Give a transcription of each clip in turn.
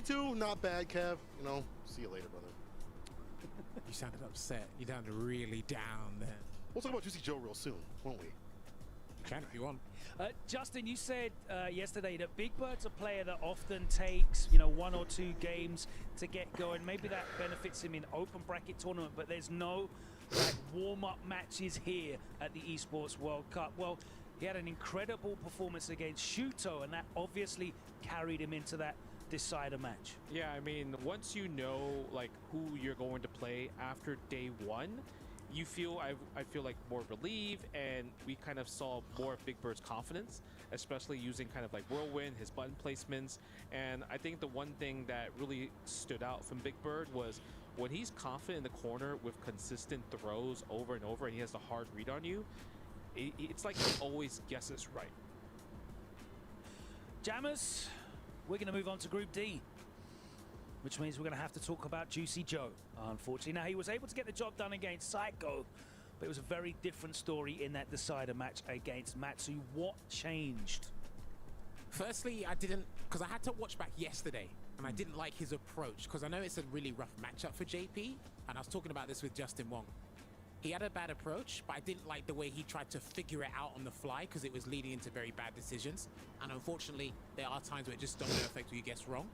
3-2, not bad, Kev. You know, see you later, brother. You sounded upset. You sounded really down then. We'll talk about Juicy Joe real soon, won't we? Can if you want. Justin, you said yesterday that Big Bird's a player that often takes, you know, 1 or 2 games to get going. Maybe that benefits him in open bracket tournament, but there's no like warm-up matches here at the Esports World Cup. Well, he had an incredible performance against Shuto, and that obviously carried him into that decider match. Yeah, I mean, once you know like who you're going to play after day 1, you feel I feel like more relieved, and we kind of saw more of Big Bird's confidence, especially using kind of like whirlwind, his button placements. And I think the one thing that really stood out from Big Bird was when he's confident in the corner with consistent throws over and over, and he has the hard read on you, it's like he always guesses right. Jammers, we're going to move on to Group D, which means we're going to have to talk about Juicy Joe. Unfortunately, now he was able to get the job done against Psycho, but it was a very different story in that decider match against Matsu. What changed? Firstly, I didn't, because I had to watch back yesterday, and I didn't like his approach, because I know it's a really rough matchup for JP, and I was talking about this with Justin Wong. He had a bad approach, but I didn't like the way he tried to figure it out on the fly, because it was leading into very bad decisions. And unfortunately, there are times where it just domino effect where you guess wrong.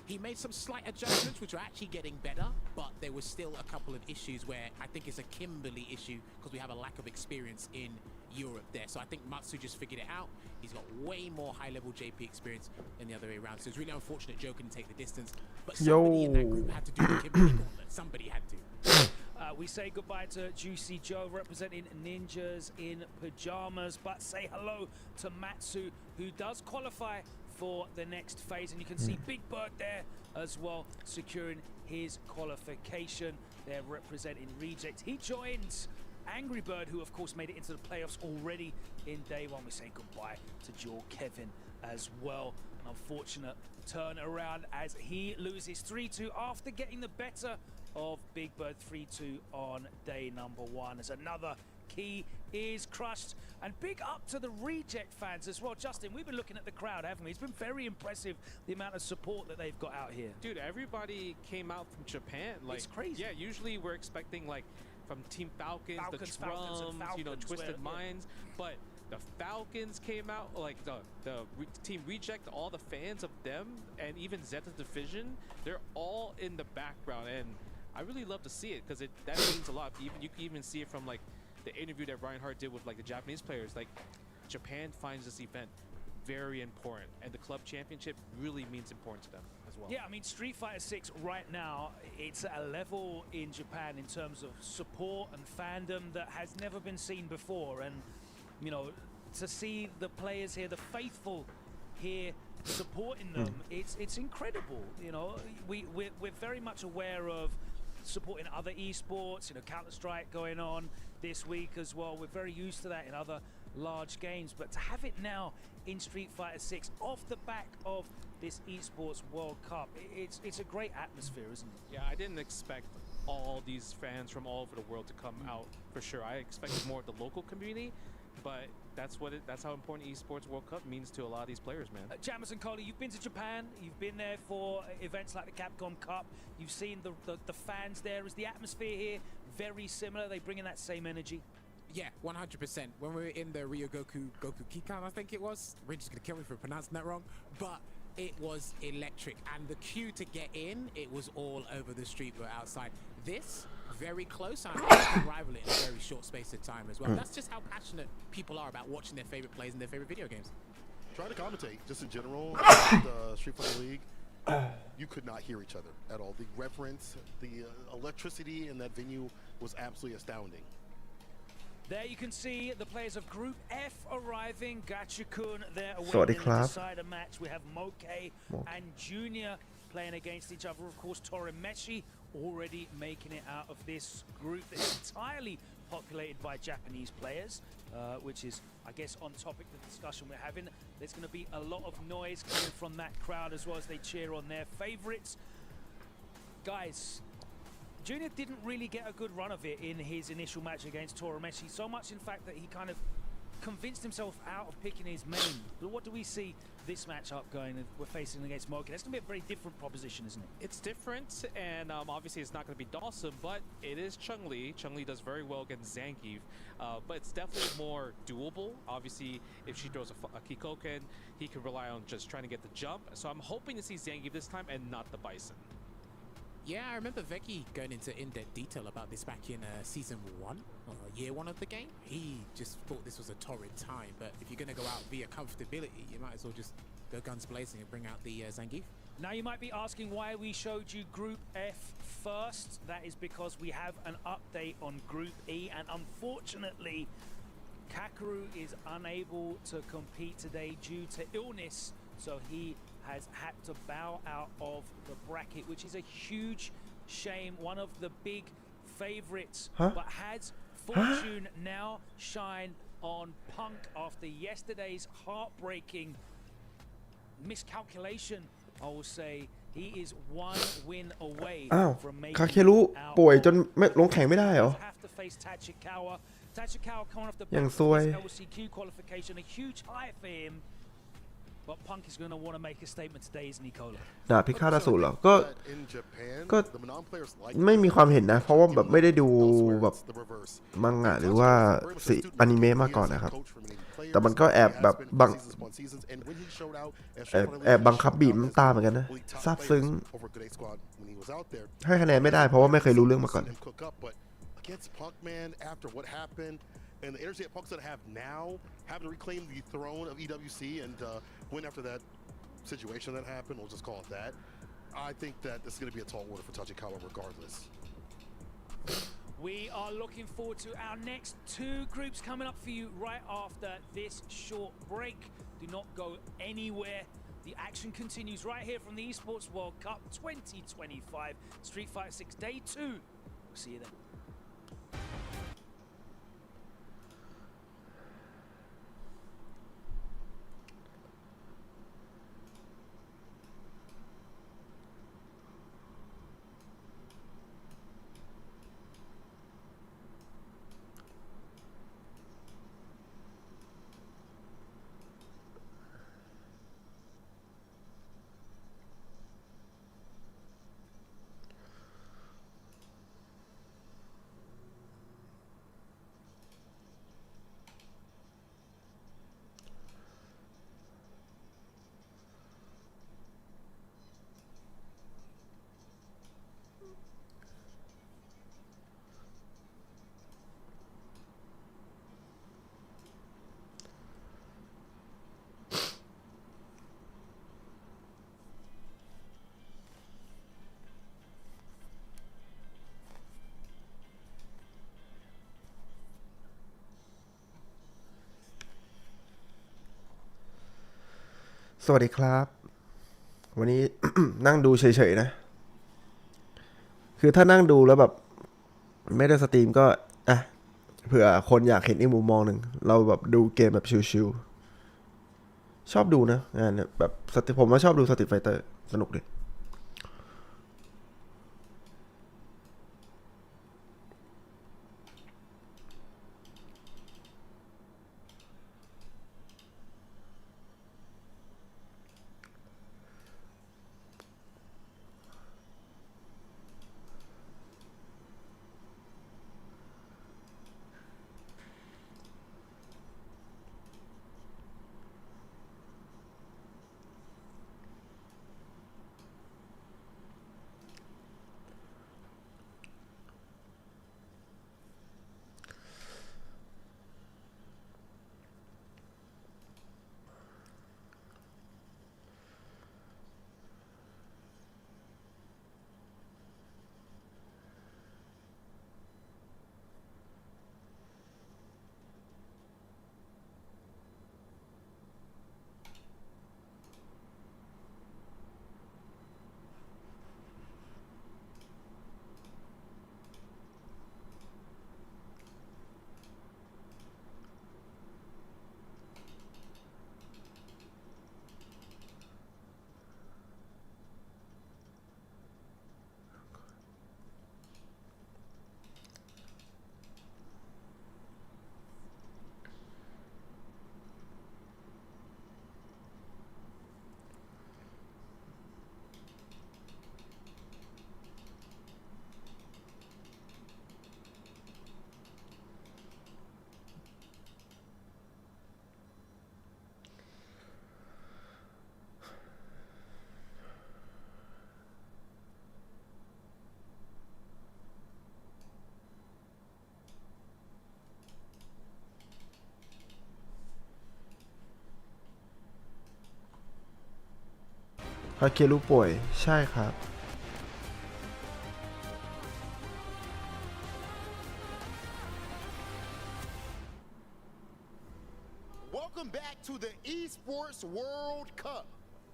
He made some slight adjustments, which are actually getting better, but there was still a couple of issues where I think it's a Kimberly issue, because we have a lack of experience in Europe there. So I think Matsu just figured it out. He's got way more high-level JP experience than the other way around. So it's really unfortunate Joe couldn't take the distance, but somebody in that group had to do the Kimberly gauntlet. Somebody had to. We say goodbye to Juicy Joe representing Ninjas in Pajamas, but say hello to Matsu, who does qualify for the next phase. And you can see Big Bird there as well, securing his qualification. They're representing Reject. He joins Angry Bird, who of course made it into the playoffs already in day 1. We say goodbye to Joel Kevin as well. An unfortunate turnaround as he loses 3-2 after getting the better of Big Bird 3-2 on day number 1, as another key is crushed. And big up to the Reject fans as well. Justin, we've been looking at the crowd, haven't we? It's been very impressive, the amount of support that they've got out here. Dude, everybody came out from Japan. Like, it's crazy. Yeah, usually we're expecting like from Team Falcons, the drums, you know, Twisted Minds, but the Falcons came out, like the Team Reject, all the fans of them, and even Zeta Division, they're all in the background, and I really love to see it because that means a lot. You can even see it from like the interview that Reinhardt did with like the Japanese players. Like, Japan finds this event very important, and the club championship really means important to them as well. Yeah, I mean, Street Fighter 6 right now, it's at a level in Japan in terms of support and fandom that has never been seen before. And, you know, to see the players here, the faithful here supporting them, it's incredible. You know, we're very much aware of supporting other esports, you know, Counter-Strike going on this week as well. We're very used to that in other large games, but to have it now in Street Fighter 6 off the back of this Esports World Cup, it's a great atmosphere, isn't it? Yeah, I didn't expect all these fans from all over the world to come out for sure. I expected more of the local community, but that's how important Esports World Cup means to a lot of these players, man. Jammers and Coley, you've been to Japan, you've been there for events like the Capcom Cup, you've seen the fans there. Is the atmosphere here very similar? They bring in that same energy? Yeah, 100%. When we were in the Goku Kikan, I think it was, Rich is going to kill me for pronouncing that wrong, but it was electric. And the queue to get in, it was all over the street. We're outside. This, very close. I can rival it in a very short space of time as well. That's just how passionate people are about watching their favorite plays and their favorite video games. Try to commentate, just in general, the Street Fighter League. You could not hear each other at all. The reverence, the electricity in that venue was absolutely astounding. There you can see the players of Group F arriving. Gachikun there away in the decider match. We have Moke and Junior playing against each other. Of course, Torimeshi already making it out of this group that's entirely populated by Japanese players, which is, I guess, on topic the discussion we're having. There's going to be a lot of noise coming from that crowd as well as they cheer on their favorites. Guys, Junior didn't really get a good run of it in his initial match against Torimeshi, so much in fact that he kind of convinced himself out of picking his main. But what do we see this matchup going? We're facing against Morgan. That's going to be a very different proposition, isn't it? It's different, and obviously it's not going to be Dawson, but it is Chun-Li. Chun-Li does very well against Zangief, but it's definitely more doable. Obviously, if she throws a Kikoken, he can rely on just trying to get the jump. So I'm hoping to see Zangief this time and not the Bison. Yeah, I remember Veggie going into in-depth detail about this back in season 1, or year 1 of the game. He just thought this was a torrid time, but if you're going to go out via comfortability, you might as well just go guns blazing and bring out the Zangief. Now you might be asking why we showed you Group F first. That is because we have an update on Group E, and unfortunately, Hikaru is unable to compete today due to illness, so he has had to bow out of the bracket, which is a huge shame. One of the big favorites, but has fortune now shine on Punk after yesterday's heartbreaking miscalculation. I will say he is one win away อ้าว from คา making เครุ it out. ป่วยจนไม่ลงแข่งไม่ได้เหรอ Have to face Tachikawa. Tachikawa coming off the อย่าง back ซวย of his LCQ qualification, a huge high for him. But Punk is going to want to make a statement today, isn't he, Cola? ดาบพิฆาตอสูรเหรอก็ In Japan, ก็ the Phenom players like ไม่มีความเห็นนะ เพราะว่าแบบไม่ได้ดู elsewhere, แบบ it's the reverse. มังงะหรือว่าซีอนิเมะมาก่อนนะครับ แต่มันก็แอบแบบบังแอบบังคับบีบน้ำตาเหมือนกันนะซาบซึ้งให้คะแนนไม่ได้เพราะว่าไม่เคยรู้เรื่องมาก่อน Against Punk, man, after what happened and the energy that Punk's gonna have now, having to reclaim the throne of EWC and win after that situation that happened, we'll just call it that. I think that this is gonna be a tall order for Tachikawa regardless. We are looking forward to our next 2 groups coming up for you right after this short break. Do not go anywhere. The action continues right here from the Esports World Cup 2025 Street Fighter 6 Day 2. We'll see you then.สวัสดีครับ วันนี้ นั่งดูเฉยๆนะคือถ้านั่งดูแล้วแบบไม่ได้สตรีมก็เผื่อคนอยากเห็นอีกมุมมองหนึ่งเราแบบดูเกมแบบชิลๆชอบดูนะงานเนี่ยแบบผมว่าชอบดูสตรีทไฟเตอร์สนุกดี ฮาเครุป่วยใช่ครับ Welcome back to the Esports World Cup.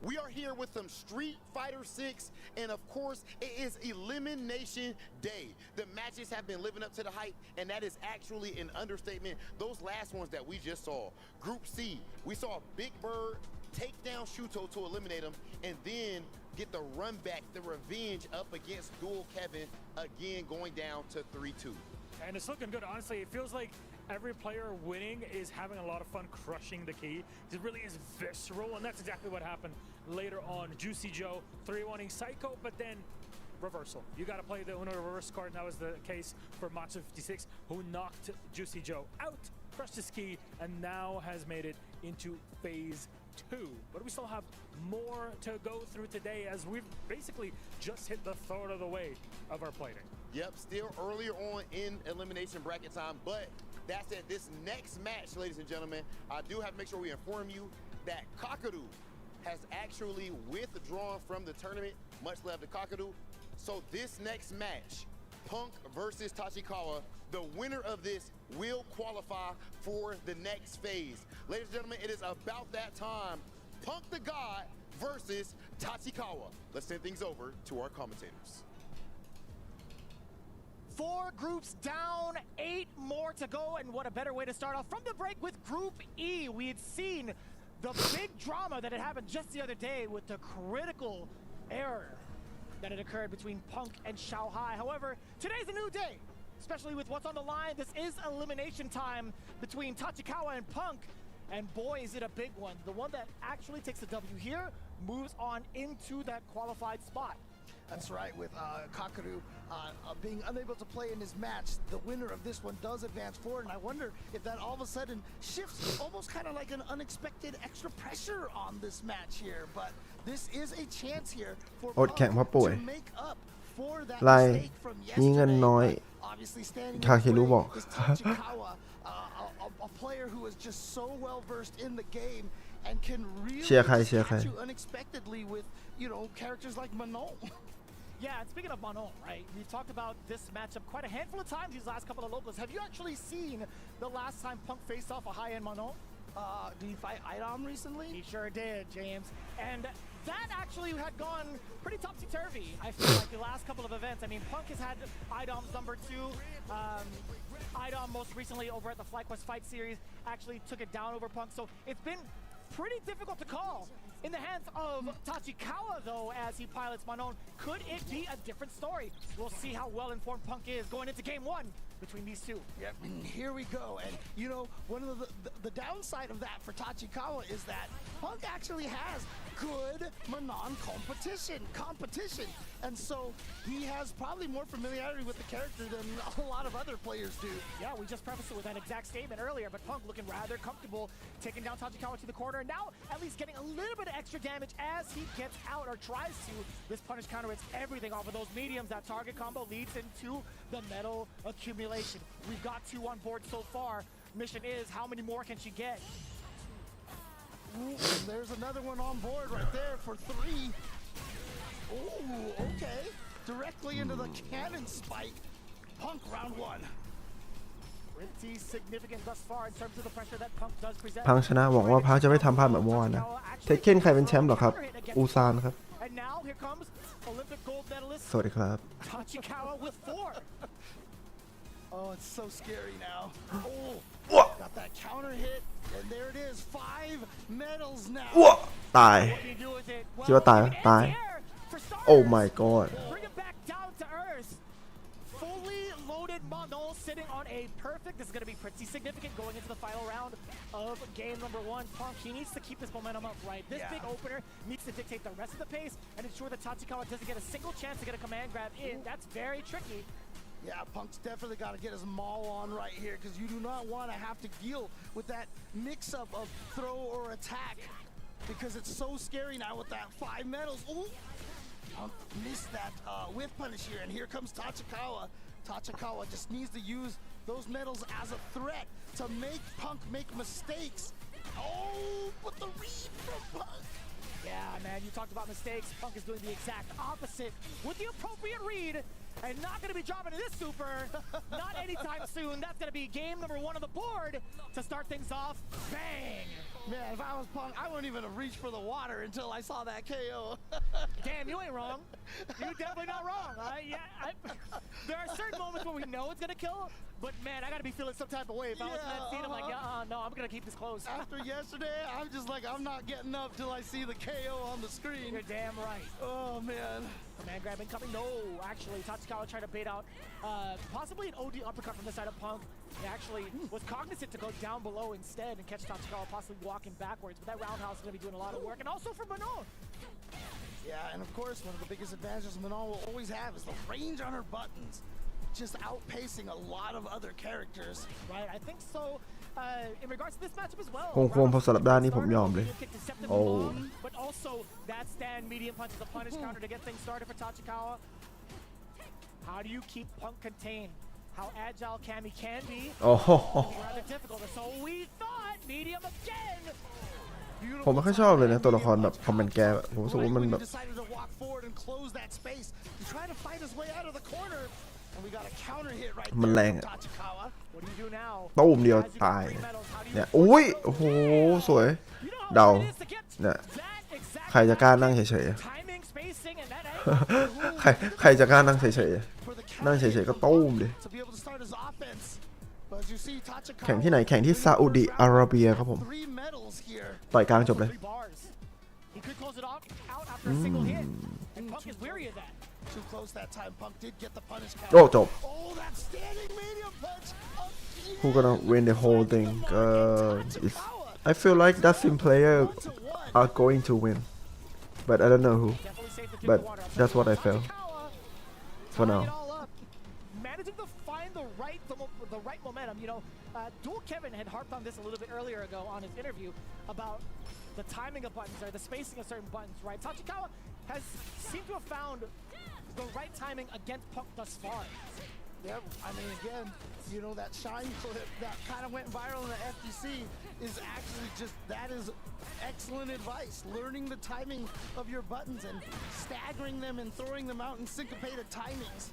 We are here with some Street Fighter 6, and of course, it is Elimination Day. The matches have been living up to the hype, and that is actually an understatement. Those last ones that we just saw. Group C, we saw Big Bird take down Shuto to eliminate him, and then get the run back, the revenge up against Dual Kevin, again going down to 3-2. And it's looking good, honestly. It feels like every player winning is having a lot of fun crushing the key. It really is visceral, and that's exactly what happened later on. Juicy Joe 3-1ing Psycho, but then reversal. You got to play the Uno reverse card, and that was the case for Matsu 56, who knocked Juicy Joe out, crushed his key, and now has made it into phase 2. But we still have more to go through today, as we've basically just hit the third of the way of our plating. Yep, still earlier on in elimination bracket time, but that's it. This next match, ladies and gentlemen, I do have to make sure we inform you that Hikaru has actually withdrawn from the tournament. Much love to Hikaru. So this next match, Punk versus Tachikawa, the winner of this will qualify for the next phase. Ladies and gentlemen, it is about that time. Punk the God versus Tachikawa. Let's send things over to our commentators. 4 groups down, 8 more to go, and what a better way to start off from the break with Group E. We had seen the big drama that had happened just the other day with the critical error that had occurred between Punk and Xiaohai. However, today's a new day, especially with what's on the line. This is elimination time between Tachikawa and Punk, and boy, is it a big one. The one that actually takes the W here moves on into that qualified spot. That's right, with Hikaru being unable to play in his match, the winner of this one does advance forward, and I wonder if that all of a sudden shifts almost kind of like an unexpected extra pressure on this match here, but this is a chance here for อดแข่งเพราะป่วย to make up for that ไล่ mistake from มีเงิน yesterday, น้อย but obviously standing คาเครุบอก is Tachikawa, a player who is just so well versed in the game and can really เชียร์ใครเชียร์ใคร catch you unexpectedly with, you know, characters like Manon. Yeah, and speaking of Manon, right, we've talked about this matchup quite a handful of times these last couple of locals. Have you actually seen the last time Punk faced off a high-end Manon? Did he fight Idom recently? He sure did, James. And that actually had gone pretty topsy-turvy, I feel like, the last couple of events. I mean, Punk has had Idom's number 2. Idom most recently over at the FlyQuest Fight Series actually took it down over Punk. So it's been pretty difficult to call. In the hands of Tachikawa, though, as he pilots Manon, could it be a different story? We'll see how well-informed Punk is going into Game 1 between these two. Yep, and here we go. And, you know, one of the downside of that for Tachikawa is that Punk actually has good Manon competition. And so he has probably more familiarity with the character than a lot of other players do. Yeah, we just prefaced it with that exact statement earlier, but Punk looking rather comfortable taking down Tachikawa to the corner, and now at least getting a little bit of extra damage as he gets out or tries to. This punish counter hits everything off of those mediums. That target combo leads into the metal accumulation. We've got 2 on board so far. Mission is, how many more can she get? Ooh, and there's another one on board right there for 3. Ooh, okay. Directly into the cannon spike. Punk round 1. Pretty significant thus far in terms of the pressure that Punk does present. พังชนะหวังว่าพังจะไม่ทำพลาดแบบเมื่อวานนะเทคเคนใครเป็นแชมป์เหรอครับอูซานครับ And now here comes Olympic gold medalist สวัสดีครับ Tachikawa with 4. Oh, it's so scary now. Oh, What? got that counter hit, and there it is. 5 medals now. อ้วตาย What do you do with it? คิดว่าตายไหม even ตาย anti-air for starters. Oh my god Bring it back down to earth. Fully loaded Manon sitting on a perfect. This is going to be pretty significant going into the final round of game number 1. Punk, he needs to keep this momentum up, right? This big opener needs to dictate the rest of the pace and ensure that Tachikawa doesn't get a single chance to get a command grab in. That's very tricky. Yeah, Punk's definitely got to get his maul on right here because you do not want to have to deal with that mix-up of throw or attack because it's so scary now with that 5 medals. Ooh, Punk missed that whiff punish here, and here comes Tachikawa. Tachikawa just needs to use those medals as a threat to make Punk make mistakes. Oh, but the read from Punk. Yeah, And you talked about mistakes. Punk is doing the exact opposite with the appropriate read. And not going to be dropping this super. Not anytime soon. That's going to be game number 1 on the board to start things off. Bang! Man, if I was Punk, I wouldn't even have reached for the water until I saw that KO. Damn, you ain't wrong. You're definitely not wrong. There are certain moments where we know it's going to kill, but man, I got to be feeling some type of way. If I was in that scene, I'm like, no, I'm going to keep this close. After yesterday, I'm just like, I'm not getting up till I see the KO on the screen. You're damn right. Oh, man. Command grab incoming. No, actually, Tachikawa tried to bait out possibly an OD uppercut from the side of Punk. He actually was cognizant to go down below instead and catch Tachikawa possibly walking backwards. But that roundhouse is going to be doing a lot of work. And also for Phenom. Yeah, and of course, one of the biggest advantages Phenom will always have is the range on her buttons. Just outpacing a lot of other characters. Right, I think so. In regards to this matchup as well. คงพอสลับด้านนี้ผมยอมเลย โอ้ But also that stand medium punch is a punish counter to get things started for Tachikawa. How do you keep Punk contained? How agile Cammy can be. โอ้โห Rather difficult. So we thought medium again. ผมไม่ค่อยชอบเลยนะตัวละครแบบคอมเมนต์แกผมรู้สึกว่ามันแบบ มันแรงอะตู้มเดียวตายเนี่ยอุ้ยโอ้โหสวยเดาเนี่ยใครจะกล้านั่งเฉยๆใครจะกล้านั่งเฉยๆนั่งเฉยๆก็ตู้มดิแข่งที่ไหนแข่งที่ซาอุดิอาระเบียครับผมต่อยกลางจบเลยโอ้จบ Who gonna win the whole thing? I feel like that same player are going to win, but I don't know who. But that's what I feel for now. Managing to find the right momentum. You know, Dual Kevin had harped on this a little bit earlier ago on his interview about the timing of buttons or the spacing of certain buttons. Right, Tachikawa has seemed to have found the right timing against Punk thus far. Yeah, I mean, again, you know, that shine clip that kind of went viral in the FTC is actually just, that is excellent advice. Learning the timing of your buttons and staggering them and throwing them out in syncopated timings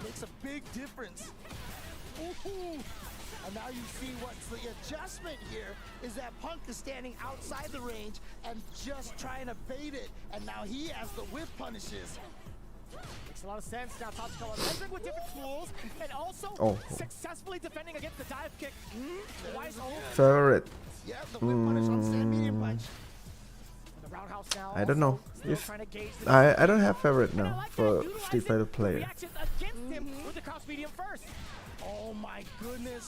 makes a big difference. Ooh. And now you see what's the adjustment here is that Punk is standing outside the range and just trying to bait it. And now he has the whip punishes. Makes a lot of sense. Now Tachikawa entering with different tools and also successfully defending against the dive kick. Favorite. Yeah, the whip punish on stand medium punch. The roundhouse now. I don't know if I don't have favorite now for Street Fighter player. Reactions against him with the cross medium first. Oh my goodness.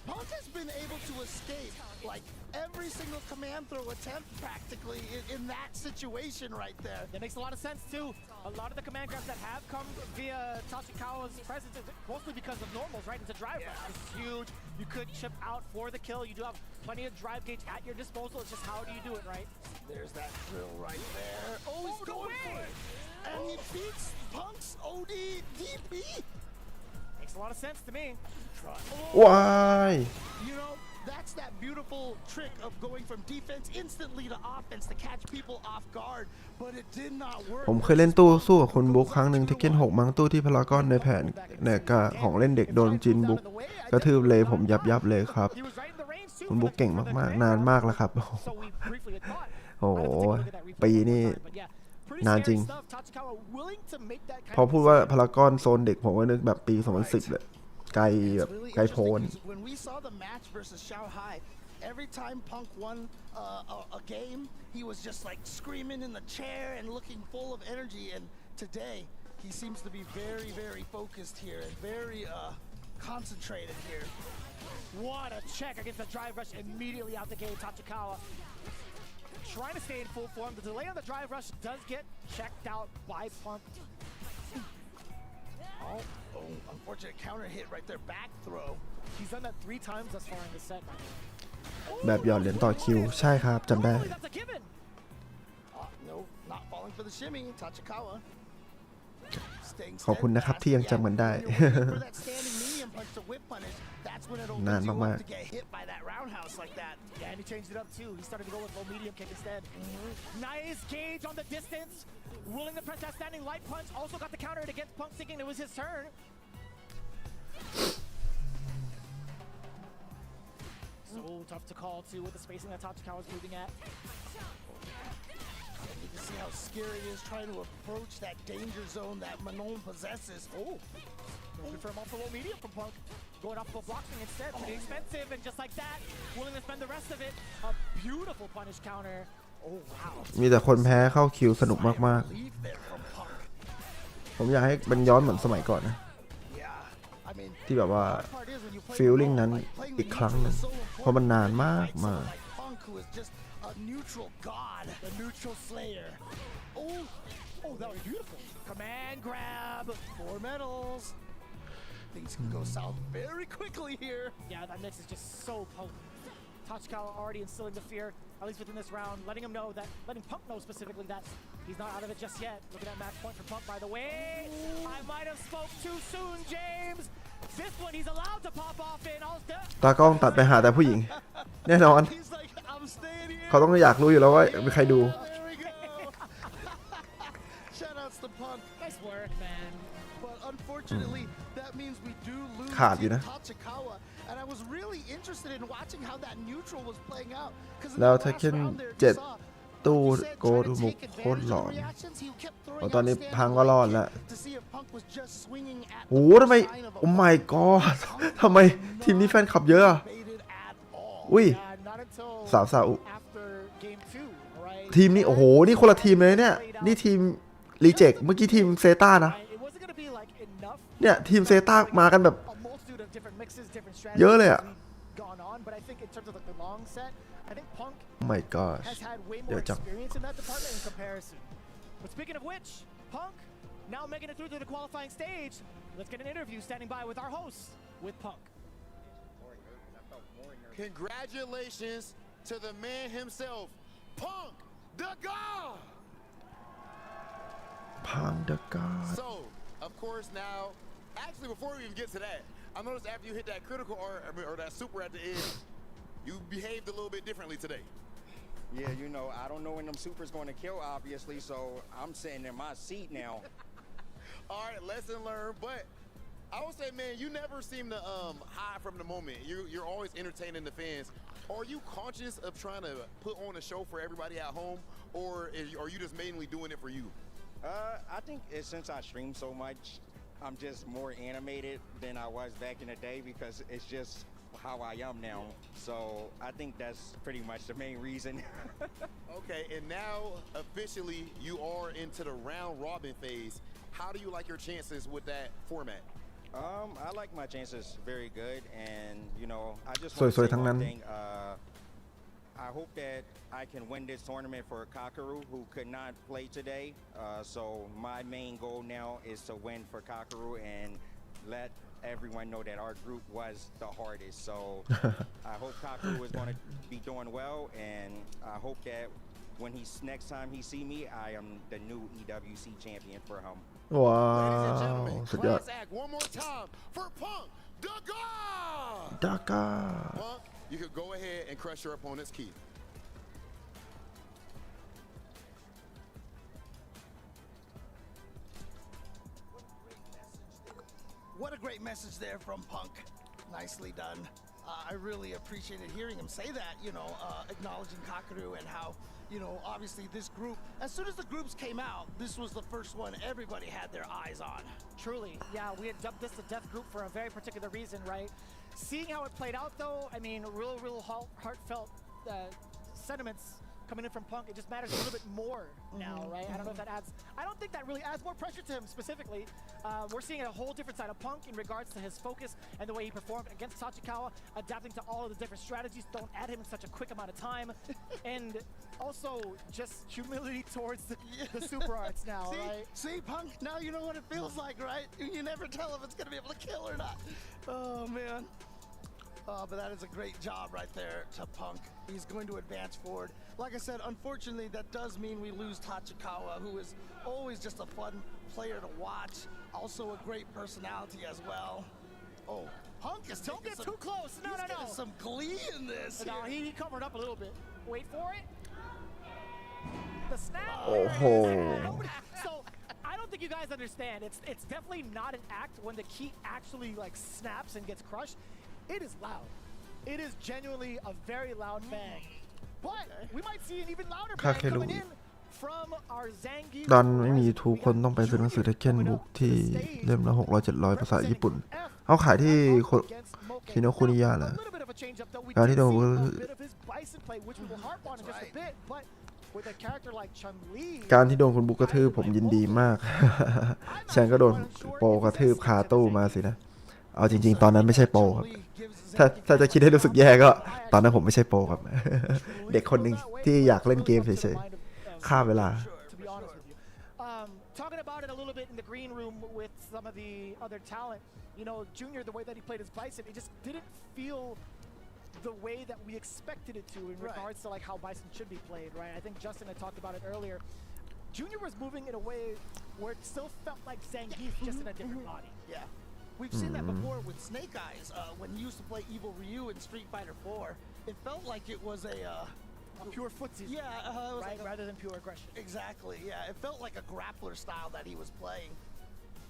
Punk has been able to escape like every single command throw attempt practically in that situation right there. That makes a lot of sense too. A lot of the command grabs that have come via Tachikawa's presence is mostly because of normals, right? It's a drive rush. It's huge. You could chip out for the kill. You do have plenty of drive gauge at your disposal. It's just how do you do it, right? There's that drill right there. Oh, he's going for it. And he beats Punk's OD DP. Makes a lot of sense to me. Why? You know, that's that beautiful trick of going from defense instantly to offense to catch people off guard, but it did not work. ผมเคยเล่นตู้สู้กับคุณบุ๊กครั้งหนึ่งTekken 6มั้งตู้ที่พารากอนในแผนเนี่ยก็ของเล่นเด็กโดนจินบุ๊กกระทืบเลยผมยับเลยครับคุณบุ๊กเก่งมากๆนานมากแล้วครับโอ้โหปีนี่นานจริงพอพูดว่าพารากอนโซนเด็กผมก็นึกแบบปี2010เลยไกลแบบไกลโพ้น Every time Punk won a game, he was just like screaming in the chair and looking full of energy. And today, he seems to be very, very focused here and very concentrated here. What a check against the drive rush immediately out the gate. Tachikawa trying to stay in full form. The delay on the drive rush does get checked out by Punk. Oh, unfortunate counter hit right there, back throw. He's done that 3 times thus far in the set. แบบหยอดเหรียญต่อคิวใช่ครับจำได้ No, not falling for the shimmy. Tachikawa. ขอบคุณนะครับที่ยังจำกันได้ ground punch to whip punish, that's when it นาน opens you มาก up to get hit by that roundhouse like that. Yeah, and he changed it up too. He started to go with low medium kick instead. Nice cage on the distance. Willing to press that standing light punch. Also got the counter against Punk, thinking it was his turn. So tough to call too with the spacing that Tachikawa's moving at. You can see how scary it is trying to approach that danger zone that Phenom possesses. Oh, looking for him off the low medium from Punk. Going off of a block swing instead, pretty expensive, and just like that, willing to spend the rest of it. A beautiful punish counter. Oh wow. มีแต่คนแพ้เข้าคิวสนุกมาก Relief there from Punk. ๆ ผมอยากให้มันย้อนเหมือนสมัยก่อนนะ Yeah, I mean, ที่แบบว่า the hard part is when you play feeling Phenom, นั้น like, playing อี the กครั้งหนึ่ง neutral is so เพราะมันนาน important, มาก right? มา Someone ก like Punk, who is just a neutral god, the neutral slayer. Oh, that was beautiful. Command grab. 4 medals. Things can go south very quickly here. Yeah, that mix is just so potent. Tachikawa already instilling the fear, at least within this round, letting Punk know specifically that he's not out of it just yet. Look at that match point for Punk, by the way. I might have spoke too soon, James. This one he's allowed to pop off in. ตากล้องตัดไปหาแต่ผู้หญิง แน่นอน He's like, I'm staying here. เขาต้องอยากรู้อยู่แล้วว่ามีใครดู There we go. Shoutouts to Punk. Nice work, man. But unfortunately, that means we do lose ขาดอยู่ Team นะ Tachikawa. And I was really interested in watching how that neutral was playing out. แล้ว Tekken 7 ตู้โกดูมุกโคตรหลอน ตอนนี้พังก็รอดแล้ว โอ้โหทำไม โอ้ my god ทำไมทีมนี้แฟนคลับเยอะอะอุ้ย สาวซาอุ ทีมนี้ โอ้โห นี่คนละทีมเลยเนี่ย นี่ทีมรีเจคเมื่อกี้ทีมเซต้านะ เนี่ย ทีมเซต้ามากันแบบเยอะเลยอะ Oh my gosh. Has had way more experience in that department in comparison. But speaking of which, Punk now making it through to the qualifying stage. Let's get an interview standing by with our host, with Punk. Congratulations to the man himself, Punk the God. Punk the God. So, of course, now, actually, before we even get to that, I noticed after you hit that critical or that super at the end, you behaved a little bit differently today. Yeah, you know, I don't know when them super's going to kill, obviously, so I'm sitting in my seat now. All right, lesson learned, but I would say, man, you never seem to hide from the moment. You're always entertaining the fans. Are you conscious of trying to put on a show for everybody at home, or are you just mainly doing it for you? I think since I stream so much, I'm just more animated than I was back in the day because it's just how I am now. So I think that's pretty much the main reason. Okay, and now officially you are into the round robin phase. How do you like your chances with that format? I like my chances very good, and you know, I just สวยๆทั้งนั้น one thing. I hope that I can win this tournament for Hikaru, who could not play today. So my main goal now is to win for Hikaru and let everyone know that our group was the hardest. So I hope Hikaru is going to be doing well, and I hope that when next time he see me, I am the new EWC champion for him. ว้า Ladies and ว gentlemen, สุดยอด class act one more time for Punk the God. ดากา Punk, you could go ahead and crush your opponent's key. What a great message there from Punk. Nicely done. I really appreciated hearing him say that, you know, acknowledging Hikaru and how, you know, obviously this group, as soon as the groups came out, this was the first one everybody had their eyes on. Truly, yeah, we had dubbed this the death group for a very particular reason, right? Seeing how it played out, though, I mean, real heartfelt sentiments coming in from Punk, it just matters a little bit more now, right? I don't know if that adds, I don't think that really adds more pressure to him specifically. We're seeing a whole different side of Punk in regards to his focus and the way he performed against Tachikawa, adapting to all of the different strategies, don't add him in such a quick amount of time, and also just humility towards the super arts now, right? See, Punk, now you know what it feels like, right? You never tell if it's going to be able to kill or not. Oh, man. But that is a great job right there to Punk. He's going to advance forward. Like I said, unfortunately, that does mean we lose Tachikawa, who is always just a fun player to watch. Also a great personality as well. Oh, Punk is Don't get too close. No, no, no. Some glee in this. No, he covered up a little bit. Wait for it. The snap. Oh. So I don't think you guys understand. It's definitely not an act when the key actually like snaps and gets crushed. It is loud. It is genuinely a very loud bang. But we might see an even louder bang coming in from our Zangief. ดันไม่มีทูคนต้องไปซื้อหนังสือ Tekken บุ๊กที่เล่มละ600-700ภาษาญี่ปุ่นเขาขายที่คิโนคุนิยะแหละการที่โดนการที่โดนคุณบุ๊กกระทืบผมยินดีมากฉันก็โดนโปกระทืบคาตู้มาสินะเอาจริงๆตอนนั้นไม่ใช่โปครับถ้าจะคิดให้รู้สึกแย่ก็ตอนนั้นผมไม่ใช่โปครับเด็กคนหนึ่งที่อยากเล่นเกมเฉยๆฆ่าเวลาTalking about it a little bit in the green room with some of the other talent, you know, Junior, the way that he played his Bison, it just didn't feel the way that we expected it to in regards to like how Bison should be played, right? I think Justin had talked about it earlier. Junior was moving in a way where it still felt like Zangief, just in a different body. Yeah. We've seen that before with Snake Eyes when he used to play Evil Ryu in Street Fighter 4. It felt like it was a pure footsie, right? Like rather than pure aggression. Exactly, yeah. It felt like a grappler style that he was playing.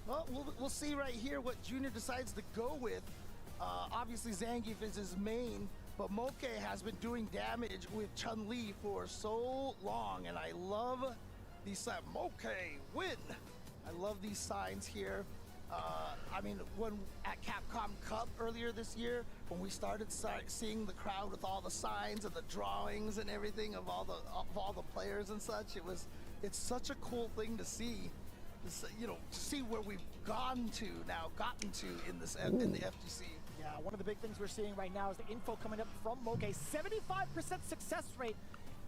Well, we'll see right here what Junior decides to go with. Obviously, Zangief is his main, but Moke has been doing damage with Chun-Li for so long, and I love these signs. Moke, win! I love these signs here. I mean, when at Capcom Cup earlier this year, when we started seeing the crowd with all the signs and the drawings and everything of all the players and such, it's such a cool thing to see. You know, to see where we've gotten to in the FGC. Yeah, one of the big things we're seeing right now is the info coming up from Moke. 75% success rate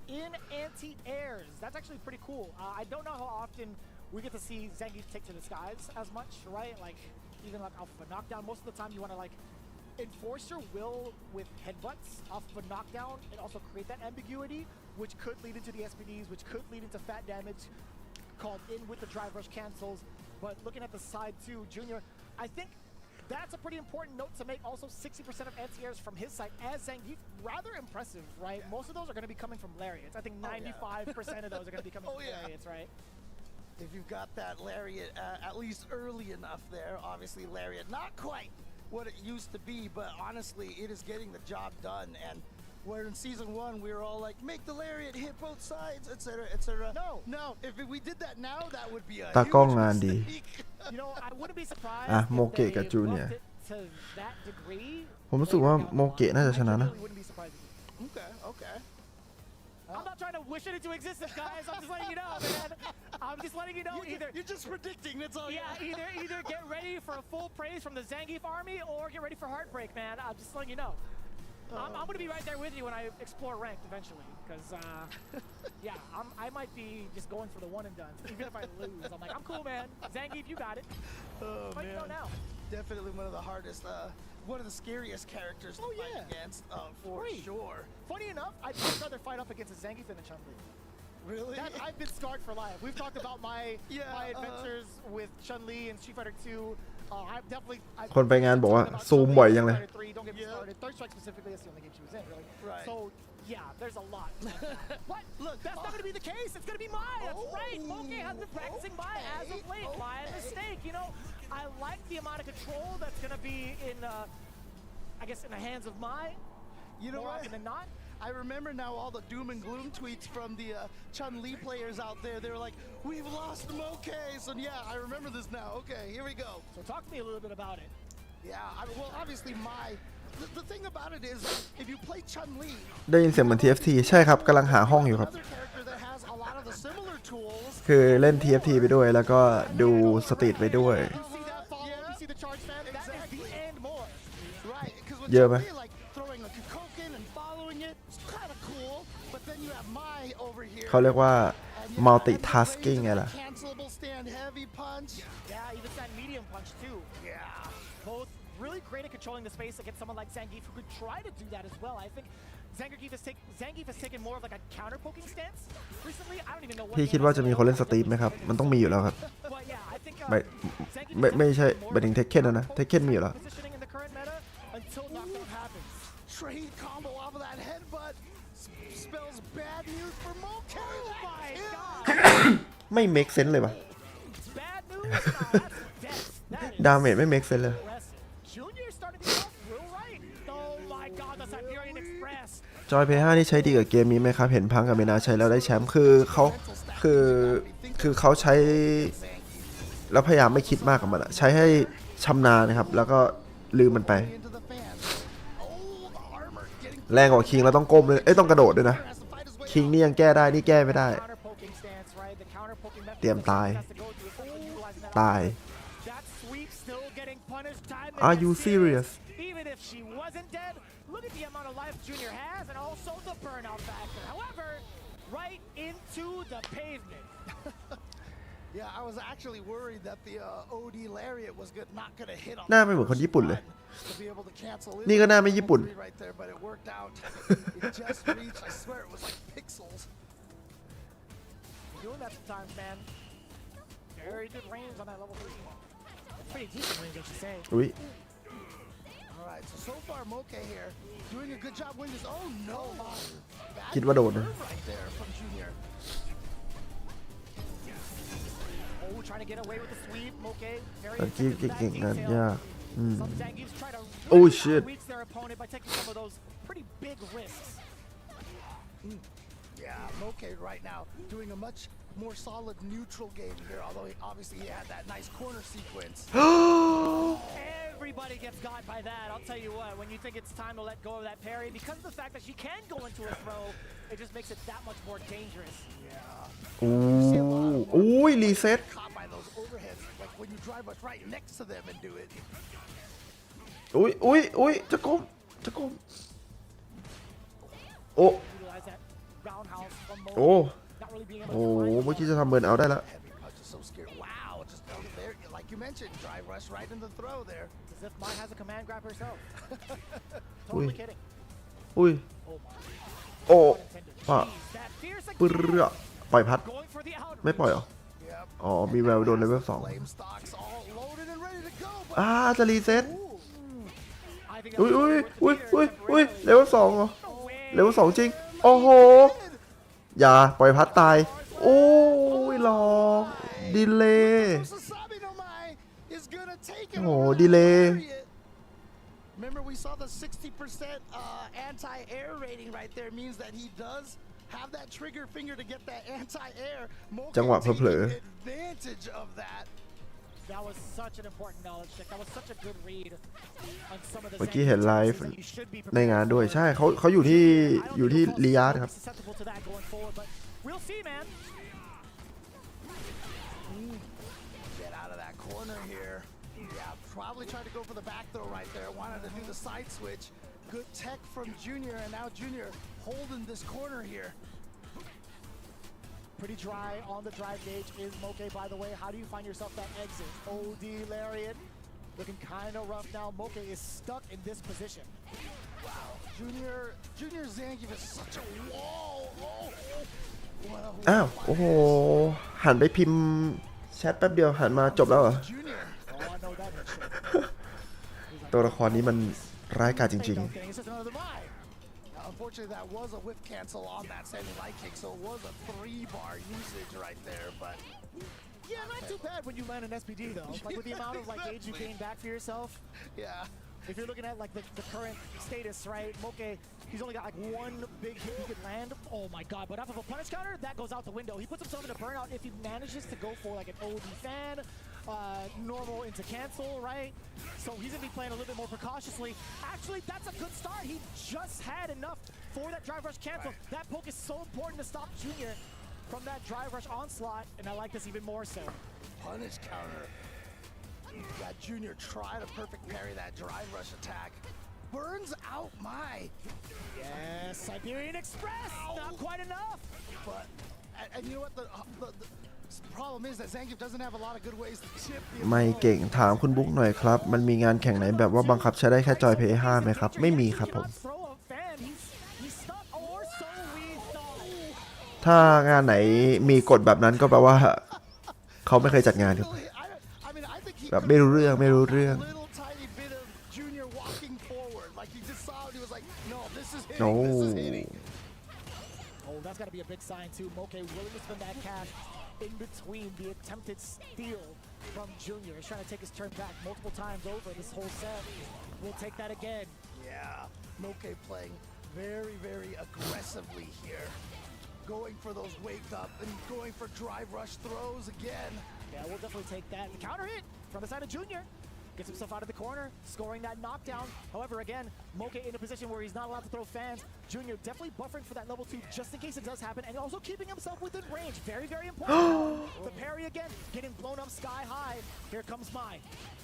in anti-airs. That's actually pretty cool. I don't know how often we get to see Zangief take to the skies as much, right? Like, even like off of a knockdown. Most of the time you want to like enforce your will with headbutts off of a knockdown and also create that ambiguity, which could lead into the SPDs, which could lead into fat damage called in with the drive rush cancels. But looking at the side too, Junior, I think that's a pretty important note to make. Also 60% of anti-airs from his side as Zangief, rather impressive, right? Most of those are going to be coming from lariats. I think 95% of those are going to be coming from lariats, right? If you've got that lariat at least early enough there, obviously lariat not quite what it used to be, but honestly it is getting the job done. And where in season 1 we were all like, make the lariat hit both sides, etc., etc. No, if we did that now, that would be a ตากล้องงานดี You know, I wouldn't be surprised โมเกะกับจูเนียร์ to that degree. ผมรู้สึกว่าโมเกะน่าจะชนะนะ Okay. I'm not trying to wish it into existence, guys. I'm just letting you know, man. I'm just letting you know either. You're just predicting, that's all. Yeah, either get ready for a full praise from the Zangief army or get ready for heartbreak, man. I'm just letting you know. I'm going to be right there with you when I explore ranked eventually, because I might be just going for the one and done. Even if I lose, I'm like, I'm cool, man. Zangief, you got it. But you know now. Definitely one of the hardest, one of the scariest characters to fight against, for sure. Funny enough, I'd rather fight up against a Zangief than a Chun-Li. Really? I've been scarred for life. We've talked about my adventures with Chun-Li and Street Fighter 2. I've definitely. คนไปงานบอกว่าซูมบ่อยยังเลย Don't get me started. Third Strike specifically, that's the only game she was in, really. Right. So yeah, there's a lot. What? Look, that's not going to be the case. It's going to be Mai. That's right. Moke has been practicing Mai as of late. My mistake. You know, I like the amount of control that's going to be in, I guess, in the hands of Mai. You know more what? often than not. I remember now all the doom and gloom tweets from the Chun-Li players out there. They were like, we've lost Moke. So yeah, I remember this now. Okay, here we go. So talk to me a little bit about it. Yeah, well, obviously the thing about it is, if you play Chun-Li, ได้ยินเสียงเหมือน TFT ใช่ครับกำลังหาห้องอยู่ครับ another character that has a lot of the similar tools. คือเล่น TFT ไปด้วยแล้วก็ดูสตรีทไปด้วย You see that follow? You see the charge fan? That is the and more. Right, because with เยอะไหม Chun-Li, like throwing a Kikoken and following it, it's kind of cool. But then you have Mai over here. เขาเรียกว่า multitasking ไงล่ะ Cancelable stand heavy punch. Yeah, even stand medium punch too. Yeah. Both really great at controlling the space against someone like Zangief, who could try to do that as well. I think Zangief has taken more of like a counter poking stance recently. I don't even know what. พี่คิดว่าจะมีคนเล่นสตรีมไหมครับมันต้องมีอยู่แล้วครับ But yeah, I think ไม่ใช่หมายถึง Tekken นะ Tekken มีอยู่แล้ว positioning in the current meta trade combo off of that headbutt spells bad news for Moke. Oh my god. ไม่ make sense เลยวะ Bad news? Nah, that's death. That is ดาเมจไม่ make sense เลย impressive. Junior started to go real right. Oh my god, the Siberian Express. จอย P5 นี่ใช้ดีกับเกมนี้ไหมครับ เห็นพังกับเมนาใช้แล้วได้แชมป์คือเขาใช้แล้วพยายามไม่คิดมากกับมันอะใช้ให้ชำนาญนะครับแล้วก็ลืมมันไปแรงกว่าคิงแล้วต้องก้มเลยต้องกระโดดด้วยนะคิงนี่ยังแก้ได้นี่แก้ไม่ได้เตรียมตายAre you serious Even if she wasn't dead, look at the amount of life Junior has and also the burnout factor. However, right into the pavement. Yeah, I was actually worried that the OD Lariat was not going to hit on หน้าไม่เหมือนคนญี่ปุ่นเลย to be able to cancel นี่ก็หน้าไม่ญี่ปุ่น right there, but it worked out. It just reached. I swear it was like pixels. Doing that sometimes, man. Very good range on that level 3. Pretty decent range, I should say. อุ้ย All right, so far Moke here doing a good job winning this. Oh no! Bad คิดว่าโดนนะ move right there from Junior. Oh, trying to get away with the sweep. Moke very ตะกี้ effective with that เก่งๆงาน detail. ยาก Some Zangiefs try to Oh, really shit. outreach their opponent by taking some of those pretty big risks. Yeah, Moke right now doing a much more solid neutral game here. Although obviously he had that nice corner sequence. Everybody gets got by that. I'll tell you what, when you think it's time to let go of that parry, because of the fact that she can go into a throw, it just makes it that much more dangerous. อุ้ยรีเซ็ต Caught by those overheads, like when you drive us right next to them and do it. อุ้ยจะก้มโอ้ Utilize that roundhouse from โอ้ Moke. Not really being able โอ้ to find เมื่อกี้จะทำเบิร์นเอาท์ได้แล้ว Heavy punch is so scary. Wow, just over there, like you mentioned, drive rush right in the throw there. as if Mai has a command grab herself. Ui. Totally kidding. อุ้ย Oh my. โอ้ Intended. ป่ะ Jeez, that fierce ปึ้ again. ปล่อยพัด Going for the out. ไม่ปล่อยเหรอ Yep. อ๋อมีแววโดนเลเวล2 Flame stocks all loaded and ready to go. But จะรีเซ็ต I think อุ้ย that's อุ้ย worth the อุ้ย fear อุ้ย temporarily. เลเวล2เหรอ No way. เลเวล2จริง โอ้โห อย่าปล่อยพัดตาย โอ้ยหลอกดีเลย์ Sasabi no Mai is gonna take it. Oh, over delay. the Lariat. Remember, we saw the 60% anti-air rating right there. Means that he does have that trigger finger to get that anti-air. Moke จังหวะเผลอ taking advantage of that. That was such an important knowledge check. That was such a good read on some of the เมื่อกี้เห็น Zangief ไล choices ฟ์ that you should be ในงาน prepared ด้วย for. ใช่เขาอยู่ที่ I don't อยู่ think ที่ both ริยาด will ครับ be susceptible to that going forward, but we'll see, man. Get out of that corner here. Yeah, probably tried to go for the back throw right there. Wanted to do the side switch. Good tech from Junior, and now Junior holding this corner here. Pretty dry on the drive gauge is Moke, by the way. How do you find yourself that exit? OD Lariat looking kind of rough now. Moke is stuck in this position. Junior Zangief is such a wall. Oh, what a อ้าว โอ้โห หันไปพิมพ์แชทแป๊บเดียวหันมาจบแล้วเหรอ Junior. Oh, I know that hit. ตัวละครนี้มันร้ายกาจจริง Kidding, it's just another Mai. Unfortunately, that was a whip cancel on that standing light kick, so it was a 3-bar usage right there. But Yeah, not too bad when you land an SPD though. Like with the amount of like gauge you gain back for yourself. yeah, If you're looking at like the current status, right? Moke, he's only got like one big hit he could land. Oh my god, but off of a punish counter, that goes out the window. He puts himself in a burnout if he manages to go for like an OD fan, normal into cancel, right? So he's gonna be playing a little bit more precautiously. Actually, that's a good start. He just had enough for that drive rush cancel. That poke is so important to stop Junior from that drive rush onslaught, and I like this even more so. punish counter. Got Junior try to perfect parry that drive rush attack. Burns out Mai. Yes, Siberian Express, not quite enough. But and you know what the problem is that Zangief doesn't have a lot of good ways to chip the ๆ ไม่เก่งถามคุณบุ๊กหน่อยครับ มันมีงานแข่งไหนแบบว่าบังคับใช้ได้แค่จอย P5 ไหมครับ ไม่มีครับผม ถ้างานไหนมีกฎแบบนั้นก็แปลว่าเขาไม่เคยจัดงานครับ I mean, I think he แบบไม่รู้เรื่อง little tiny bit of Junior walking forward. Like he just saw it, he was like, โอ้ Oh, that's got to be a big sign too. Moke willing to spend that cash in between the attempted steal from Junior. He's trying to take his turn back multiple times over this whole set. We'll take that again. Yeah, Moke playing very, very aggressively here. Going for those wake up and going for drive rush throws again. Yeah, we'll definitely take that. The counter hit from the side of Junior. Gets himself out of the corner, scoring that knockdown. However, again, Moke in a position where he's not allowed to throw fans. Junior definitely buffering for that level 2 just in case it does happen, and also keeping himself within range. Very, very important. The parry again, getting blown up sky high. Here comes Mai.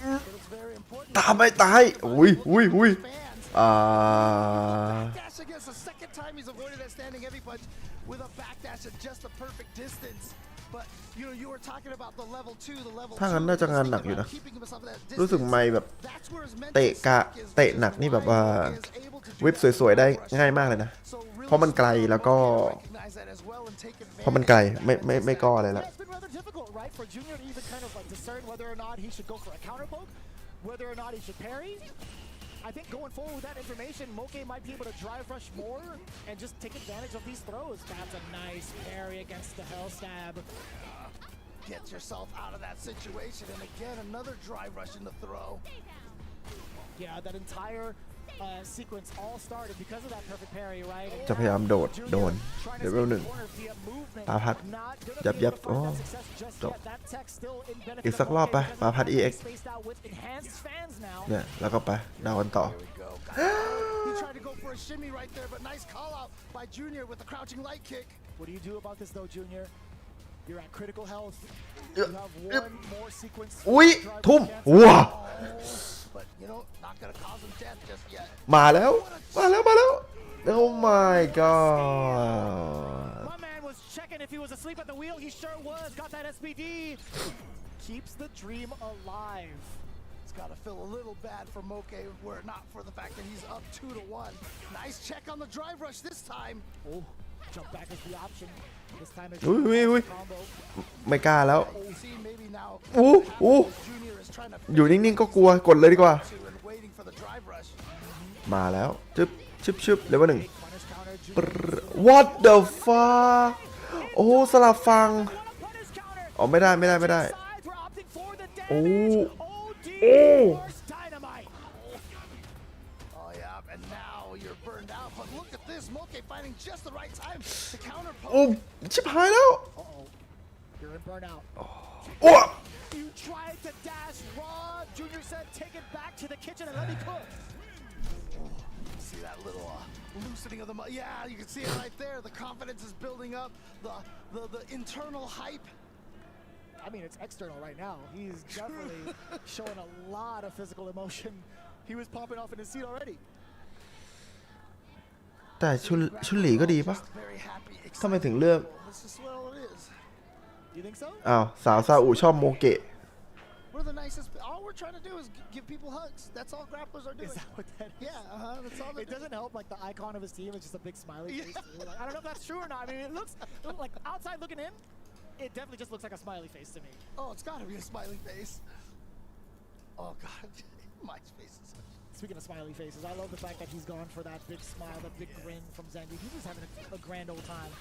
But it's very important. ตามไม่ตายอุ้ย Fans. อ่า Dash against the second time he's avoided that standing heavy punch with a backdash at just the perfect distance. But you know, you were talking about the level 2, the level 2. ถ้างั้นน่าจะงานหนักอยู่นะ รู้สึกไม่แบบเตะหนักนี่แบบว่าวิปสวยๆได้ง่ายมากเลยนะ เพราะมันไกลแล้วก็เพราะมันไกลไม่ก็อะไรละ It's been rather difficult, right, for Junior to even kind of like discern whether or not he should go for a counter poke, whether or not he should parry. I think going forward with that information, Moke might be able to drive rush more and just take advantage of these throws. That's a nice parry against the Hell Stab. Get yourself out of that situation, and again another drive rush in the throw. Yeah, that entire sequence all started because of that perfect parry, right? จะพยายามโดดโดนเดี๋ยว1ปาพัดยับโอ้จบอีกสักรอบไปปาพัด EX เนี่ยแล้วก็ไปดาวกันต่อ He tried to go for a shimmy right there, but nice call out by Junior with the crouching light kick. What do you do about this though, Junior? You're at critical health. You have one more sequence. อุ้ยทุ่มว้า But you know, not gonna cause him death just yet. มาแล้ว Oh my god My man was checking if he was asleep at the wheel. He sure was. Got that SPD. Keeps the dream alive. It's gotta feel a little bad for Moke, were it not for the fact that he's up 2-1. Nice check on the drive rush this time. Oh, jump back is the option. This time it's อุ้ย combo. ไม่กล้าแล้ว See, maybe now Junior is trying to อยู่นิ่งๆก็กลัวกดเลยดีกว่า and waiting for the drive rush. มาแล้วชึบเลเวล 1 What the fuck โอ้สลับฟังอ๋อไม่ได้โอ้ Oh yeah, and now you're burned out. But look at this, Moke finding just the right time to counter โอ้ poke. ชิบหายแล้ว You're in burnout. โอ้ You tried to dash raw. Junior said, take it back to the kitchen and let me cook. See that little loosening of the yeah, you can see it right there. The confidence is building up. The internal hype. I mean, it's external right now. He's definitely showing a lot of physical emotion. He was popping off in his seat already. แต่ชุนหลีก็ดีปะ Very happy. ทำไมถึงเลือก This is well it is. You think so? อ้าวสาวซาอุชอบโมเกะ We're the nicest. All we're trying to do is give people hugs. That's all grapplers are doing. Is that what that is? Yeah, that's all. It doesn't help, like, the icon of his team is just a big smiley face. Like, I don't know if that's true or not. I mean, it looks like outside looking in, it definitely just looks like a smiley face to me. Oh, it's got to be a smiley face. Oh God, my face is. Speaking of smiley faces, I love the fact that he's gone for that big smile, that big grin from Zendy. He's just having a grand old time.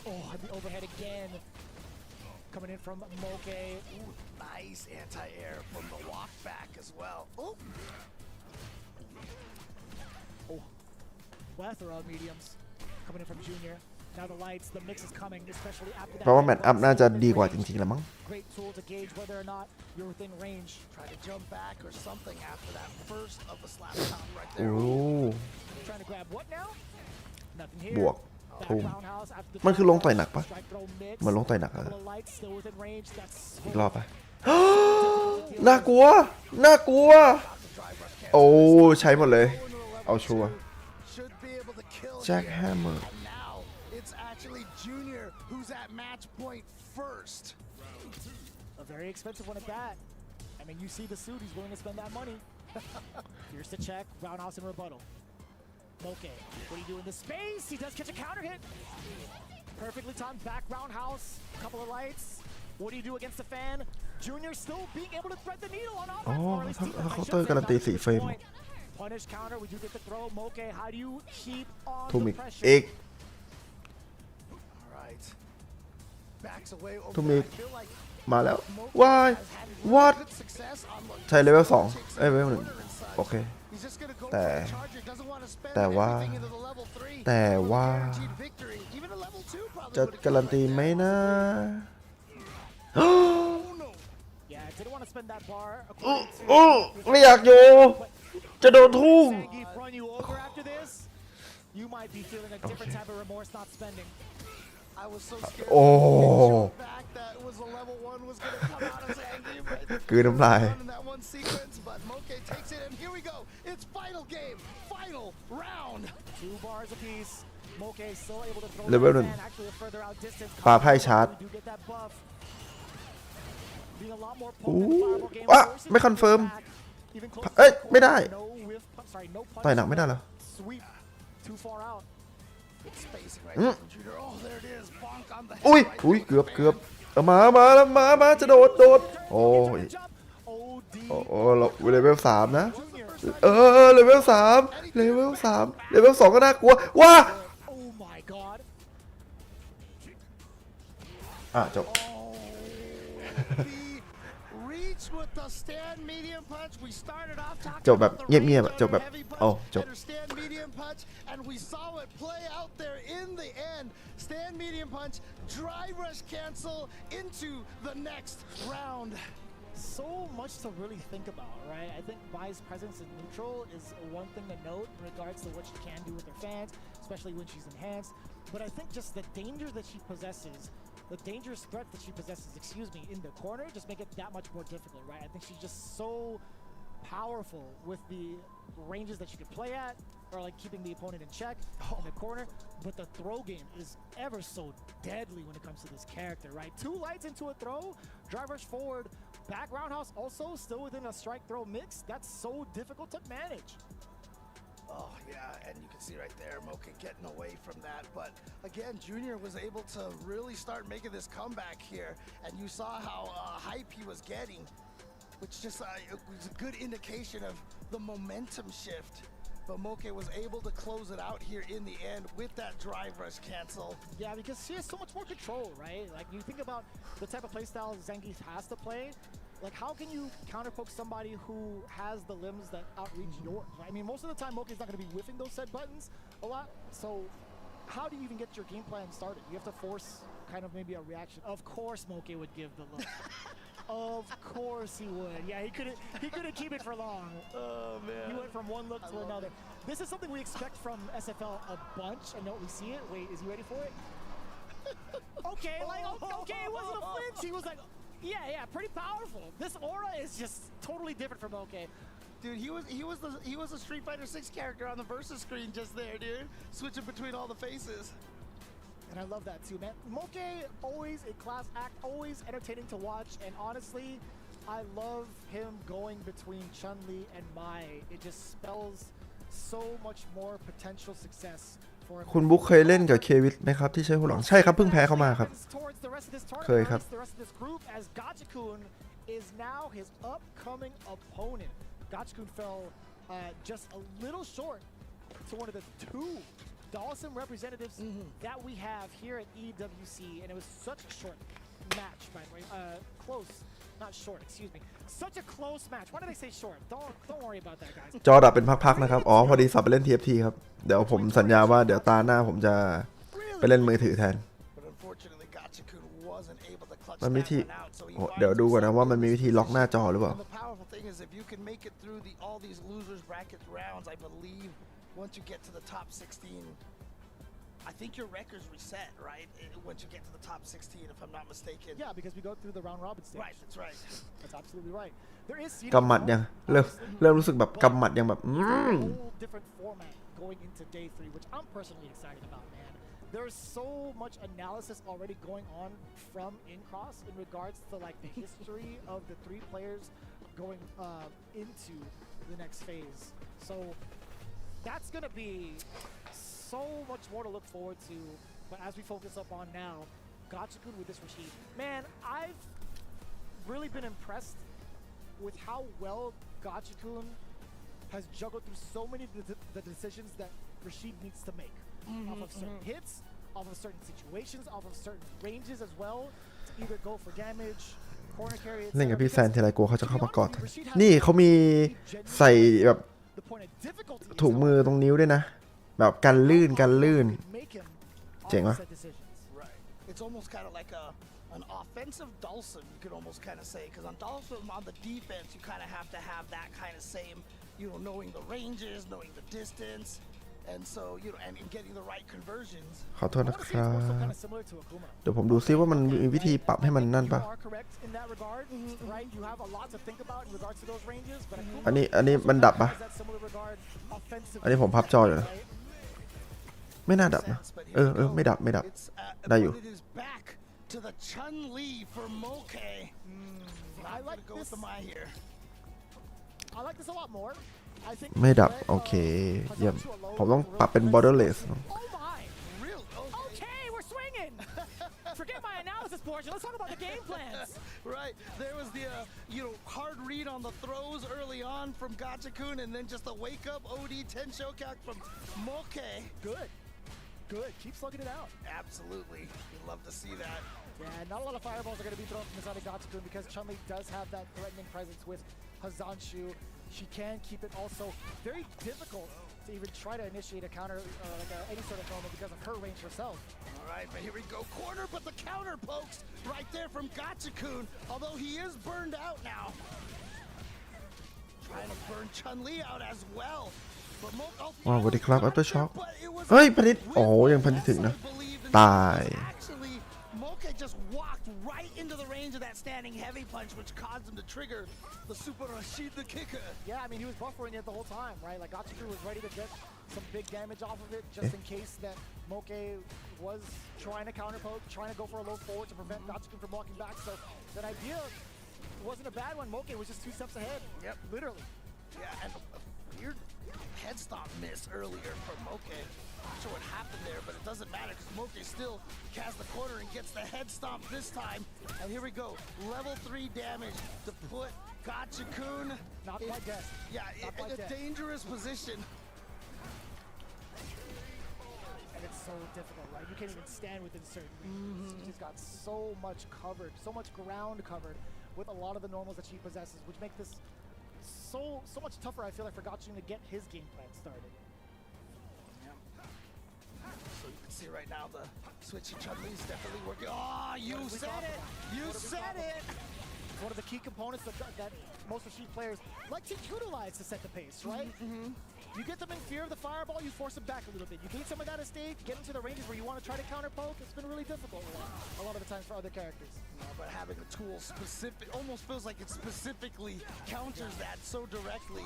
Oh, and the overhead again. Coming in from Moke. Ooh, nice anti-air from the walk back as well. Oh. Oh. Plethora of mediums coming in from Junior. Now the lights, the mix is coming, especially after that. เพราะว่าแมตช์อัพน่าจะดีกว่าจริงๆแล้วมั้ง Great tool to gauge whether or not you're within range. Try to jump back or something after that first of the slap down right โอ้ there. Trying to grab what now? Nothing here. บวก Back ทุ่ม roundhouse after the มันคือลงต่อยหนักปะ strike throw mix. เหมือนลงต่อยหนักอะ Couple of lights still within range. That's อีกรอบไป น่ากลัว โอ้ใช้หมดเลย เอาชัวร์ Should be able to kill Jack here. Hammer. And now it's actually Junior who's at match point first. a very expensive one at that. I mean, you see the suit, he's willing to spend that money. Here's the check, roundhouse and rebuttal. Moke, what do you do in the space? He does catch a counter hit. Perfectly timed back roundhouse, couple of lights. What do you do against the fan? Junior still being able to thread the needle on offense. อ๋อ or at least ถ้า defense, I เคาน์ should เตอร์ say, การันตี back to 4 this เฟรม point. punish counter. We do get the throw. Moke, how do you keep on ทุ่ม the อีก pressure? อีก All right. Backs away over ทุ่ม there. อีก I feel like มาแล้ว Moke ว้าย has had really what good success on the ใช้เลเวล 2 chasing เอ้ยเลเวล the corner and 1 such. โอเค He's just gonna go แต่ for the charger. Doesn't want to spend แต่ว่า everything into the level 3. แต่ว่า Guaranteed victory. Even a level 2 probably จะ would have การัน come ตี right ไหม there. นะ Oh no. Yeah, didn't want to spend that bar. โอ้ไม่อยากอยู่ จะโดนทุ่ม Zangief run you over after this. You might be feeling a different type of remorse not spending. I was so scared. โอ้ Back that was a level 1 was gonna come out of Zangief. Right? กลืนน้ำลาย In that one sequence, but Moke takes it, and here we go. It's final game, final round. 2 bars apiece. Moke still able to throw Level that one. man, actually a further out distance. ปาไพ่ชาร์จ We do get that buff. Being a lot more อู้ potent in the fireball game. วะ Forces ไม่คอนเฟิร์ม back, even close to เอ้ย the ไม่ได้ corner. No whiff, sorry, no punch. ต่อยหนักไม่ได้เหรอ Sweep too far out. Good spacing right there from Junior. Oh, there it is. Bonk on the head อุ้ย right อุ้ย there เกือบ with the เกือบ fan. เอามาแล้วมาจะโดดโอ้ย Jump. OD. โอ้เราเลเวล 3 นะ Junior. เลเวล 3 เลเวล 3 เลเวล 2 ก็น่ากลัว ว้า Oh my god. จบ The reach with the stand medium punch. We started off talking จบแบบ about the เงียบ range ๆจบแบบ on the heavy punch โอ้จบ and her stand medium punch, and we saw it play out there in the end. Stand medium punch, drive rush cancel into the next round. So much to really think about, right? I think Mai's presence in neutral is one thing to note in regards to what she can do with her fans, especially when she's enhanced. But I think just the danger that she possesses, the dangerous threat that she possesses, in the corner just make it that much more difficult, right? I think she's just so powerful with the ranges that she could play at, or like keeping the opponent in check in the corner. But the throw game is ever so deadly when it comes to this character, right? 2 lights into a throw, drive rush forward, back roundhouse also still within a strike throw mix. That's so difficult to manage. Oh yeah, and you can see right there, Moke getting away from that. But again, Junior was able to really start making this comeback here, and you saw how hype he was getting, which just it was a good indication of the momentum shift. But Moke was able to close it out here in the end with that drive rush cancel. Yeah, because she has so much more control, right? Like you think about the type of playstyle Zangief has to play. Like how can you counterpoke somebody who has the limbs that outreach yours, right? I mean, most of the time Moke's not going to be whiffing those said buttons a lot. So how do you even get your game plan started? You have to force kind of maybe a reaction. Of course Moke would give the look. Of course he would. Yeah, he couldn't keep it for long. Oh man. He went from one look to another. This is something we expect from SFL a bunch, and don't we see it? Wait, is he ready for it? Okay, like okay, it wasn't a flinch. He was like, yeah, pretty powerful. This aura is just totally different from Moke. Dude, he was a Street Fighter 6 character on the versus screen just there, dude. Switching between all the faces. And I love that too, man. Moke, always a class act, always entertaining to watch. And honestly, I love him going between Chun-Li and Mai. It just spells so much more potential success for him. คุณบุ๊คเคยเล่นกับเควิทไหมครับที่ใช้หัวหลังใช่ครับเพิ่งแพ้เข้ามาครับ เคยครับ The rest of this group as Gachikun is now his upcoming opponent. Gachikun fell just a little short to one of the 2 Dawson representatives that we have here at EWC, and it was such a short match, by the way. Close, not short, excuse me. Such a close match. Why did I say short? Don't worry about that, guys. จอดับเป็นพักๆนะครับพอดีสับไปเล่น TFT ครับเดี๋ยวผมสัญญาว่าเดี๋ยวตาหน้าผมจะไปเล่นมือถือแทน But unfortunately, Gachikun wasn't able to clutch มันมี that วิธี one out, so he เดี๋ยว finds ดูก่อนนะ himself ว่ามันมีวิธีล็อกหน้าจอหรือเปล่า And the powerful thing is if you can make it through all these losers bracket rounds, I believe once you get to the top 16, I think your record's reset, right? Once you get to the top 16, if I'm not mistaken. Yeah, because we go through the round robin stage. Right, that's right. That's absolutely right. There is กำหมัดยังเริ่มรู้สึกแบบกำหมัดยังแบบ a whole different format going into day 3, which I'm personally excited about, man. There's so much analysis already going on from Incross in regards to like the history of the 3 players going into the next phase. So that's gonna be so much more to look forward to. But as we focus up on now, Gachikun with this Rashid. Man, I've really been impressed with how well Gachikun has juggled through so many of the decisions that Rashid needs to make off of certain hits, off of certain situations, off of certain ranges as well, to either go for damage, corner carry, เล่นกับ etc. พี่แซนทีไรกลัวเขาจะเข้ามากอด Honestly, Rashid has นี่เขามีใส่แบบ the point of difficulty ถุงมือตรงนิ้วด้วยนะ แบบกันลื่น make him เจ๋งวะ offset decisions. Right. It's almost kind of like an offensive Dawson, you could almost kind of say, because on Dawson, on the defense, you kind of have to have that kind of same, knowing the ranges, knowing the distance, and so, and getting the right conversions. ขอโทษ I นะ wanna ค say รั it's more so บ kind of similar to Akuma. เดี๋ยวผมดูซิว่ามันมีวิธีปรับให้มันนั่นปะ You are correct in that regard, right? You have a lot to think about in regards to those ranges, but Akuma อันนี้มันดับปะ has that similar regard offensively. อันนี้ผมพับจออยู่นะ right? ไม่น่าดับนะ ไม่ดับ It's, ได้อยู่ but it is back to the Chun-Li for Moke. I like go with this. the Mai here. I like this a lot more. I think ไม่ดับ Red, โอเค เยี่ยม Hazanshu alone ผมต้อง really ปรับเป็น prevents borderless Oh my! Really? Okay, we're swinging. Forget my analysis portion. Let's talk about the game plans. Right. There was the, hard read on the throws early on from Gachikun, and then just a wake-up OD 10 showcount from Moke. Good. Keep slugging it out. Absolutely. We'd love to see that. Yeah, not a lot of fireballs are going to be thrown from inside of Gachikun because Chun-Li does have that threatening presence with Hazanshu. She can keep it also very difficult to even try to initiate a counter, any sort of moment because of her range herself. All right, but here we go. Corner, but the counter pokes right there from Gachikun, although he is burned out now. Trying to burn Chun-Li out as well. ว้าวสวัสดีครับ After Shock เฮ้ยพนิษโอ้ยังพนิษถึงนะ ตาย Actually, Moke just walked right into the range of that standing heavy punch, which caused him to trigger the Super Rashid the kicker. Yeah, I mean, he was buffering it the whole time, right? Like, Gachikun was ready to get some big damage off of it just in case that Moke was trying to counter poke, trying to go for a low forward to prevent Gachikun from walking back. So that idea wasn't a bad one. Moke was just 2 steps ahead. Yep. Literally. Yeah, and a weird head stomp miss earlier from Moke. Not sure what happened there, but it doesn't matter because Moke still casts the corner and gets the head stomp this time. And here we go. Level 3 damage to put Gachikun Not quite dead. Yeah, in a dangerous position. And it's so difficult, right? You can't even stand within certain ranges. She's got so much covered, so much ground covered with a lot of the normals that she possesses, which make this so much tougher, I feel like, for Gachikun to get his game plan started. So you can see right now the switching Chun-Li is definitely working. Oh, you said it! You said it! One of the key components that most Rashid players like to utilize to set the pace, right? You get them in fear of the fireball, you force them back a little bit. You gain some of that estate, get into the ranges where you want to try to counter poke. It's been really difficult a lot of the times for other characters. But having a tool almost feels like it specifically counters that so directly.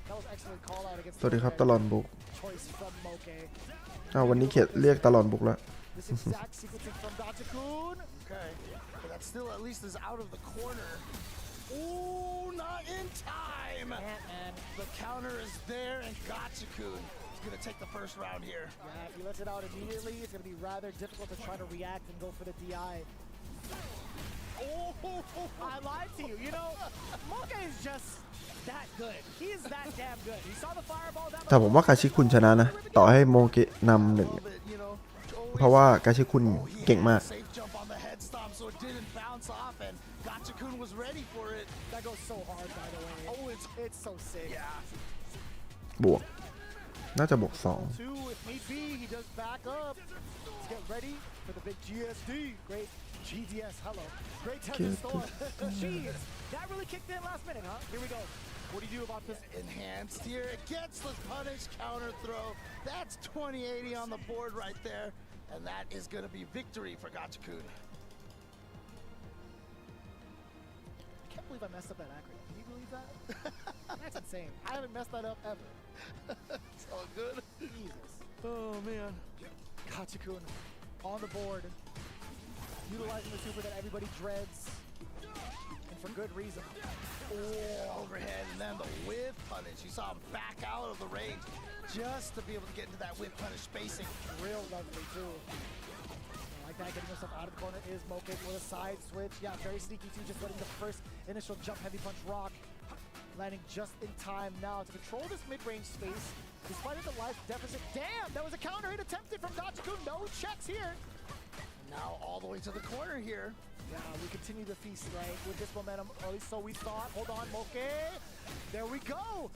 That was excellent call out against สวัสดีครับตลอดบุก choice from Moke. วันนี้เขียนเรียกตลอดบุกแล้ว This exact sequencing from Gachikun. Okay, but that still at least is out of the corner. Ooh, not in time! And the counter is there, and Gachikun is going to take the first round here. Yeah, if he lets it out immediately, it's going to be rather difficult to try to react and go for the DI. Oh, I lied to you. Moke is just that good. He is that damn good. He saw the fireball down. แต่ผมว่ากาชิคุนชนะนะ ต่อให้โมเกะนำ 1 เพราะว่ากาชิคุนเก่งมาก Safe jump on the head stomp, so it didn't bounce off, and Gachikun was ready for it. That goes so hard, by the way. Oh, it's so sick. Yeah. บวก น่าจะบวก 2, if need be, he does back up. Let's get ready for the big GSD. Great GDS, hello. Great Tekken storm. Jeez, that really kicked in last minute, huh? Here we go. What do you do about this? Enhanced here. It gets the punish counter throw. That's 2080 on the board right there. And that is going to be victory for Gachikun. I can't believe I messed up that acronym. Can you believe that? That's insane. I haven't messed that up ever. It's all good. Jesus. Oh, man. Gachikun on the board. Utilizing the super that everybody dreads. And for good reason. Oh, overhead, and then the whip punish. You saw him back out of the range just to be able to get into that whip punish spacing. Real lovely, too. Like that, getting himself out of the corner is Moke with a side switch. Yeah, very sneaky, too, just letting the first initial jump heavy punch rock. landing just in time now to control this mid-range space. Despite the life deficit, damn, that was a counter hit attempted from Gachikun. No checks here. Now all the way to the corner here. Yeah, we continue to feast, right, with this momentum, or at least so we thought. Hold on, Moke. There we go.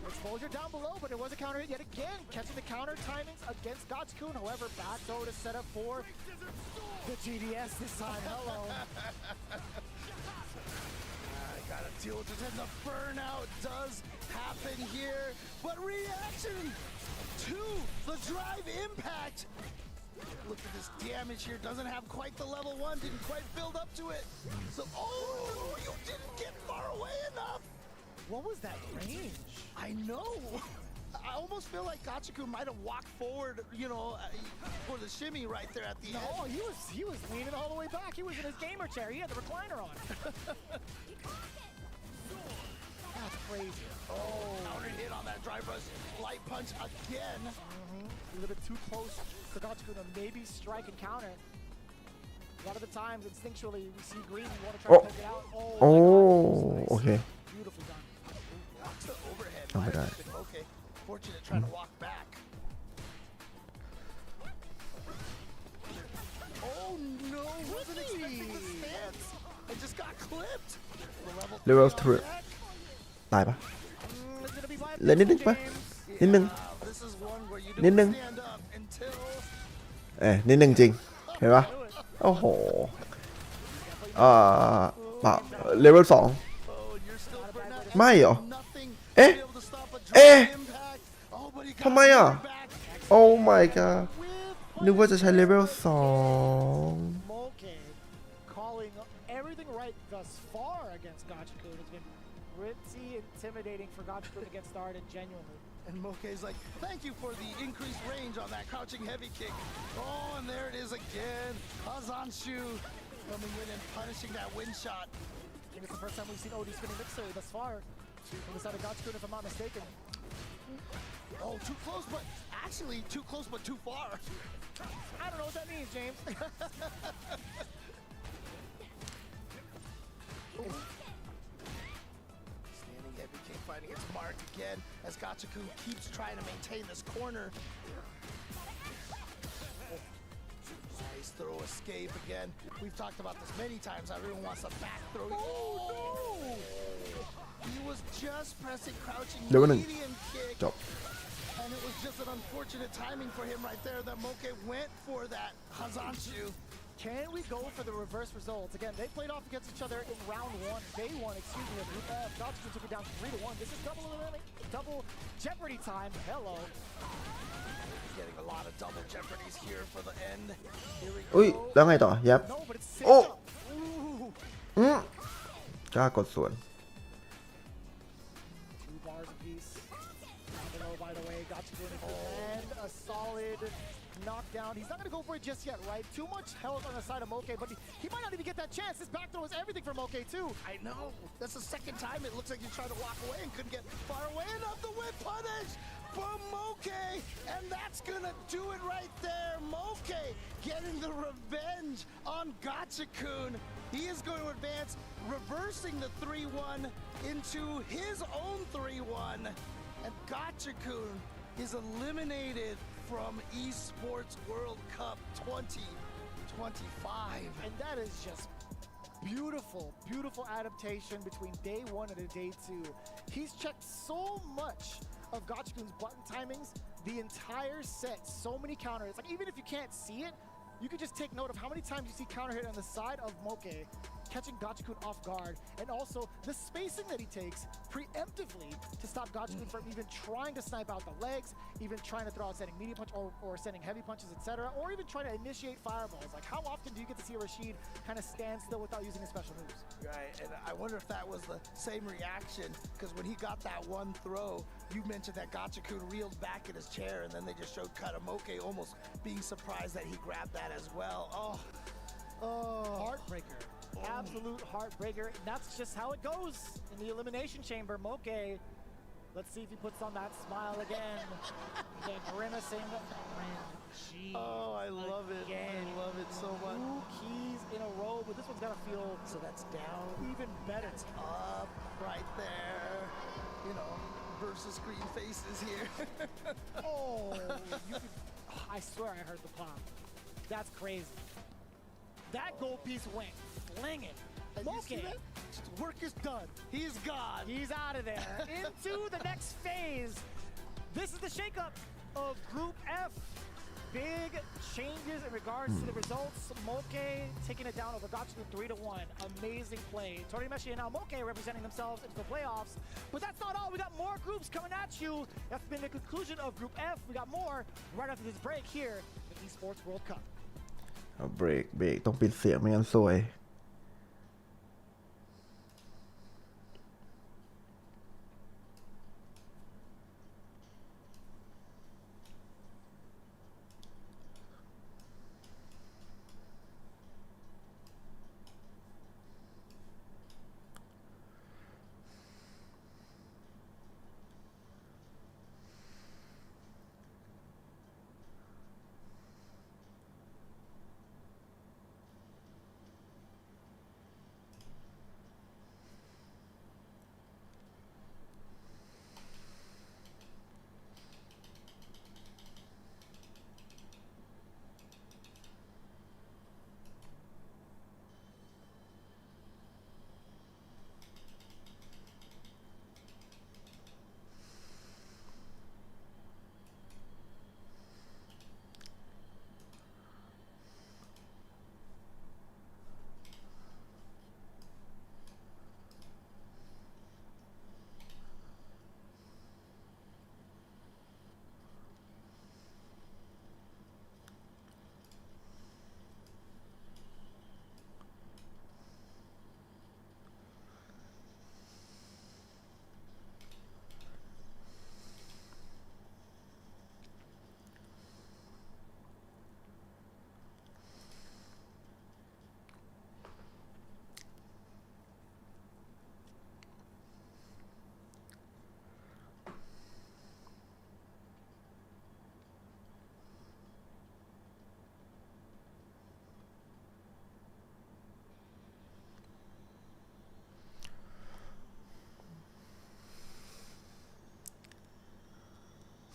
Exposure down below, but it was a counter hit yet again, catching the counter timings against Gachikun. However, back throw to set up for the GDS this time. Hello. I gotta deal with this, and the burnout does happen here, but reaction to the drive impact. Look at this damage here, doesn't have quite the level 1, didn't quite build up to it. So, oh, you didn't get far away enough. What was that range? I know. I almost feel like Gachikun might have walked forward, you know, for the shimmy right there at the end. No, he was leaning all the way back. He was in his gamer chair. He had the recliner on. That's crazy. Oh, counter hit on that drive rush. Light punch again. A little bit too close for Gachikun to maybe strike and counter. A lot of the times, instinctually, we see green, we want to try to poke it out. Oh, okay. Beautifully done. Walks the overhead. Oh my God. Okay. Fortunate trying to walk back. Oh no, wasn't expecting the stance. It just got clipped. Level 3 ตายปะเหลือนิดนึงปะนิดนึงนิดนึงนิดนึงจริงเห็นปะโอ้โหเปล่าเลเวล2ไม่เหรอเอ๊ะทำไมอ่ะ Oh my god นึกว่าจะใช้เลเวล2 calling everything right thus far against Gachikun. It's been pretty intimidating for Gachikun to get started, genuinely. And Moke's like, thank you for the increased range on that crouching heavy kick. Oh, and there it is again. Hazanshu coming in and punishing that wind shot. I think it's the first time we've seen OD spinning mixer thus far from the side of Gachikun, if I'm not mistaken. Oh, too close, but actually too close, but too far. I don't know what that means, James. Standing heavy kick finding its mark again as Gachikun keeps trying to maintain this corner. Nice throw escape again. We've talked about this many times. Everyone wants a back throw. Oh no! He was just pressing crouching medium kick. And it was just an unfortunate timing for him right there that Moke went for that Hazanshu. Can we go for the reverse results? Again, they played off against each other in round 1, day 1, excuse me. Gachikun took it down 3-1. This is double jeopardy time. Hello. Getting a lot of double jeopardies here for the end. Here we go. อุ้ยแล้วไงต่อยับ No, but it's โอ้ Ooh. กล้ากดสวน 2 bars apiece. Below, by the way, Gachikun and a solid knockdown. He's not going to go for it just yet, right? Too much health on the side of Moke, but he might not even get that chance. This back throw is everything for Moke, too. I know. That's the second time it looks like you tried to walk away and couldn't get far away enough. The whip punish from Moke, and that's gonna do it right there. Moke getting the revenge on Gachikun. He is going to advance, reversing the 3-1 into his own 3-1, and Gachikun is eliminated from Esports World Cup 2025. And that is just beautiful, beautiful adaptation between day 1 and day 2. He's checked so much of Gachikun's button timings the entire set. So many counters. Like, even if you can't see it, you can just take note of how many times you see counter hit on the side of Moke, catching Gachikun off guard, and also the spacing that he takes preemptively to stop Gachikun from even trying to snipe out the legs, even trying to throw out sending medium punch or sending heavy punches, etc., or even trying to initiate fireballs. Like, how often do you get to see Rashid kind of stand still without using his special moves? Right, and I wonder if that was the same reaction, because when he got that one throw, you mentioned that Gachikun reeled back in his chair, and then they just showed Katamoke almost being surprised that he grabbed that as well. Oh, Heartbreaker. Absolute heartbreaker. And that's just how it goes in the elimination chamber. Moke, let's see if he puts on that smile again. The grimacing cringe. oh, I love it. I love it so much. 2 keys in a row with but this one's gotta feel So that's down. even better. That's up right there. You know, versus green faces here. Oh, you could, I swear I heard the pop. That's crazy. That gold piece went flinging. And you see Moke, that? Work is done. He's gone. he's out of there. Into the next phase. This is the shakeup of Group F. Big changes in regards to the results. Moke taking it down over Gachikun 3-1. Amazing play. Torimeshi and now Moke representing themselves into the playoffs. But that's not all. We got more groups coming at you. That's been the conclusion of Group F. We got more right after this break here in the Esports World Cup. เอาเบรกต้องปิดเสียงไม่งั้นซวย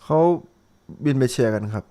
เขาบินไปเชียร์กันครับ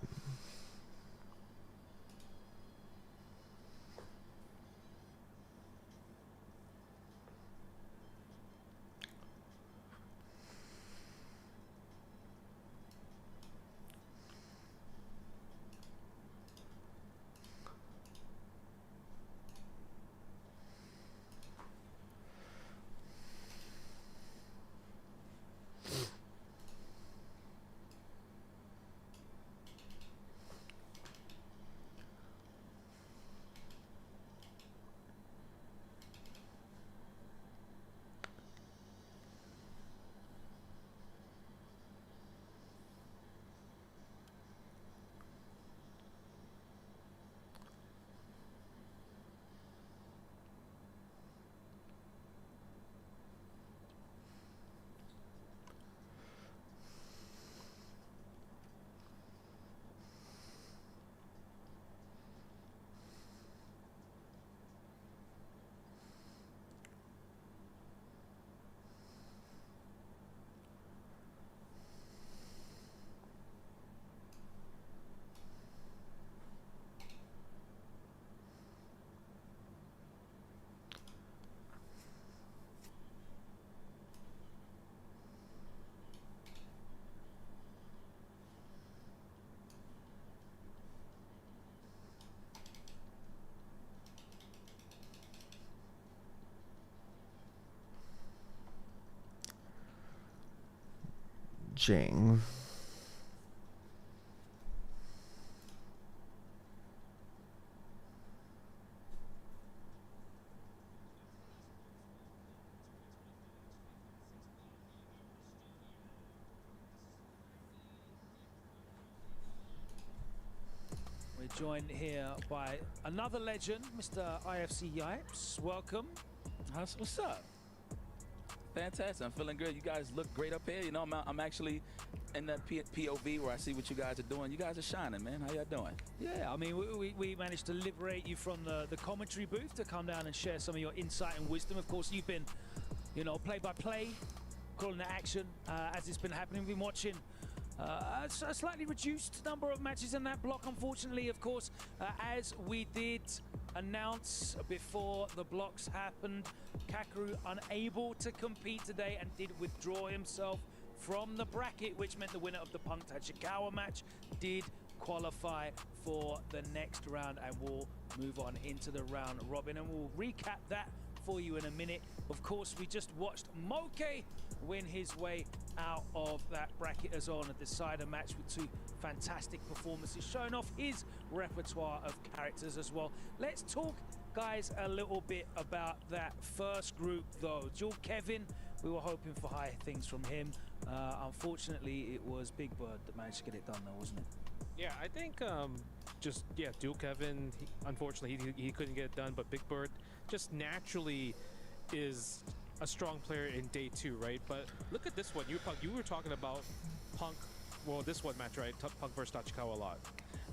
เจ๋งWe're joined here by another legend, Mr. IFC Yipes. Welcome. What's up? Fantastic. I'm feeling good. You guys look great up here. You know, I'm actually in that POV where I see what you guys are doing. You guys are shining, man. How y'all doing? Yeah, I mean, we managed to liberate you from the commentary booth to come down and share some of your insight and wisdom. Of course, you've been, you know, play-by-play, calling the action as it's been happening. We've been watching a slightly reduced number of matches in that block, unfortunately, of course, as we did announce before the blocks happened. Hikaru unable to compete today and did withdraw himself from the bracket, which meant the winner of the Punk Tachikawa match did qualify for the next round and will move on into the round robin, and we'll recap that for you in a minute. Of course, we just watched Moke win his way out of that bracket as on a decider match with two fantastic performances, showing off his repertoire of characters as well. Let's talk, guys, a little bit about that first group though. Jewel Kevin, we were hoping for higher things from him. Unfortunately, it was Big Bird that managed to get it done though, wasn't it? Yeah, I think Duke Kevin, unfortunately he couldn't get it done, but Big Bird just naturally is a strong player in day 2, right? But look at this one. You were talking about Punk, well, this one match, right? Punk versus Tachikawa a lot.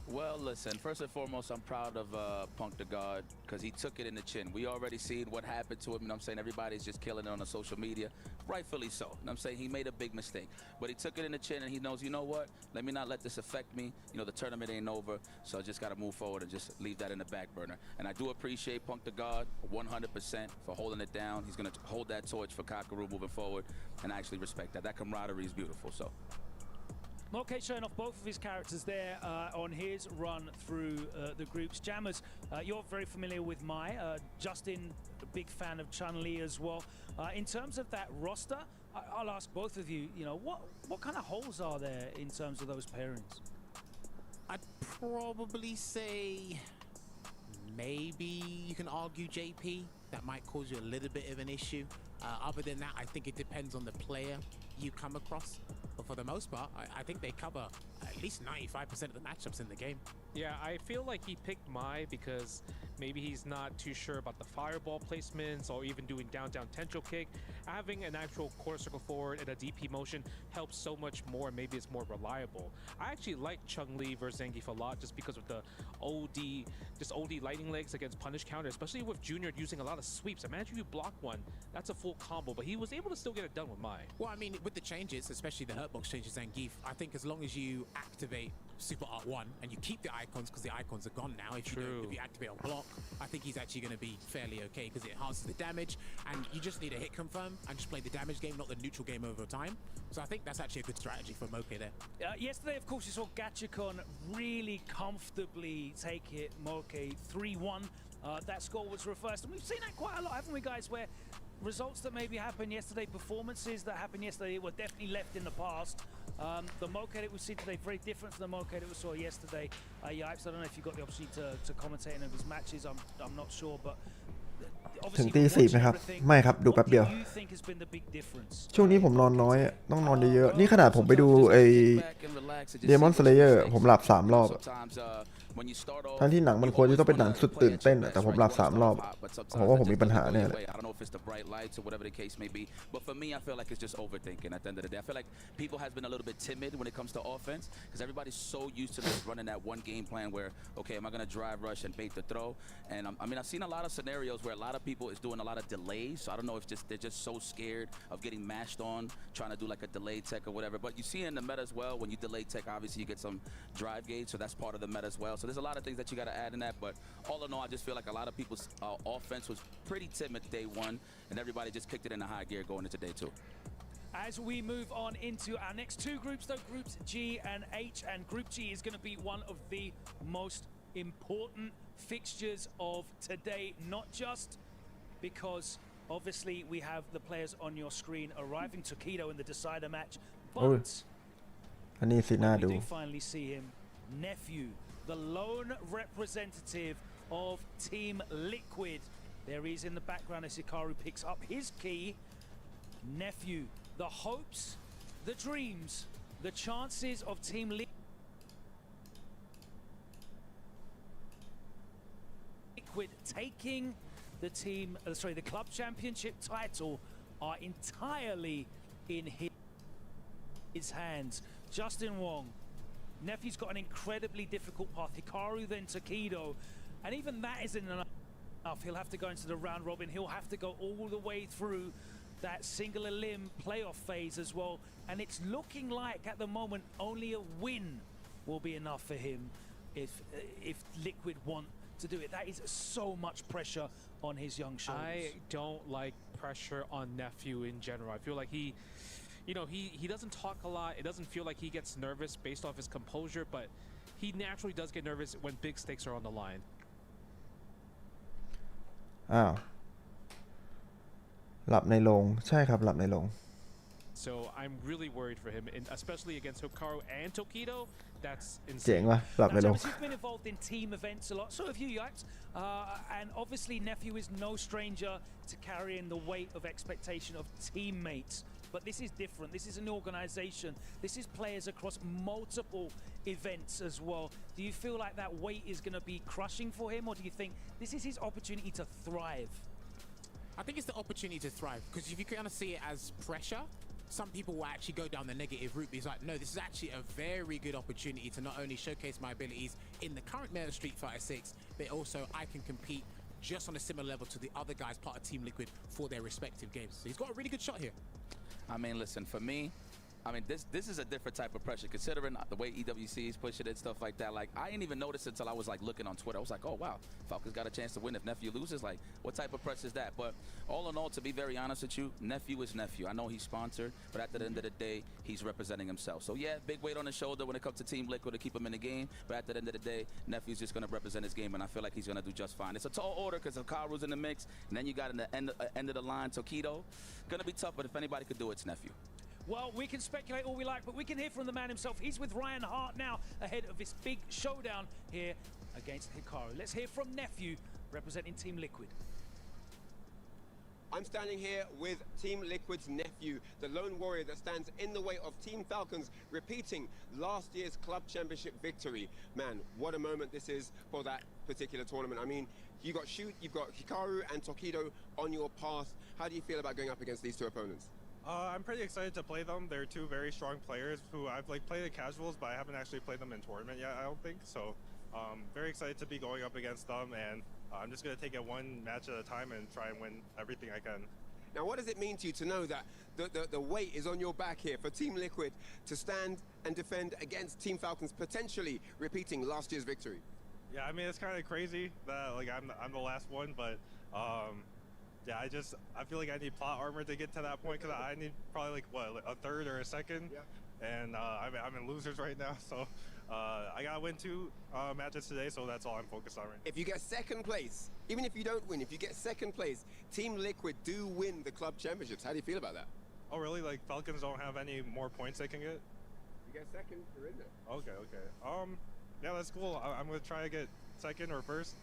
Well, listen, first and foremost, I'm proud of Punk the God because he took it in the chin. We already seen what happened to him, you know what I'm saying? Everybody's just killing it on the social media, rightfully so. You know what I'm saying? He made a big mistake, but he took it in the chin and he knows, you know what? Let me not let this affect me. You know, the tournament ain't over, so I just got to move forward and just leave that in the back burner. And I do appreciate Punk the God 100% for holding it down. He's going to hold that torch for Hikaru moving forward, and I actually respect that. That camaraderie is beautiful, so. Moke showing off both of his characters there on his run through the groups. Jammers, you're very familiar with Mai. Justin, a big fan of Chun-Li as well. In terms of that roster, I'll ask both of you, you know, what kind of holes are there in terms of those pairings? I'd probably say maybe you can argue JP. That might cause you a little bit of an issue. Other than that, I think it depends on the player you come across. But for the most part, I think they cover at least 95% of the matchups in the game. Yeah, I feel like he picked Mai because maybe he's not too sure about the fireball placements or even doing down tensho kick. Having an actual quarter circle forward and a DP motion helps so much more. Maybe it's more reliable. I actually like Chun-Li versus Zangief a lot just because of the OD lightning legs against punish counter, especially with Junior using a lot of sweeps. Imagine you block one, that's a full combo, but he was able to still get it done with Mai. Well, I mean, with the changes, especially the hurtbox changes Zangief, I think as long as you activate Super Art 1 and you keep the icons, because the icons are gone now, if you activate on block, I think he's actually going to be fairly okay because it enhances the damage, and you just need a hit confirm and just play the damage game, not the neutral game over time. So I think that's actually a good strategy for Moke there. Yesterday, of course, you saw Gachikun really comfortably take it Moke 3-1. That score was reversed, and we've seen that quite a lot, haven't we, guys, where results that maybe happened yesterday, performances that happened yesterday were definitely left in the past. The Moke that we see today, very different to the Moke that we saw yesterday. Yipes, I don't know if you got the opportunity to commentate in his matches, I'm not sure, but ถึงตี 4ไหมครับไม่ครับดูแป๊บเดียวช่วงนี้ผมนอนน้อยต้องนอนเยอะๆนี่ขนาดผมไปดูไอ้ Demon Slayer ผมหลับ3 รอบทั้งที่หนังมันควรจะต้องเป็นหนังสุดตื่นเต้นแต่ผมหลับ3 รอบผมว่าผมมีปัญหาเนี่ยแหละ But for me, I feel like it's just overthinking at the end of the day. I feel like people has been a little bit timid when it comes to offense because everybody's so used to just running that one game plan where, okay, am I going to drive rush and bait the throw? And I mean, I've seen a lot of scenarios where a lot of people is doing a lot of delays. So I don't know if they're just so scared of getting mashed on, trying to do like a delay tech or whatever. But you see in the meta as well, when you delay tech, obviously you get some drive gauge. So that's part of the meta as well. So there's a lot of things that you got to add in that. But all in all, I just feel like a lot of people's offense was pretty timid day 1, and everybody just kicked it into high gear going into day 2. As we move on into our next 2 groups, though, groups G and H, and Group G is going to be one of the most important fixtures of today, not just because obviously we have the players on your screen arriving, Tokido in the decider match, but อันนี้สิน่าดู we do finally see him, Nephew, the lone representative of Team Liquid. There he is in the background as Hikaru picks up his key. Nephew, the hopes, the dreams, the chances of Team Liquid taking the club championship title are entirely in his hands. Justin Wong, Nephew's got an incredibly difficult path. Hikaru, then Tokido, and even that isn't enough. He'll have to go into the round robin. He'll have to go all the way through that single elim playoff phase as well. And it's looking like at the moment only a win will be enough for him if Liquid want to do it. That is so much pressure on his young shoulders. I don't like pressure on Nephew in general. I feel like he doesn't talk a lot. It doesn't feel like he gets nervous based off his composure, but he naturally does get nervous when big stakes are on the line. อ้าวหลับในโรงใช่ครับหลับในโรง So I'm really worried for him, and especially against Hikaru and Tokido. That's เจ๋ง insane. ว่ะหลับในโรง Travis, you've been involved in team events a lot, so have you, Yipes. And obviously Nephew is no stranger to carrying the weight of expectation of teammates. But this is different. This is an organization. This is players across multiple events as well. Do you feel like that weight is going to be crushing for him, or do you think this is his opportunity to thrive? I think it's the opportunity to thrive, because if you kind of see it as pressure, some people will actually go down the negative route. But it's like, no, this is actually a very good opportunity to not only showcase my abilities in the current meta Street Fighter 6, but also I can compete just on a similar level to the other guys part of Team Liquid for their respective games. So he's got a really good shot here. I mean, listen, for me, I mean, this is a different type of pressure, considering the way EWC is pushing it and stuff like that. Like, I didn't even notice it until I was, like, looking on Twitter. I was like, oh, wow, Falcons got a chance to win if Nephew loses. Like, what type of pressure is that? But all in all, to be very honest with you, Nephew is Nephew. I know he's sponsored, but at the end of the day, he's representing himself. So, yeah, big weight on his shoulder when it comes to Team Liquid to keep him in the game. But at the end of the day, Nephew's just going to represent his game, and I feel like he's going to do just fine. It's a tall order because Hikaru's in the mix, and then you got in the end of the line, Tokido. Going to be tough, but if anybody could do it, it's Nephew. Well, we can speculate all we like, but we can hear from the man himself. He's with Ryan Hart now ahead of this big showdown here against Hikaru. Let's hear from Nephew representing Team Liquid. I'm standing here with Team Liquid's Nephew, the lone warrior that stands in the way of Team Falcons repeating last year's club championship victory. Man, what a moment this is for that particular tournament. I mean, you got Shoot, you've got Hikaru and Tokido on your path. How do you feel about going up against these two opponents? I'm pretty excited to play them. They're two very strong players who I've played at casuals, but I haven't actually played them in tournament yet, I don't think. So very excited to be going up against them, and I'm just going to take it one match at a time and try and win everything I can. Now, what does it mean to you to know that the weight is on your back here for Team Liquid to stand and defend against Team Falcons, potentially repeating last year's victory? Yeah, I mean, it's kind of crazy that like I'm the last one, but yeah, I feel like I need plot armor to get to that point, because I need probably like a third or a second, and I'm in losers right now, so I gotta win 2 matches today, so that's all I'm focused on right now. If you get second place, even if you don't win, if you get second place, Team Liquid do win the club championships. How do you feel about that? Oh really? Like Falcons don't have any more points they can get? You get second, you're in there. Okay. Yeah, that's cool. I'm gonna try to get second or first.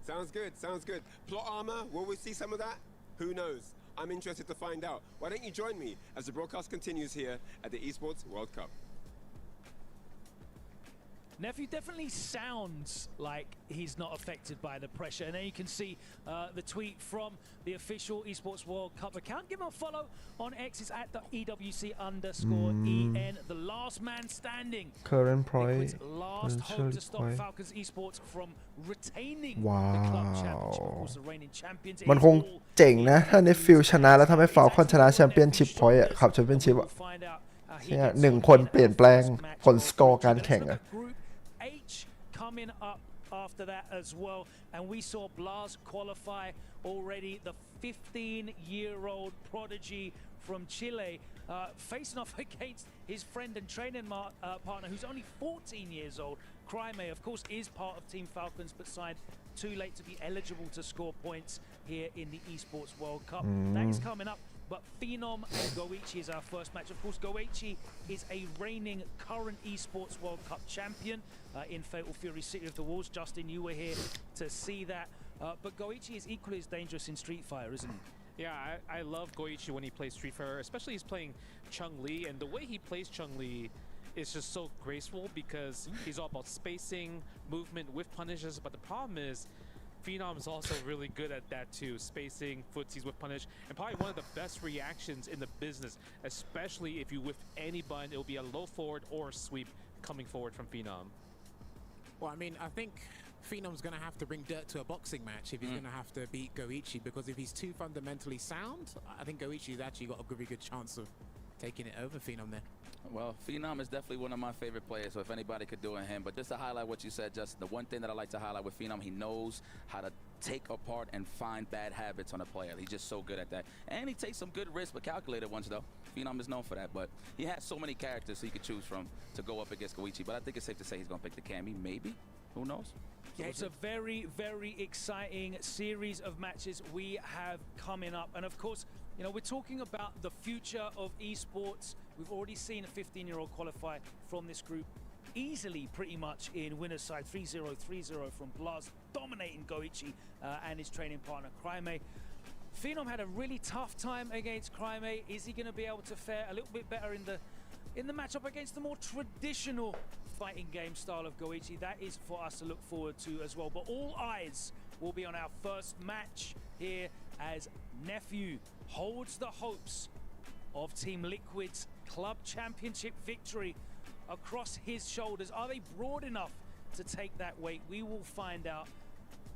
Sounds good, sounds good. Plot armor, will we see some of that? Who knows? I'm interested to find out. Why don't you join me as the broadcast continues here at the Esports World Cup. Nephew definitely sounds like he's not affected by the pressure. And there you can see the tweet from the official Esports World Cup account. Give him a follow on X. It's at the EWC_EN. The last man standing. current point Liquid's last hope to stop point Falcons Esports from retaining ว้า the club championship. Of ว course, the reigning champions. มันคงเจ๋งนะถ้าเนฟฟิลชนะแล้วทำให้ฟาวคอนชนะแชมเปี้ยนชิพพอยต์อะขับแชมเปี้ยนชิพอะเนี่ย1 คนเปลี่ยนแปลงผลสกอร์การแข่งอะ H coming up after that as well, and we saw Blas qualify already, the 15-year-old prodigy from Chile, facing off against his friend and training partner who's only 14 years old. Cryme, of course, is part of Team Falcons, but signed too late to be eligible to score points here in the Esports World Cup. That is coming up. But Phenom and Goichi is our first match. Of course, Goichi is a reigning current Esports World Cup champion in Fatal Fury City of the Walls. Justin, you were here to see that. But Goichi is equally as dangerous in Street Fighter, isn't he? Yeah, I love Goichi when he plays Street Fighter, especially he's playing Chun-Li, and the way he plays Chun-Li is just so graceful because he's all about spacing, movement with punishes. But the problem is, Phenom is also really good at that too, spacing, footsies with punish, and probably one of the best reactions in the business, especially if you whiff any button, it'll be a low forward or a sweep coming forward from Phenom. Well, I mean, I think Phenom's going to have to bring dirt to a boxing match if he's going to have to beat Goichi, because if he's too fundamentally sound, I think Goichi's actually got a very good chance of taking it over Phenom there. Well, Phenom is definitely one of my favorite players, so if anybody could do it, him. But just to highlight what you said, Justin, the one thing that I like to highlight with Phenom, he knows how to take apart and find bad habits on a player. He's just so good at that. And he takes some good risks, but calculated ones, though. Phenom is known for that, but he has so many characters he could choose from to go up against Goichi. But I think it's safe to say he's going to pick the Cammy, maybe. Who knows? Yeah, it's a very, very exciting series of matches we have coming up. And of course, you know, we're talking about the future of esports. We've already seen a 15-year-old qualify from this group easily, pretty much, in winner's side 3-0, 3-0 from Blast, dominating Goichi and his training partner, Cryme. Phenom had a really tough time against Cryme. Is he going to be able to fare a little bit better in the matchup against the more traditional fighting game style of Goichi? That is for us to look forward to as well. But all eyes will be on our first match here as Nephew holds the hopes of Team Liquid's club championship victory across his shoulders. Are they broad enough to take that weight? We will find out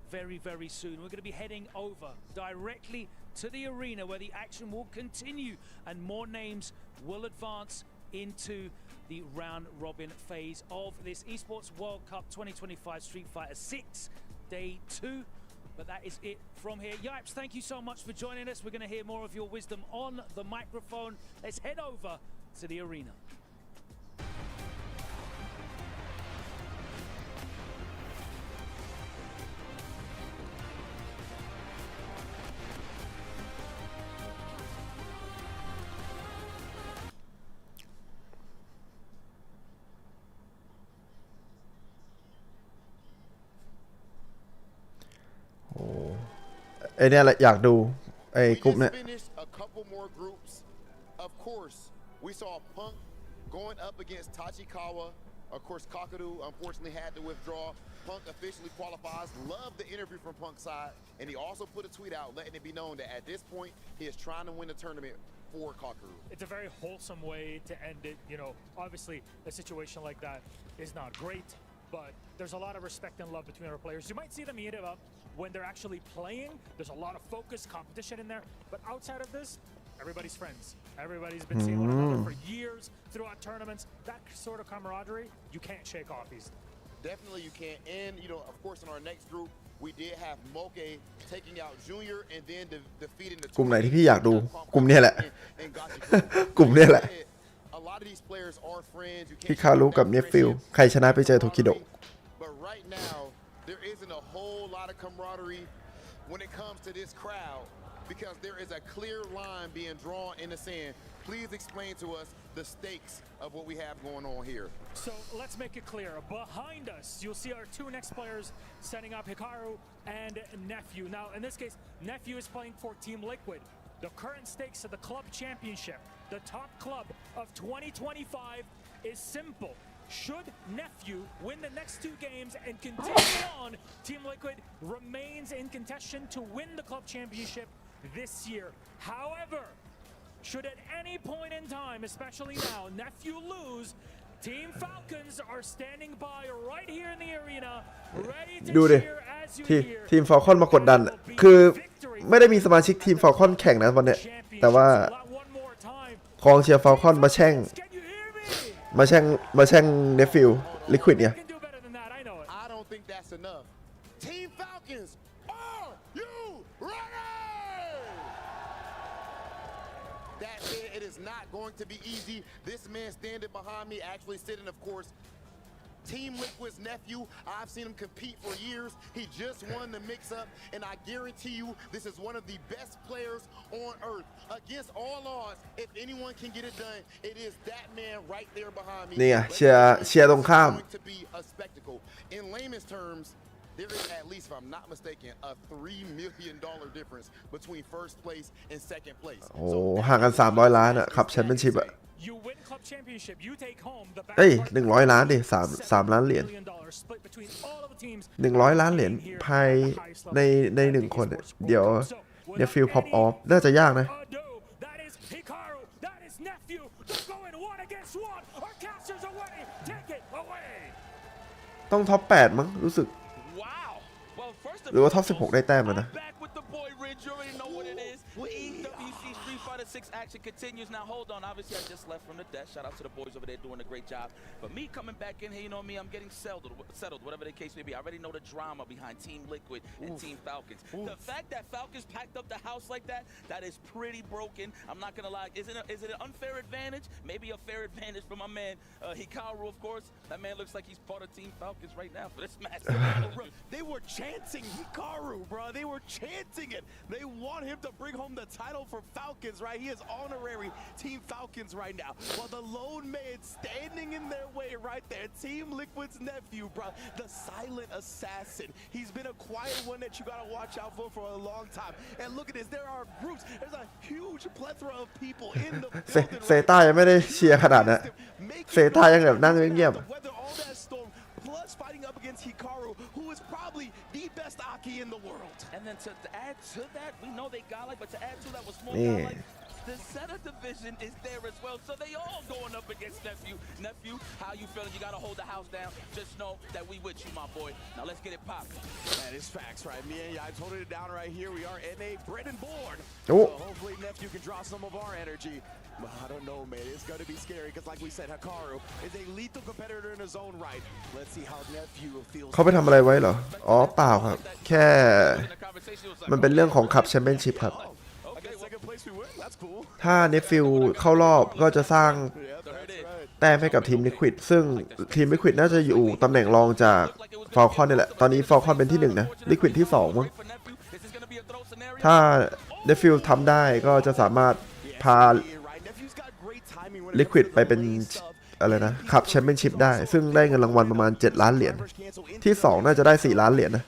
very, very soon. We're going to be heading over directly to the arena where the action will continue and more names will advance into the round robin phase of this Esports World Cup 2025 Street Fighter 6 Day 2. But that is it from here. Yipes, thank you so much for joining us. We're going to hear more of your wisdom on the microphone. Let's head over to the arena.ไอเนี่ยแหละอยากดูไอกลุ่มเนี่ย a couple more groups. Of course, we saw Punk going up against Tachikawa. Of course, Hikaru unfortunately had to withdraw. Punk officially qualifies. Love the interview from Punk's side, and he also put a tweet out letting it be known that at this point he is trying to win the tournament for Hikaru. It's a very wholesome way to end it. You know, obviously a situation like that is not great, but there's a lot of respect and love between our players. You might see them eat it up when they're actually playing. There's a lot of focus, competition in there, but outside of this, everybody's friends. Everybody's been seeing one another for years throughout tournaments. That sort of camaraderie, you can't shake off easily. Definitely you can't. And, you know, of course, in our next group, we did have Moke taking out Junior and then defeating the กลุ่มไหนที่พี่อยากดูกลุ่มนี้แหละ กลุ่มนี้แหละ A lot of these players are friends. You can't ฮิคารุกับเนฟฟิลใครชนะไปเจอโทคิโด But right now, there isn't a whole lot of camaraderie when it comes to this crowd because there is a clear line being drawn in the sand. Please explain to us the stakes of what we have going on here. So let's make it clear. Behind us, you'll see our two next players setting up, Hikaru and Nephew. Now, in this case, Nephew is playing for Team Liquid. The current stakes of the club championship, the top club of 2025, is simple. Should Nephew win the next two games and continue on, Team Liquid remains in contention to win the club championship this year. However, should at any point in time, especially now, Nephew lose, Team Falcons are standing by right here in the arena, ready to ดูดิ cheer as you ที่ hear. ทีมฟอลคอนมากดดันคือไม่ได้มีสมาชิกทีมฟอลคอนแข่งนะวันเนี้ยแต่ว่า กองเชียร์ฟอลคอนมาแช่งเนฟฟิลลิควิดเนี่ย I don't think that's enough. Team Falcons, are you ready? That said, it is not going to be easy. This man standing behind me, actually sitting, of course, Team Liquid's Nephew. I've seen him compete for years. He just won the mix-up, and I guarantee you this is one of the best players on earth. Against all odds, if anyone can get it done, it is that man right there behind me. นี่ไงเชียร์ตรงข้าม It's going to be a spectacle. In layman's terms, there is at least, if I'm not mistaken, a $3 million difference between first place and second place. โอ้ห่างกัน300 ล้านอะขับแชมเปี้ยนชิพอะ You win club championship, you take home the เอ้ย100 ล้านดิ3ล้านเหรียญ100 ล้านเหรียญภายใน1คนเดี๋ยวเนี่ยฟิลพ็อปออฟน่าจะยากนะ That is Hikaru, that is Nephew. They're going 1 against 1. Our casters away. Take it away. ต้องท็อป8มั้งรู้สึกหรือว่าท็อป16ได้แต้มแล้วนะ EWC Street Fighter 6 action continues. Now hold on, obviously I just left from the desk. Shout out to the boys over there doing a great job. But me coming back in here, you know me, I'm getting settled, whatever the case may be. I already know the drama behind Team Liquid and Team Falcons. The fact that Falcons packed up the house like that, that is pretty broken. I'm not gonna lie. Is it an unfair advantage? Maybe a fair advantage for my man Hikaru, of course. That man looks like he's part of Team Falcons right now for this match. They were chanting Hikaru, bro. They were chanting it. They want him to bring home the title for Falcons, right? He is honorary Team Falcons right now. While the lone man standing in their way right there, Team Liquid's Nephew, bro. The silent assassin. He's been a quiet one that you gotta watch out for a long time. And look at this. There are groups. There's a huge plethora of people in the building. เซต้ายังไม่ได้เชียร์ขนาดนั้นเซต้ายังแบบนั่งเงียบ Plus fighting up against Hikaru, who is probably the best Aki in the world. And then to add to that, we know they got like, but to add to that was more like the center division is there as well. So they all going up against Nephew. Nephew, how you feeling? You gotta hold the house down. Just know that we with you, my boy. Now let's get it popping. Man, it's facts, right? Me and I holding it down right here. We are in a bread and board. Oh. So hopefully Nephew can draw some of our energy. But I don't know, man. It's going to be scary because, like we said, Hikaru is a lethal competitor in his own right. Let's see how Nephew feels. เขาไปทำอะไรไว้เหรออ๋อเปล่าครับแค่มันเป็นเรื่องของคัพแชมเปี้ยนชิพครับถ้าเนฟฟิลเข้ารอบก็จะสร้างแต้มให้กับทีมลิควิดซึ่งทีมลิควิดน่าจะอยู่ตำแหน่งรองจากฟอลคอนนี่แหละตอนนี้ฟอลคอนเป็นที่1นะลิควิดที่2มั้งถ้าเนฟฟิลทำได้ก็จะสามารถพาลิควิดไปเป็นอะไรนะคัพแชมเปี้ยนชิพได้ซึ่งได้เงินรางวัลประมาณ7 ล้านเหรียญที่2น่าจะได้4 ล้านเหรียญนะ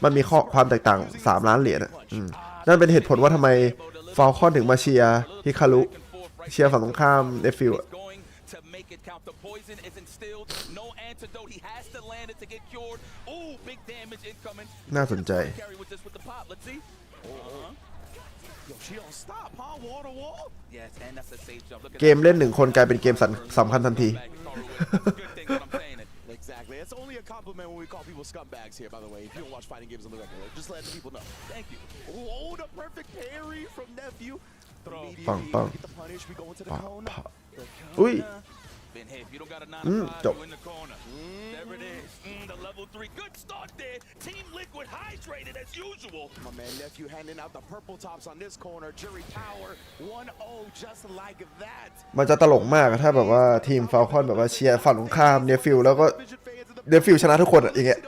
มันมีข้อความแตกต่าง3 ล้านเหรียญนั่นเป็นเหตุผลว่าทำไมฟาลคอนถึงมาเชียร์ฮิคารุเชียร์ฝั่งตรงข้ามเนฟิลน่าสนใจเกมเล่น1 คนกลายเป็นเกมสำคัญทันที Exactly. It's only a compliment when we call people scumbags here, by the way. If you don't watch fighting games on the regular, just letting people know. Thank you. Oh, the perfect parry from Nephew. Bang, bang. Get the punish. We go into the corner. Ui. Hey, if you don't got a 9-5, you in the corner. There it is. The level 3. Good start there. Team Liquid hydrated as usual. My man Nephew handing out the purple tops on this corner. Jury power 1-0 just like that. มันจะตลกมากถ้าแบบว่าทีมฟาลคอนแบบว่าเชียร์ฝั่งตรงข้ามเนฟิลแล้วก็เนฟิลชนะทุกคนอย่างเงี้ย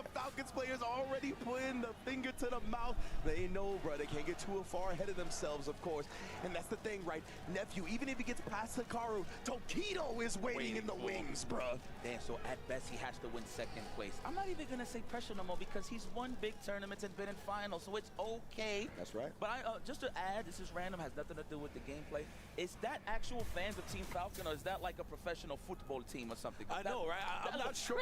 They know, bro. They can't get too far ahead of themselves, of course. And that's the thing, right? Nephew, even if he gets past Hikaru, Tokido is waiting in the wings, bro. Damn, so at best he has to win 2nd place. I'm not even going to say pressure no more because he's won big tournaments and been in finals, so it's okay. That's right. But just to add, this is random, has nothing to do with the gameplay. Is that actual fans of Team Falcon or is that like a professional football team or something? I know, right? I'm not sure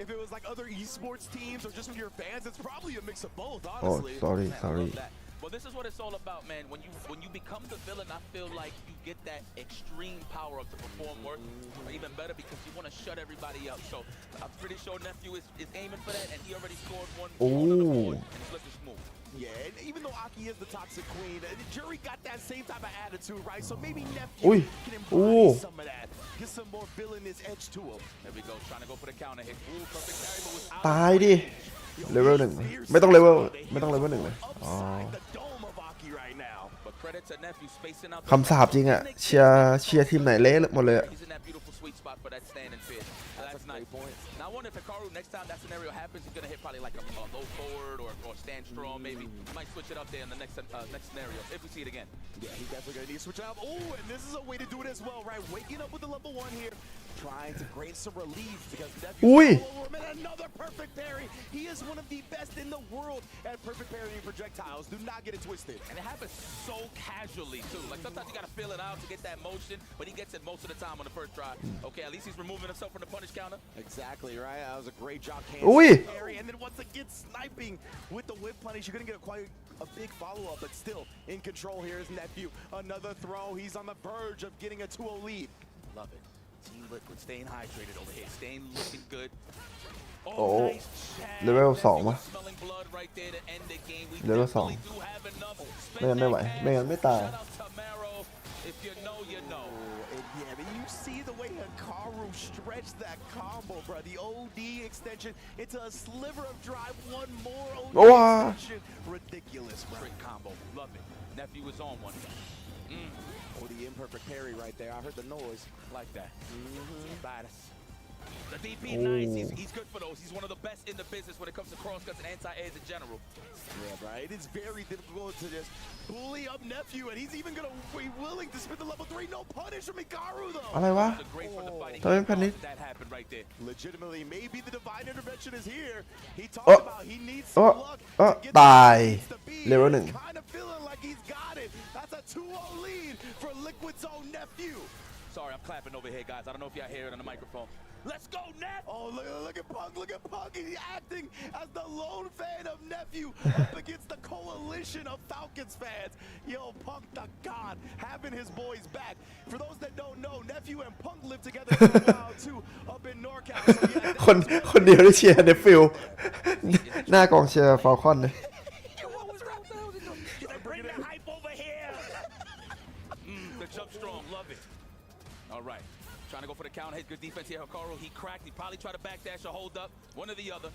if it was like other esports teams or just your fans. It's probably a mix of both, honestly. Oh, sorry. Well, this is what it's all about, man. When you become the villain, I feel like you get that extreme power up to perform work, or even better because you want to shut everybody up. So I'm pretty sure Nephew is aiming for that, and he already scored one on the board, and he's looking smooth. Yeah, and even though Aki is the toxic queen, the jury got that same type of attitude, right? So maybe Nephew can embody some of that. Get some more villainous edge to him. There we go, trying to go for the counter hit. Ooh, perfect carry, but was out. ตายดิเลเวล1ไม่ต้องเลเวล1เลยอ๋อคำสาปจริงอะเชียร์ทีมไหนเละหมดเลย Now, I wonder if Hikaru, next time that scenario happens, he's going to hit probably like a low forward or stand strong, maybe. He might switch it up there in the next scenario, if we see it again. Yeah, he's definitely going to need to switch it up. Oh, and this is a way to do it as well, right? Waking up with the level 1 here. trying to gain some relief because Ui. another perfect parry. He is one of the best in the world at perfect parrying projectiles. Do not get it twisted. And it happens so casually too. Like sometimes you gotta feel it out to get that motion, but he gets it most of the time on the first try. Okay, at least he's removing himself from the punish counter. Exactly right. That was a great job. Ui. Parry, and then once again sniping with the whip punish. You're gonna get quite a big follow-up, but still in control here is Nephew. Another throw. He's on the verge of getting a 2-0 lead. Love it. Team Liquid staying hydrated over here, staying looking good. โอ้เลเวล2 ว่ะเลเวล2ไม่งั้นไม่ไหวไม่งั้นไม่ตาย Yeah, but you see the way Hikaru stretched that combo, bro. The OD extension into a sliver of drive. One more OD extension. Ridiculous, bro. Great combo. Love it. Nephew was on one. Oh, the imperfect parry right there. I heard the noise. Like that. Badass. The DP, nice. He's good for those. He's one of the best in the business when it comes to crosscuts and anti-airs in general. Yeah, right. It is very difficult to just bully up Nephew, and he's even going to be willing to spin the level 3. No punish from Hikaru, though. อะไรวะทำไมเป็นแพนิค That happened right there. Legitimately, maybe the divine intervention is here. He talked about he needs some luck to get ตาย the beat. เลเวล 1 Kind of feeling like he's got it. That's a 2-0 lead for Liquid's own Nephew. Sorry, I'm clapping over here, guys. I don't know if y'all hear it on the microphone. Let's go, Nep! Oh, look at Punk. Look at Punk. He's acting as the lone fan of Nephew up against the coalition of Falcons fans. Yo, Punk the God, having his boys back. For those that don't know, Nephew and Punk live together for a while, too, up in NorCal. So, yeah, คนเดียวที่เชียร์เนฟฟิลหน้ากองเชียร์ฟอลคอนเลย Bring the hype over here! The jump strong, love it. All right. Trying to go for the counter hit. Good defense here, Hikaru. He cracked. He probably tried to backdash or hold up. One or the other.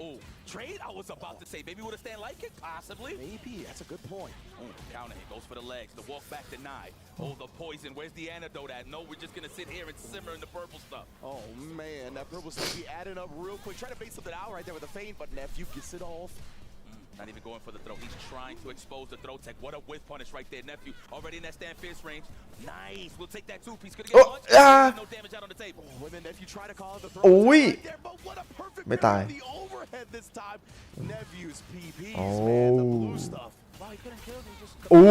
Oh, trade? I was about to say. Maybe with a stand light kick? Possibly. Maybe. That's a good point. Oh, counter hit. Goes for the legs. The walk back denied. Oh, the poison. Where's the antidote at? No, we're just going to sit here and simmer in the purple stuff. Oh, man. That purple stuff be adding up real quick. Try to bait something out right there with a feint, but Nephew gets it off. Not even going for the throw. He's trying to expose the throw tech. What a whiff punish right there. Nephew already in that stand fierce range. Nice. We'll take that two-piece. Gonna get much. No damage out on the table. When the Nephew try to call the throw right there, but what a perfect ไม่ตาย the overhead this time. Nephew's PPs, โอ้ man, the blue stuff. Wow, he couldn't kill him. He just โอ้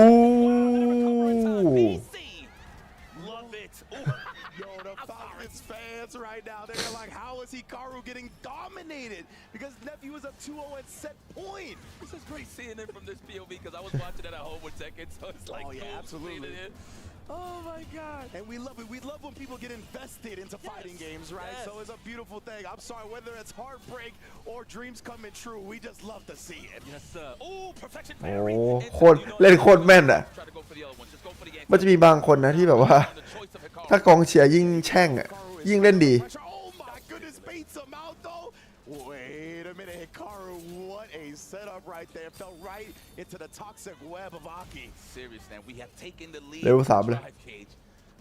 BC. Love it. Yo, the Falcons fans right now, they're like, how is Hikaru getting dominated? Because Nephew is up 2-0 at set point. This is great seeing it from this POV because I was watching it at home with Tekken, so it's like, Oh, yeah, cool absolutely. seeing it. Oh my God. And we love it. We love when people get invested into fighting games, right? Yes. So it's a beautiful thing. I'm sorry, whether it's heartbreak or dreams coming true, we just love to see it. Yes, sir. Oh, perfection โอ้ parry. โคตรเล่นโคตรแม่นอ่ะ Try to go for the other one. Just go for the มันจะมีบางคนนะที่แบบว่า the choice of Hikaru. ถ้ากองเชียร์ยิ่งแช่งอ่ะยิ่งเล่นดี Oh my goodness, baits him out though. Wait a minute, Hikaru, what a setup right there. Fell right into the toxic web of Aki. Serious, man. We have taken the lead. Level with the 3เลย drive cage.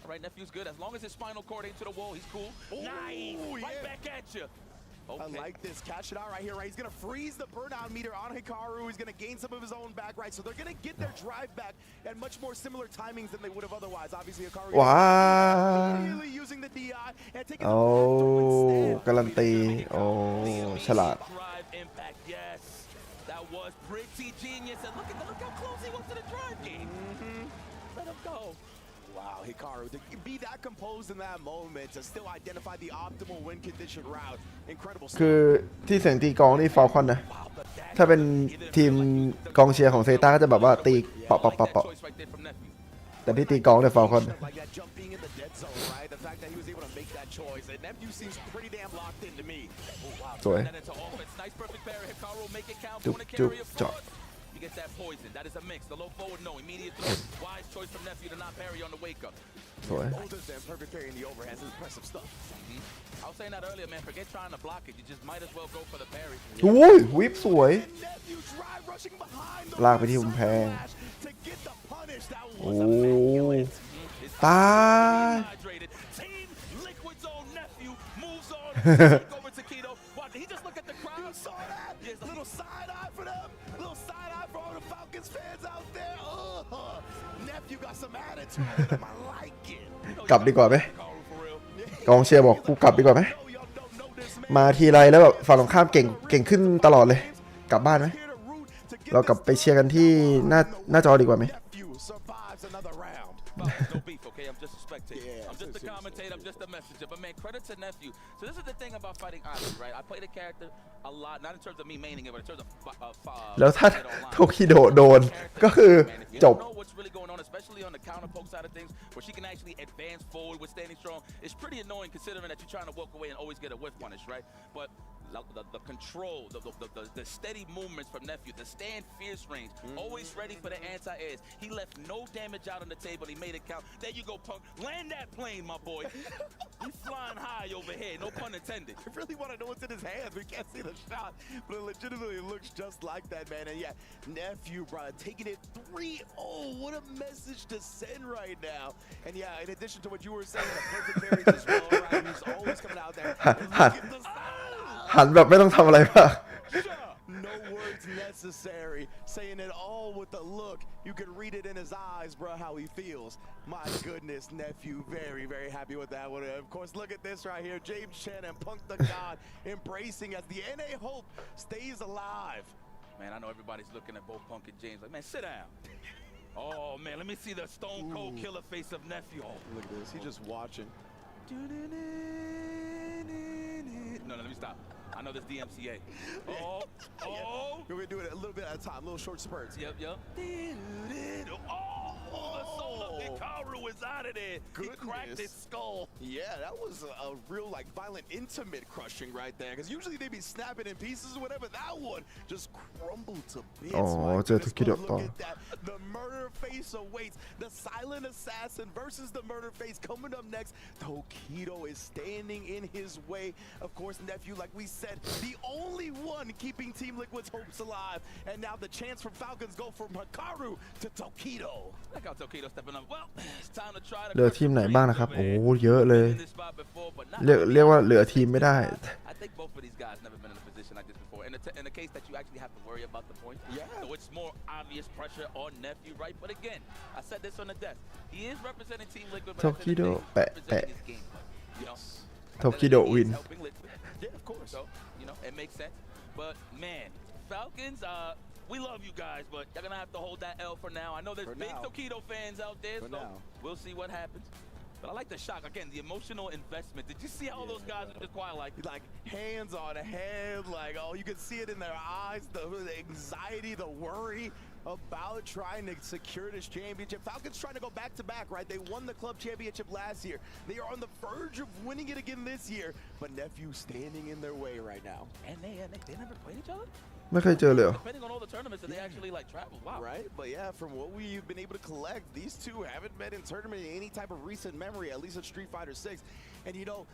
All right, Nephew's good. As long as his spinal cord ain't to the wall, he's cool. Nice. Right yeah. back at you. Okay. I like this. Cash it out right here, right? He's going to freeze the burnout meter on Hikaru. He's going to gain some of his own back, right? So they're going to get their drive back at much more similar timings than they would have otherwise. Obviously, Hikaru ว้า immediately using the DI and taking โอ้ the การันตีโอ้ฉลาด Drive impact, yes. That was pretty genius. And look how close he was to the drive game. Let him go. Wow, Hikaru, to be that composed in that moment, to still identify the optimal win condition route. Incredible stuff. คือที่เสียงตีกลองนี่ฟอลคอนนะ ถ้าเป็นทีมกองเชียร์ของเซต้าก็จะแบบว่าตีเปาะเปาะเปาะเปาะแต่ที่ตีกลองเนี่ยฟอลคอน Like that jump being in the dead zone, right? The fact that he was able to make that choice. And Nephew seems pretty damn locked into me. สวย That into offense. Nice perfect parry. Hikaru make it count. จุ๊บ Wanna จุ๊บ carry a เจาะ forward. You get that poison. That is a mix. The low forward, no. Immediate throw. Wise choice from Nephew to not parry on the wake up. สวย Older than perfect parry in the overhands. Impressive stuff. I was saying that earlier, man. Forget trying to block it. You just might as well go for the parry. โอ้ยวิปสวย And Nephew drive rushing behind the ลากไปที่กำแพง to get the punish. That โอ้ was immaculate. ตาย Hydrated. Team Liquid's own Nephew moves on. Take over Tokido. What? Did he just look at the crowd? You saw that? Yes. Little side eye for them. Little side eye for all the Falcons fans out there. Nephew got some attitude with him. I like it. กลับดีกว่าไหม Hikaru for real. กองเชียร์บอกกูกลับดีกว่าไหมมาทีไรแล้วแบบฝั่งตรงข้ามเก่งขึ้นตลอดเลยกลับบ้านไหมเรากลับไปเชียร์กันที่หน้าจอดีกว่าไหม No beef, okay? I'm just a spectator. I'm just a commentator. I'm just a messenger. But man, credit to Nephew. So this is the thing about fighting Island, right? I play the character a lot, not in terms of me maining it, but in terms of แล้วถ้าโทคิโดโดนก็คือจบ know what's really going on, especially on the counter poke side of things, where she can actually advance forward with standing strong. It's pretty annoying considering that you're trying to walk away and always get a whiff punish, right? But the control, the steady movements from Nephew, the stand fierce range, always ready for the anti-airs. He left no damage out on the table. He made it count. There you go, Punk. Land that plane, my boy. He's flying high over here. No pun intended. I really want to know what's in his hands. We can't see the shot, but it legitimately looks just like that, man. And yeah, Nephew, bro, taking it 3-0. What a message to send right now. And yeah, in addition to what you were saying, the perfect carries as well, right? He's always coming out there. หันแบบไม่ต้องทำอะไรมาก No words necessary. Saying it all with the look. You can read it in his eyes, bro, how he feels. My goodness, Nephew, very, very happy with that one. Of course, look at this right here. James Chen and Punk the God embracing as the NA hope stays alive. Man, I know everybody's looking at both Punk and James like, man, sit down. Oh, man, let me see the stone cold killer face of Nephew. Oh, look at this. He's just watching. No, let me stop. I know this DMCA. Oh. We're going to do it a little bit at a time, little short spurts. Yep. Oh, the soul of Hikaru is out of there. Goodness. He cracked his skull. Yeah, that was a real, like, violent, intimate crushing right there. Because usually they be snapping in pieces or whatever. That one just crumbled to bits. Oh, 저 Tokido. Look at that. The murder face awaits. The silent assassin versus the murder face coming up next. Tokido is standing in his way. Of course, Nephew, like we said, the only one keeping Team Liquid's hopes alive. And now the chance for Falcons go from Hikaru to Tokido. Look how Tokido stepping up. Well, it's time to try to เหลือทีมไหนบ้างนะครับโอ้เยอะเลยเรียกว่าเหลือทีมไม่ได้ I think both of these guys never been in a position like this before. In the case that you actually have to worry about the points. Yeah. So it's more obvious pressure on Nephew, right? But again, I said this on the desk. He is representing Team Liquid, but Tokido representing his game. You know, Tokido win. Yeah, of course. So, you know, it makes sense. But man, Falcons, we love you guys, but you're gonna have to hold that L for now. I know there's big Tokido fans out there, so we'll see what happens. But I like the shock. Again, the emotional investment. Did you see how those guys are just quiet, like hands on head, like, oh, you can see it in their eyes, the anxiety, the worry about trying to secure this championship. Falcons trying to go back-to-back, right? They won the club championship last year. They are on the verge of winning it again this year, but Nephew standing in their way right now. And they never played each other? ไม่เคยเจอเลยเหรอ Depending on all the tournaments that they actually like travel. Wow. Right? But yeah, from what we've been able to collect, these two haven't met in tournament in any type of recent memory, at least in Street Fighter 6. And you know,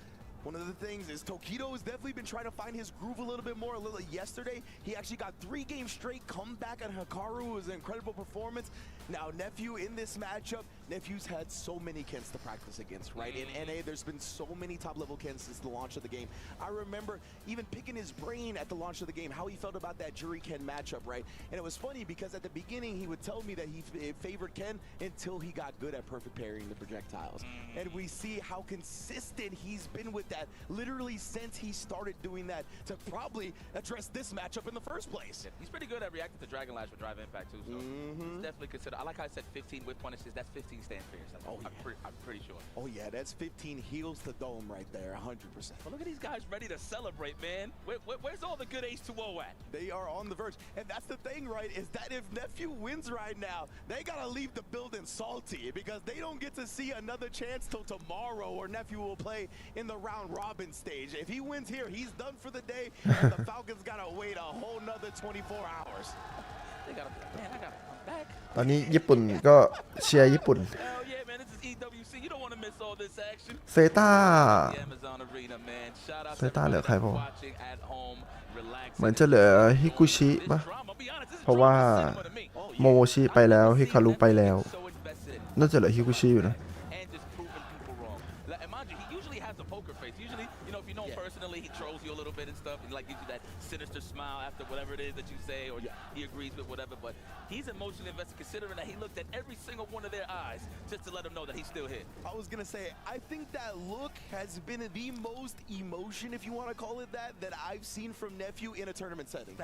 one of the things is Tokido has definitely been trying to find his groove a little bit more. Yesterday, he actually got 3 games straight comeback on Hikaru. It was an incredible performance. Now, Nephew in this matchup, Nephew's had so many Kens to practice against, right? In NA, there's been so many top-level Kens since the launch of the game. I remember even picking his brain at the launch of the game, how he felt about that Jury Ken matchup, right? And it was funny because at the beginning, he would tell me that he favored Ken until he got good at perfect parrying the projectiles. And we see how consistent he's been with that literally since he started doing that to probably address this matchup in the first place. Yeah, he's pretty good at reacting to Dragon Lash with Drive Impact too, so he's definitely considered. I like how I said 15 with punishes. That's 15 stand fierce. I'm pretty sure. Oh yeah, that's 15 heals to dome right there, 100%. Well, look at these guys ready to celebrate, man. Where's all the good H2O at? They are on the verge, and that's the thing, right? Is that if Nephew wins right now, they gotta leave the building salty because they don't get to see another chance till tomorrow, or Nephew will play in the round robin stage. If he wins here, he's done for the day, and the Falcons gotta wait a whole nother 24 hours. They gotta, man, I gotta come back. ตอนนี้ญี่ปุ่นก็เชียร์ญี่ปุ่น Hell yeah, man, this is EWC. You don't want to miss all this action. เซต้า The Amazon Arena, man. Shout out เซต้าเหลือใครบ้าง watching at home, relaxing. เหมือนจะเหลือฮิกุชิป่ะเพราะว่าโมโมชิไปแล้วฮิคารุไปแล้วน่าจะเหลือฮิกุชิอยู่นะ And just proving people wrong. And mind you, he usually has a poker face. Usually, you know, if you know him personally, way he trolls you a little bit and stuff, and like gives you that sinister smile after whatever it is that you say, or he agrees with whatever. But he's emotionally invested, considering that he looked at every single one of their eyes just to let them know that he's still here. I was gonna say, I think that look has been the most emotion, if you want to call it that I've seen from Nephew in a tournament setting.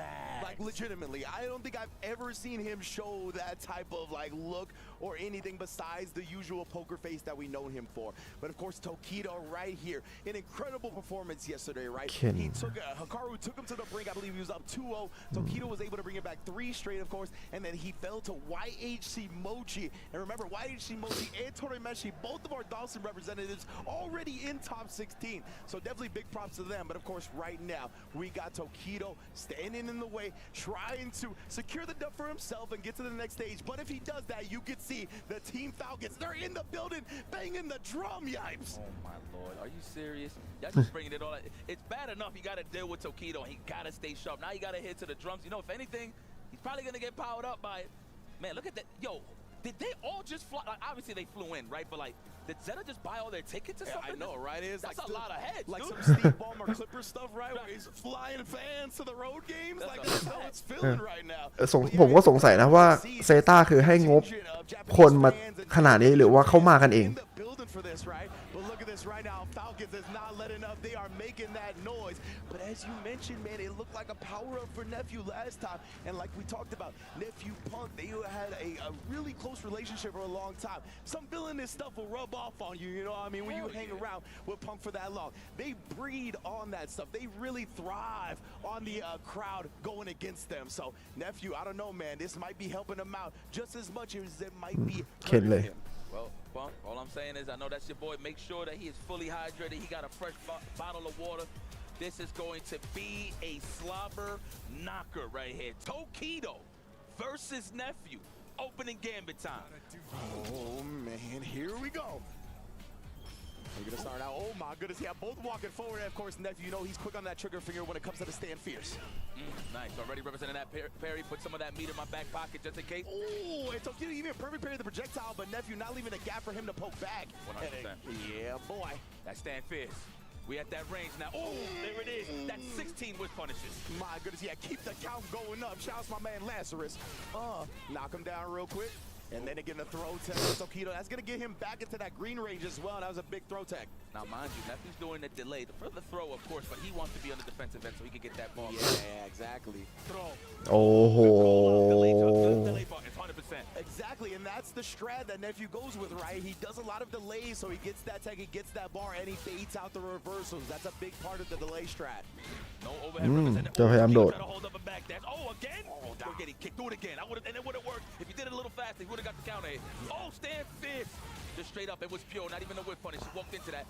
Like legitimately, I don't think I've ever seen him show that type of like look or anything besides the usual poker face that we know him for. But of course, Tokido right here, an incredible performance yesterday, right? He took Hikaru took him to the brink. I believe he was up 2-0. Tokido was able to bring it back 3 straight, of course, and then he fell to YHC Mochi. And remember, YHC Mochi and Torimeshi, both of our Dawson representatives, already in top 16. So definitely big props to them. But of course, right now we got Tokido standing in the way, trying to secure the dub for himself and get to the next stage. But if he does that, you could see the Team Falcons. They're in the building, banging the drum, yipes. Oh my lord, are you serious? Y'all just bringing it all out. It's bad enough you got to deal with Tokido and he got to stay sharp. Now you got to hit to the drums. You know, if anything, he's probably going to get powered up by it. Man, look at that. Yo, did they all just fly? Like, obviously they flew in, right? But like, did Zeta just buy all their tickets or something? I know, right? That's like a lot of heads, like dude. some Steve Ballmer Clipper stuff, right? Where he's flying fans to the road games. Like that's how it's feeling right now. ผมก็สงสัยนะว่าเซต้าคือให้งบคนมาขนาดนี้หรือว่าเขามากันเอง for this, right? But look at this right now. Falcons is not letting up. They are making that noise. But as you mentioned, man, it looked like a power up for Nephew last time. And like we talked about, Nephew Punk, they had a really close relationship for a long time. Some villainous stuff will rub off on you, you know what I mean? When you hang around with Punk for that long. They breed on that stuff. They really thrive on the crowd going against them. So Nephew, I don't know, man. This might be helping him out just as much as it might be hurting him. Well, Punk, all I'm saying is I know that's your boy. Make sure that he is fully hydrated. He got a fresh bottle of water. This is going to be a slobber knocker right here. Tokido versus Nephew. Opening gambit time. Oh, man. Here we go. We're going to start out. Oh, my goodness. Yeah, both walking forward. And, of course, Nephew, you know he's quick on that trigger finger when it comes to the stand fierce. Nice. Already representing that parry. Put some of that meat in my back pocket just in case. Oh, and Tokido even perfect parry the projectile, but Nephew not leaving a gap for him to poke back. 100%. Yeah, boy. That stand fierce. We at that range now. Oh, there it is. That's 16 with punishes. My goodness. Yeah, keep the count going up. Shouts my man Lazarus. Knock him down real quick. And then again, the throw tech with Tokido. That's going to get him back into that green range as well. That was a big throw tech. Now, mind you, Nephew's doing the delay. The further throw, of course, but he wants to be on the defensive end so he can get that ball. Yeah, exactly. Throw. Oh. Delay button, 100%. Exactly, and that's the strat that Nephew goes with, right? He does a lot of delays, so he gets that tech, he gets that bar, and he baits out the reversals. That's a big part of the delay strat. No overhead represented. จะพยายามโดด Hold up a back dash. Oh, again? Oh, we're getting kicked. Do it again. And it would have worked. If you did it a little faster, he would have got the counter. Oh, stand fierce. Just straight up. It was pure. Not even a whip punish. He walked into that.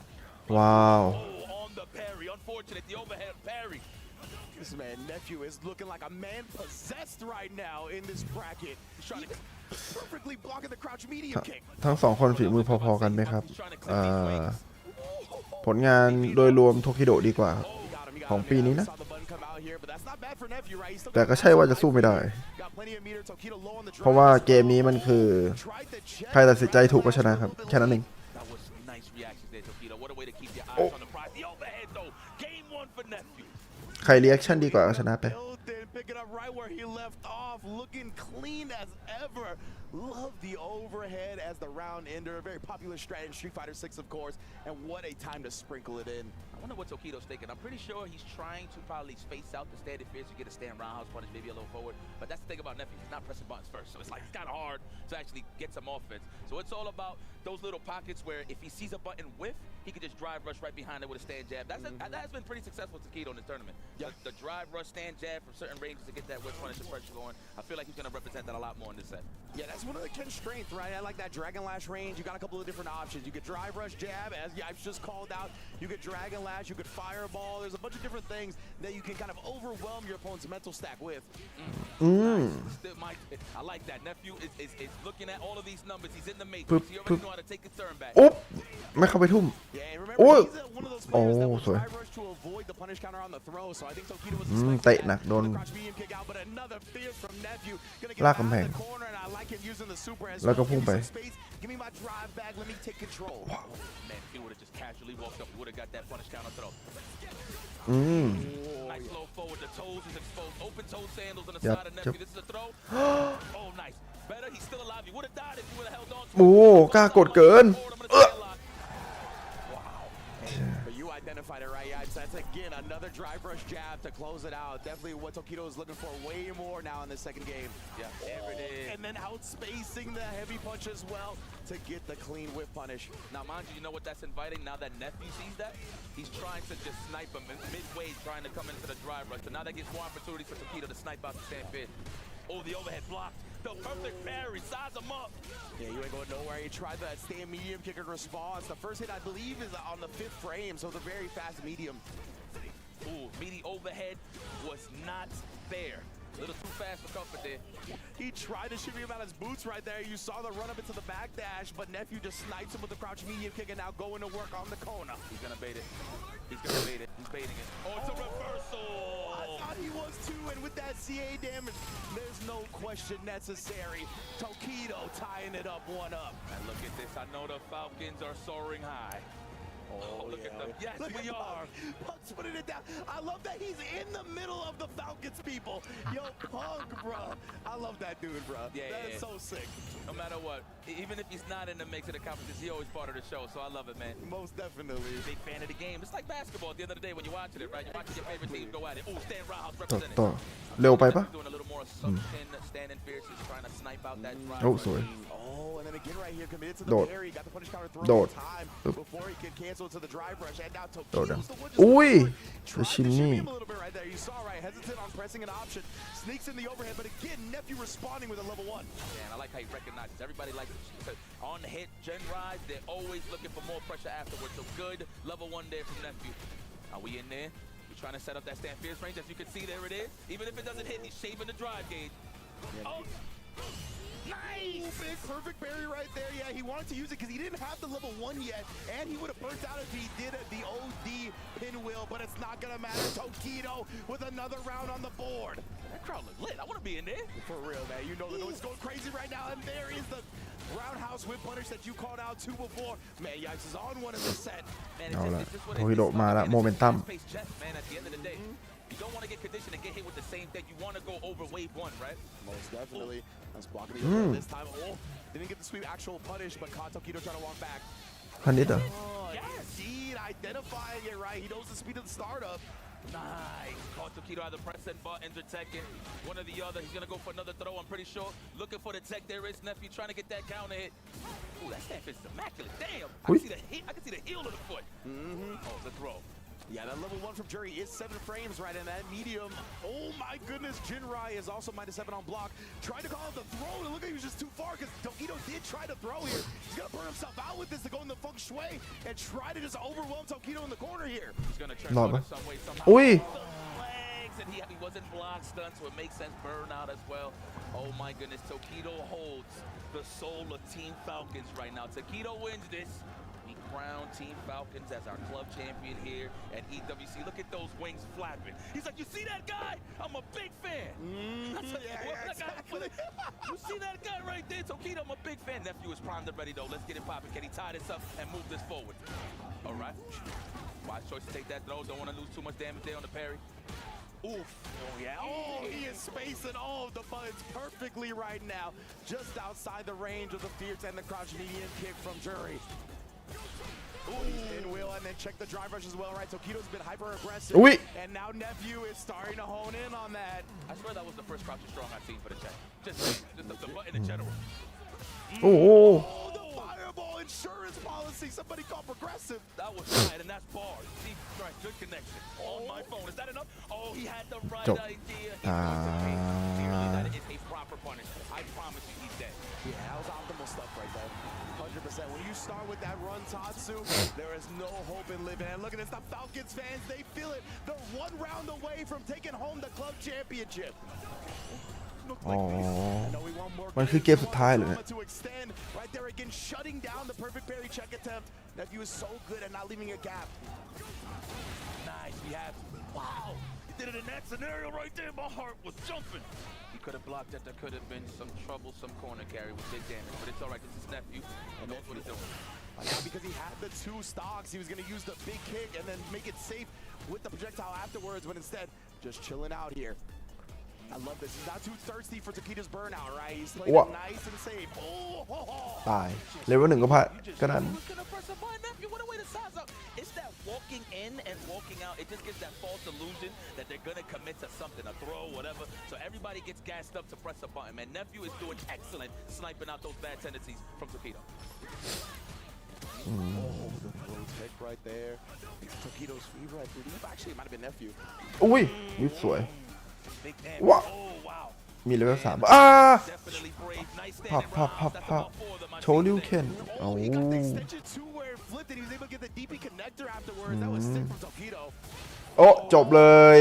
Wow. Oh, on the parry. Unfortunate. The overhead parry. This man, Nephew, is looking like a man possessed right now in this bracket. He's trying to perfectly blocking the crouch medium kick. ทั้งสองคนฝีมือพอๆกันไหมครับผลงานโดยรวมโทคิโดะดีกว่าของปีนี้นะแต่ก็ใช่ว่าจะสู้ไม่ได้เพราะว่าเกมนี้มันคือใครตัดสินใจถูกก็ชนะครับแค่นั้นเองใครรีแอคชั่นดีกว่าก็ชนะไป Picking up right where he left off, looking clean as ever. Love the overhead as the round ender. A very popular strat in Street Fighter 6, of course. And what a time to sprinkle it in. I wonder what Tokido's thinking. I'm pretty sure he's trying to probably space out the stand fierce to get a stand roundhouse punish, maybe a little forward. But that's the thing about Nephew. He's not pressing buttons first. So it's like it's kind of hard to actually get some offense. So it's all about those little pockets where if he sees a button whiff, he can just drive rush right behind it with a stand jab. That has been pretty successful to Tokido in this tournament. Yep. The drive rush stand jab from certain ranges to get that whip punish and pressure going. I feel like he's going to represent that a lot more in this set. Yeah, that's one of the Ken's strengths, right? I like that Dragon Lash range. You got a couple of different options. You could drive rush jab, as I've just called out. You could Dragon Lash, you could Fireball. There's a bunch of different things that you can kind of overwhelm your opponent's mental stack with. I like that. Nephew is looking at all of these numbers. He's in the matrix. He already know how to take his turn back. อุ๊บไม่เข้าไปทุ่มโอ้ยโอ้สวยเตะหนักโดนลากกำแพง him using the super as แล้วก็ well. พุ่ง Give ไป me some space. Give me my drive back. Let me take control. Man, if he would have just casually walked up, he would have got that punish counter throw. อืม Nice low forward. The toes is exposed. Open toe sandals on the Yep, side of yep. Nephew. This is a throw. Oh, nice. Better. He's still alive. He would have died if he would have held on to it. โอ้กล้ากดเกิน But you identified it right. Yeah, that's again another drive rush jab to close it out. Definitely what Tokido is looking for way more now in the second game. Yeah, there it is. And then outspacing the heavy punch as well to get the clean whip punish. Now, mind you, you know what that's inviting? Now that Nephew sees that, he's trying to just snipe him midway, trying to come into the drive rush. So now that gives more opportunities for Tokido to snipe out the Stampede. Oh, the overhead block. The perfect parry. Size him up. Yeah, you ain't going nowhere. He tried that stand medium kick in response. The first hit, I believe, is on the 5th frame, so the very fast medium. Ooh, meaty overhead was not there. A little too fast for comfort there. He tried to shimmy him out his boots right there. You saw the run up into the back dash, but Nephew just snipes him with the crouch medium kick and now going to work on the corner. He's gonna bait it. He's gonna bait it. He's baiting it. Oh, it's a reversal. I thought he was too, and with that CA damage, there's no question necessary. Tokido tying it up 1-up. And look at this. I know the Falcons are soaring high. Oh, look at them. Yes, Look we at are. Punk's putting it down. I love that he's in the middle of the Falcons, people. Yo, Punk, bro. I love that dude, bro. Yeah, that yeah. is so sick. No matter what, even if he's not in the mix of the competition, he's always part of the show, so I love it, man. Most definitely. Big fan of the game. It's like basketball at the end of the day when you're watching it, right? You're watching your favorite team go at it. Oh, Stan Roundhouse ต่อ representing. ต่อเร็วไปปะ Doing a little more assumption, standing fierce, is trying to snipe out that drive. โอ้สวย Oh, and then again right here, committed to the Dot. parry. Got the punish counter throw Dot. in time before he could cancel to the drive rush. And now Dot. Tokido's the one just Ui, tried to shimmy. shimmy him a little bit right there. You saw right, hesitant on pressing an option. Sneaks in the overhead, but again, Nephew responding with a level 1. Yeah, and I like how he recognizes. Everybody likes to on the hit, gen rise. They're always looking for more pressure afterwards. So good level 1 there from Nephew. Are we in there? We're trying to set up that stand fierce range. As you can see, there it is. Even if it doesn't hit, he's shaving the drive gauge. Oh. Nice! Ooh, big perfect parry right there. Yeah, he wanted to use it because he didn't have the level 1 yet, and he would have burnt out if he did the OD pinwheel, but it's not going to matter. Tokido with another round on the board. That crowd look lit. I want to be in there. For real, man. You know the noise going crazy right now, and there is the roundhouse whip punish that you called out 2 before. Man, Yikes is on one in the set. Man, เอาละ it's just what โทฮิโดมาละโมเมนตัม fast-paced chess, man, at the end of the day. You don't want to get conditioned and get hit with the same thing. You want to go over wave 1, right? Most definitely. That's blocking the overhead this time. Oh, didn't get the sweep actual punish, but caught Tokido trying to walk back. พันนิดเหรอ Oh, yes, indeed, identifying it right. He knows the speed of the startup. Nice. Caught Tokido either pressing buttons or teching. One or the other. He's going to go for another throw, I'm pretty sure. Looking for the tech. There is Nephew trying to get that counter hit. Ooh, that stand is immaculate. Damn. I can see the hit. I can see the heel of the foot. Oh, the throw. Yeah, that level 1 from Jury is 7 frames, right? And that medium, oh my goodness, Jinrai is also -7 on block. Trying to call out the throw, and it looked like he was just too far because Tokido did try to throw here. He's going to burn himself out with this to go in the feng shui and try to just overwhelm Tokido in the corner here. He's going to turn รอด on ปะ it some way, somehow. อุ้ย Legs, and he wasn't block stun, so it makes sense. Burn out as well. Oh my goodness, Tokido holds the soul of Team Falcons right now. Tokido wins this. We crown Team Falcons as our club champion here at EWC. Look at those wings flapping. He's like, you see that guy? I'm a big fan. Exactly. You see that guy right there? Tokido, I'm a big fan. Nephew is primed and ready, though. Let's get it popping. Can he tie this up and move this forward? All right. Wise choice to take that throw. Don't want to lose too much damage there on the parry. Oof. Oh, yeah. Oh, he is spacing all of the buttons perfectly right now. Just outside the range of the fierce and the crouch medium kick from Jury. Pinwheel, and then check the drive rush as well, right? Tokido's been hyper aggressive. Ui. And now Nephew is starting to hone in on that. I swear that was the first crouch strong I've seen for the check. Just the button in general. โอ้โห Oh, the fireball insurance policy. Somebody called progressive. That was right, and that's bars. Deep strike, good connection. On my phone. Is that enough? Oh, he had the right จบ idea. He ตา that is a proper punish. I promise you he's dead. Yeah, that was optimal stuff right there. 100%. When you start with that run, Tatsu, there is no hope in living. And look at this, the Falcons fans, they feel it. They're 1 round away from taking home the club championship. อ๋อ I know we want more มันคือเกมสุดท้ายเลยเนี่ย to extend. Right there again, shutting down the perfect parry check attempt. Nephew is so good at not leaving a gap. Nice, we have, wow. did it in that scenario right there, my heart was jumping. He could have blocked that. There could have been some troublesome corner carry with big damage, but it's all right. This is Nephew, and knows what he's doing. Yeah, because he had the 2 stocks, he was going to use the big kick and then make it safe with the projectile afterwards, but instead, just chilling out here. I love this. He's not too thirsty for Tokido's burnout, right? He's playing it nice and safe. ตายเลเวล 1ก็พลาดก็นั้น What a way to size up. It's that walking in and walking out. It just gives that false illusion that they're going to commit to something, a throw, whatever. So everybody gets gassed up to press a button. And Nephew is doing excellent sniping out those bad tendencies from Tokido. Oh, the throw tech right there. It's Tokido's fever, I believe. Actually, it might have been Nephew. อุ้ยวิสวย Big damage. ว้า Oh, wow. มีเลเวล 3พับโชว์ลิวเคนโอ้ He got the extension 2 where it flipped and he was able to get the DP connector afterwards. That was sick from Tokido. โอ้จบเลย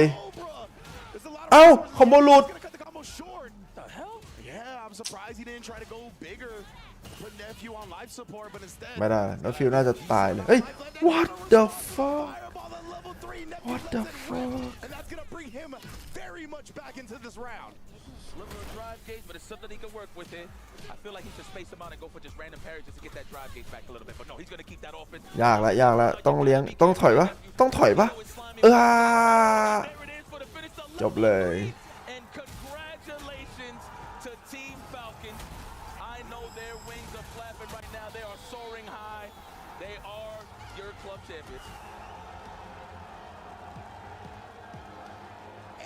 There's a lot of เอ้าคอมโบหลุด gonna cut the combo short. The hell? Yeah, I'm surprised he didn't try to go bigger. Put Nephew on life support, but instead. ไม่ได้แล้วฟิลน่าจะตายเลยเฮ้ย what the fuck what the fuck And that's gonna bring him very much back into this round. Sliver of drive gauge, but it's something he can work with it. I feel like he should space him out and go for just random parries just to get that drive gauge back a little bit. But no, he's gonna keep that offense. ยากละต้องเลี้ยงต้องถอยปะจบเลย And congratulations to Team Falcons. I know their wings are flapping right now. They are soaring high. They are your club champions.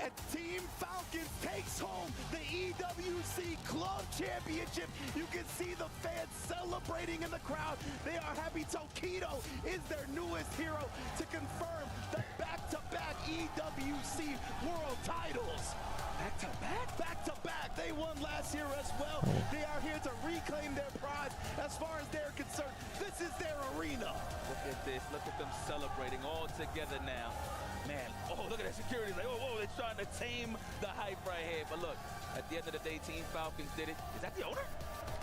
And Team Falcons takes home the EWC Club Championship. You can see the fans celebrating in the crowd. They are happy. Tokido is their newest hero to confirm the back-to-back EWC World titles. Back-to-back? Back-to-back. They won last year as well. They are here to reclaim their prize. As far as they're concerned, this is their arena. Look at this. Look at them celebrating all together now. Man, oh, look at that security. Like, whoa, they're trying to tame the hype right here. But look, at the end of the day, Team Falcons did it. Is that the owner?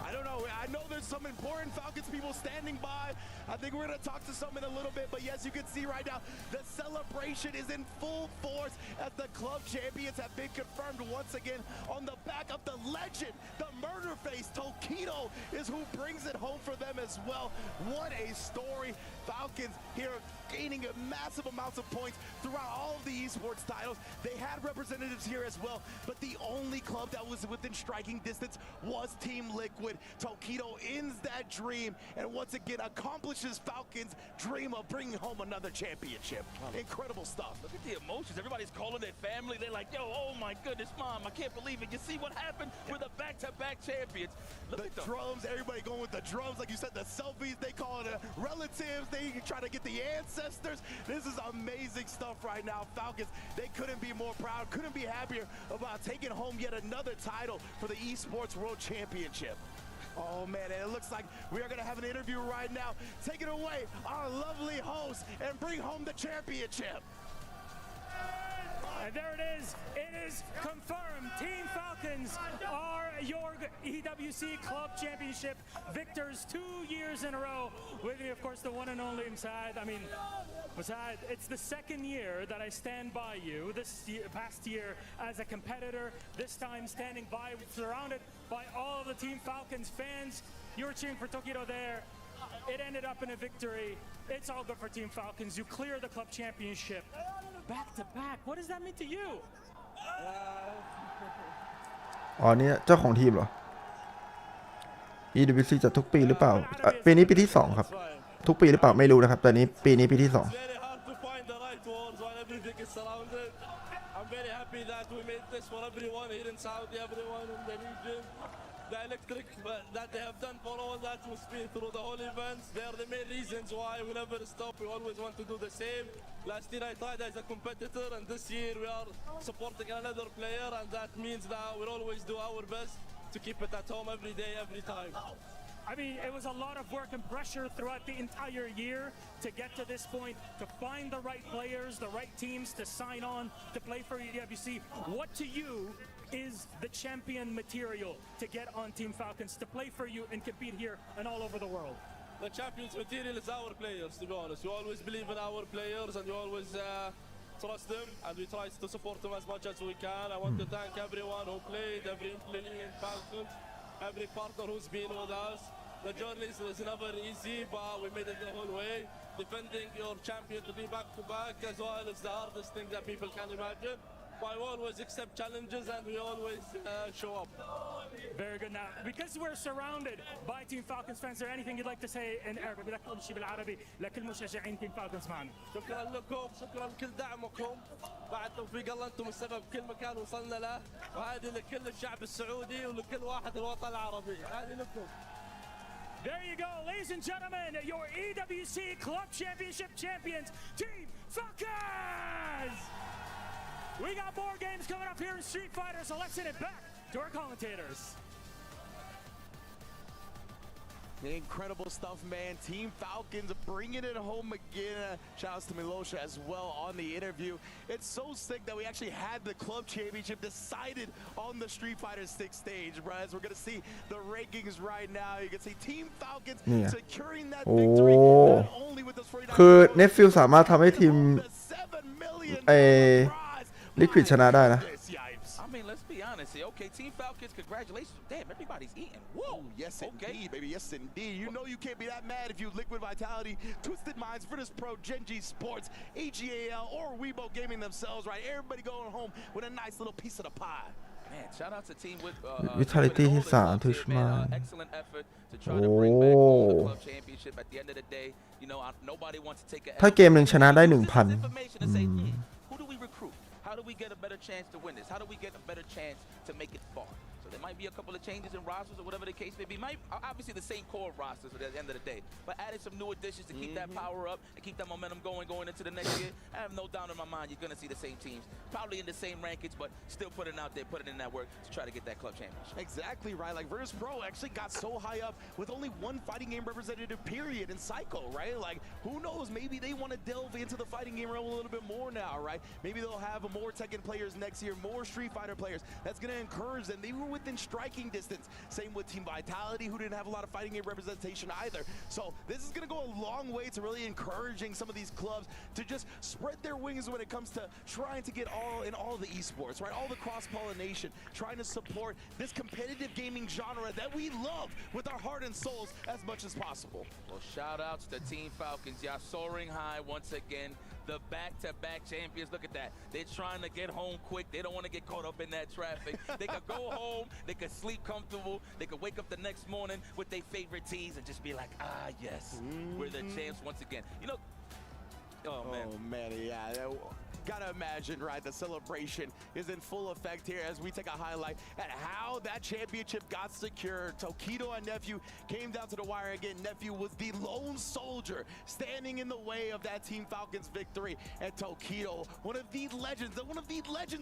I don't know. I know there's some important Falcons people standing by. I think we're going to talk to some in a little bit. But yes, you can see right now the celebration is in full force as the club champions have been confirmed once again on the back of the legend, the murder face. Tokido is who brings it home for them as well. What a story. Falcons here gaining massive amounts of points throughout all of the esports titles. They had representatives here as well, but the only club that was within striking distance was Team Liquid. Tokido ends that dream and once again accomplishes Falcons' dream of bringing home another championship. Incredible stuff. Look at the emotions. Everybody's calling their family. They're like, yo, oh my goodness, Mom, I can't believe it. You see what happened? We're the back-to-back champions. Look the at them. drums, everybody going with the drums. Like you said, the selfies, they call it relatives. They try to get the ancestors. This is amazing stuff right now. Falcons, they couldn't be more proud, couldn't be happier about taking home yet another title for the Esports World Championship. Oh man, and it looks like we are going to have an interview right now. Take it away, our lovely host, and bring home the championship. And there it is. It is confirmed. Team Falcons are your EWC Club Championship victors 2 years in a row. With me, of course, the one and only Masad. I mean, Masad, it's the second year that I stand by you. This past year as a competitor, this time standing by, surrounded by all of the Team Falcons fans. You were cheering for Tokido there. It ended up in a victory. It's all good for Team Falcons. You clear the club championship. Back to back. What does that mean to you? อ๋อเนี่ยเจ้าของทีมเหรอ EWC จัดทุกปีหรือเปล่าปีนี้ปีที่2ครับทุกปีหรือเปล่าไม่รู้นะครับแต่นี้ปีนี้ปีที่2 I'm very happy that we made this for everyone here in Saudi, everyone in the region. The electric that they have done for all that was been through the whole events. They are the main reasons why we never stop. We always want to do the same. Last year I tried as a competitor, and this year we are supporting another player, and that means that we'll always do our best to keep it at home every day, every time. I mean, it was a lot of work and pressure throughout the entire year to get to this point, to find the right players, the right teams to sign on to play for EWC. What to you is the champion material to get on Team Falcons, to play for you and compete here and all over the world? The champions material is our players, to be honest. We always believe in our players, and we always trust them, and we try to support them as much as we can. I want to thank everyone who played, every employee in Falcons, every partner who's been with us. The journey is never easy, but we made it the whole way. Defending your champion to be back-to-back as well is the hardest thing that people can imagine. But we always accept challenges and we always show up. Very good. Now, because we're surrounded by Team Falcons fans, is there anything you'd like to say in Arabic? بدك تقول شيء بالعربي لكل مشجعين Team Falcons معنا. شكرا لكم، شكرا لكل دعمكم. بعد توفيق الله انتم السبب كل مكان وصلنا له، وهذه لكل الشعب السعودي ولكل واحد الوطن العربي. هذه لكم. There you go, ladies and gentlemen, your EWC Club Championship champions, Team Falcons! We got more games coming up here in Street Fighter, so let's send it back to our commentators. Incredible stuff, man. Team Falcons bringing it home again. Shout outs to Milosha as well on the interview. It's so sick that we actually had the club championship decided on the Street Fighter 6 stage, bro. As we're going to see the rankings right now. You can see Team Falcons securing that victory not only with this 49 คือ Nephew สามารถทำให้ทีมLiquid ชนะได้นะ I mean, let's be honest here. Okay, Team Falcons, congratulations. Damn, everybody's eating. Whoa. Yes, indeed, baby. Yes, indeed. You know you can't be that mad if you Liquid Vitality, Twisted Minds, Virtus Pro, Genji Sports, AGAL, or Weibo Gaming themselves, right? Everybody going home with a nice little piece of the pie. Man, shout out to team with Vitality ที่3 Tushman excellent effort to try to bring back home the club championship. At the end of the day, you know, nobody wants to take a ถ้าเกมหนึ่งชนะได้ 1,000 information and say, who do we recruit? How do we get a better chance to win this? How do we get a better chance to make it far? So there might be a couple of changes in rosters or whatever the case may be. Might obviously the same core rosters at the end of the day, but adding some new additions to keep that power up and keep that momentum going into the next year. I have no doubt in my mind you're going to see the same teams, probably in the same rankings, but still putting out there, putting in that work to try to get that club championship. Exactly right. Like Virtus Pro actually got so high up with only one fighting game representative period in Psycho, right? Like who knows? Maybe they want to delve into the fighting game realm a little bit more now, right? Maybe they'll have more Tekken players next year, more Street Fighter players. That's going to encourage them. They were within striking distance. Same with Team Vitality, who didn't have a lot of fighting game representation either. So this is going to go a long way to really encouraging some of these clubs to just spread their wings when it comes to trying to get all the esports, right? All the cross-pollination, trying to support this competitive gaming genre that we love with our heart and souls as much as possible. Well, shout outs to Team Falcons. Y'all soaring high once again. The back-to-back champions. Look at that. They're trying to get home quick. They don't want to get caught up in that traffic. They could go home. They could sleep comfortable. They could wake up the next morning with their favorite teas and just be like, yes, we're the champs once again. You know, oh, man, yeah. Gotta imagine, right? The celebration is in full effect here as we take a highlight at how that championship got secured. Tokido and Nephew came down to the wire again. Nephew was the lone soldier standing in the way of that Team Falcons victory. And Tokido, one of the legends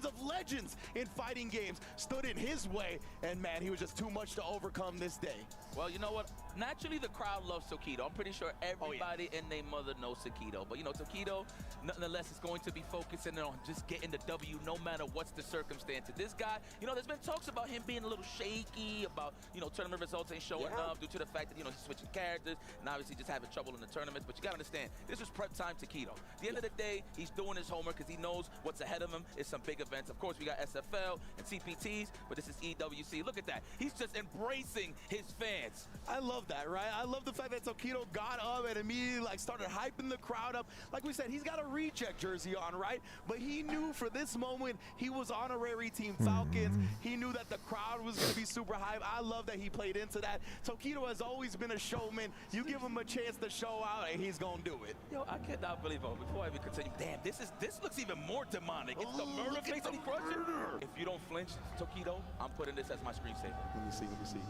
of legends in fighting games, stood in his way. And man, he was just too much to overcome this day. Well, you know what? Naturally, the crowd loves Tokido. I'm pretty sure everybody and their mother knows Tokido. But, you know, Tokido, nonetheless, is going to be focusing on just getting the W no matter what's the circumstance. This guy, you know, there's been talks about him being a little shaky, about, you know, tournament results ain't showing up due to the fact that, you know, he's switching characters and obviously just having trouble in the tournaments. But you got to understand, this is prep time Tokido. At the end of the day, he's doing his homework because he knows what's ahead of him is some big events. Of course, we got SFL and CPTs, but this is EWC. Look at that. He's just embracing his fans. I love that, right? I love the fact that Tokido got up and immediately like started hyping the crowd up. Like we said, he's got a reject jersey on, right? But he knew for this moment he was honorary Team Falcons. He knew that the crowd was going to be super hype. I love that he played into that. Tokido has always been a showman. You give him a chance to show out and he's going to do it. Yo, I cannot believe it. Before I even continue, damn, this looks even more demonic. It's the murder face on crushing. If you don't flinch, Tokido, I'm putting this as my screensaver. Let me see.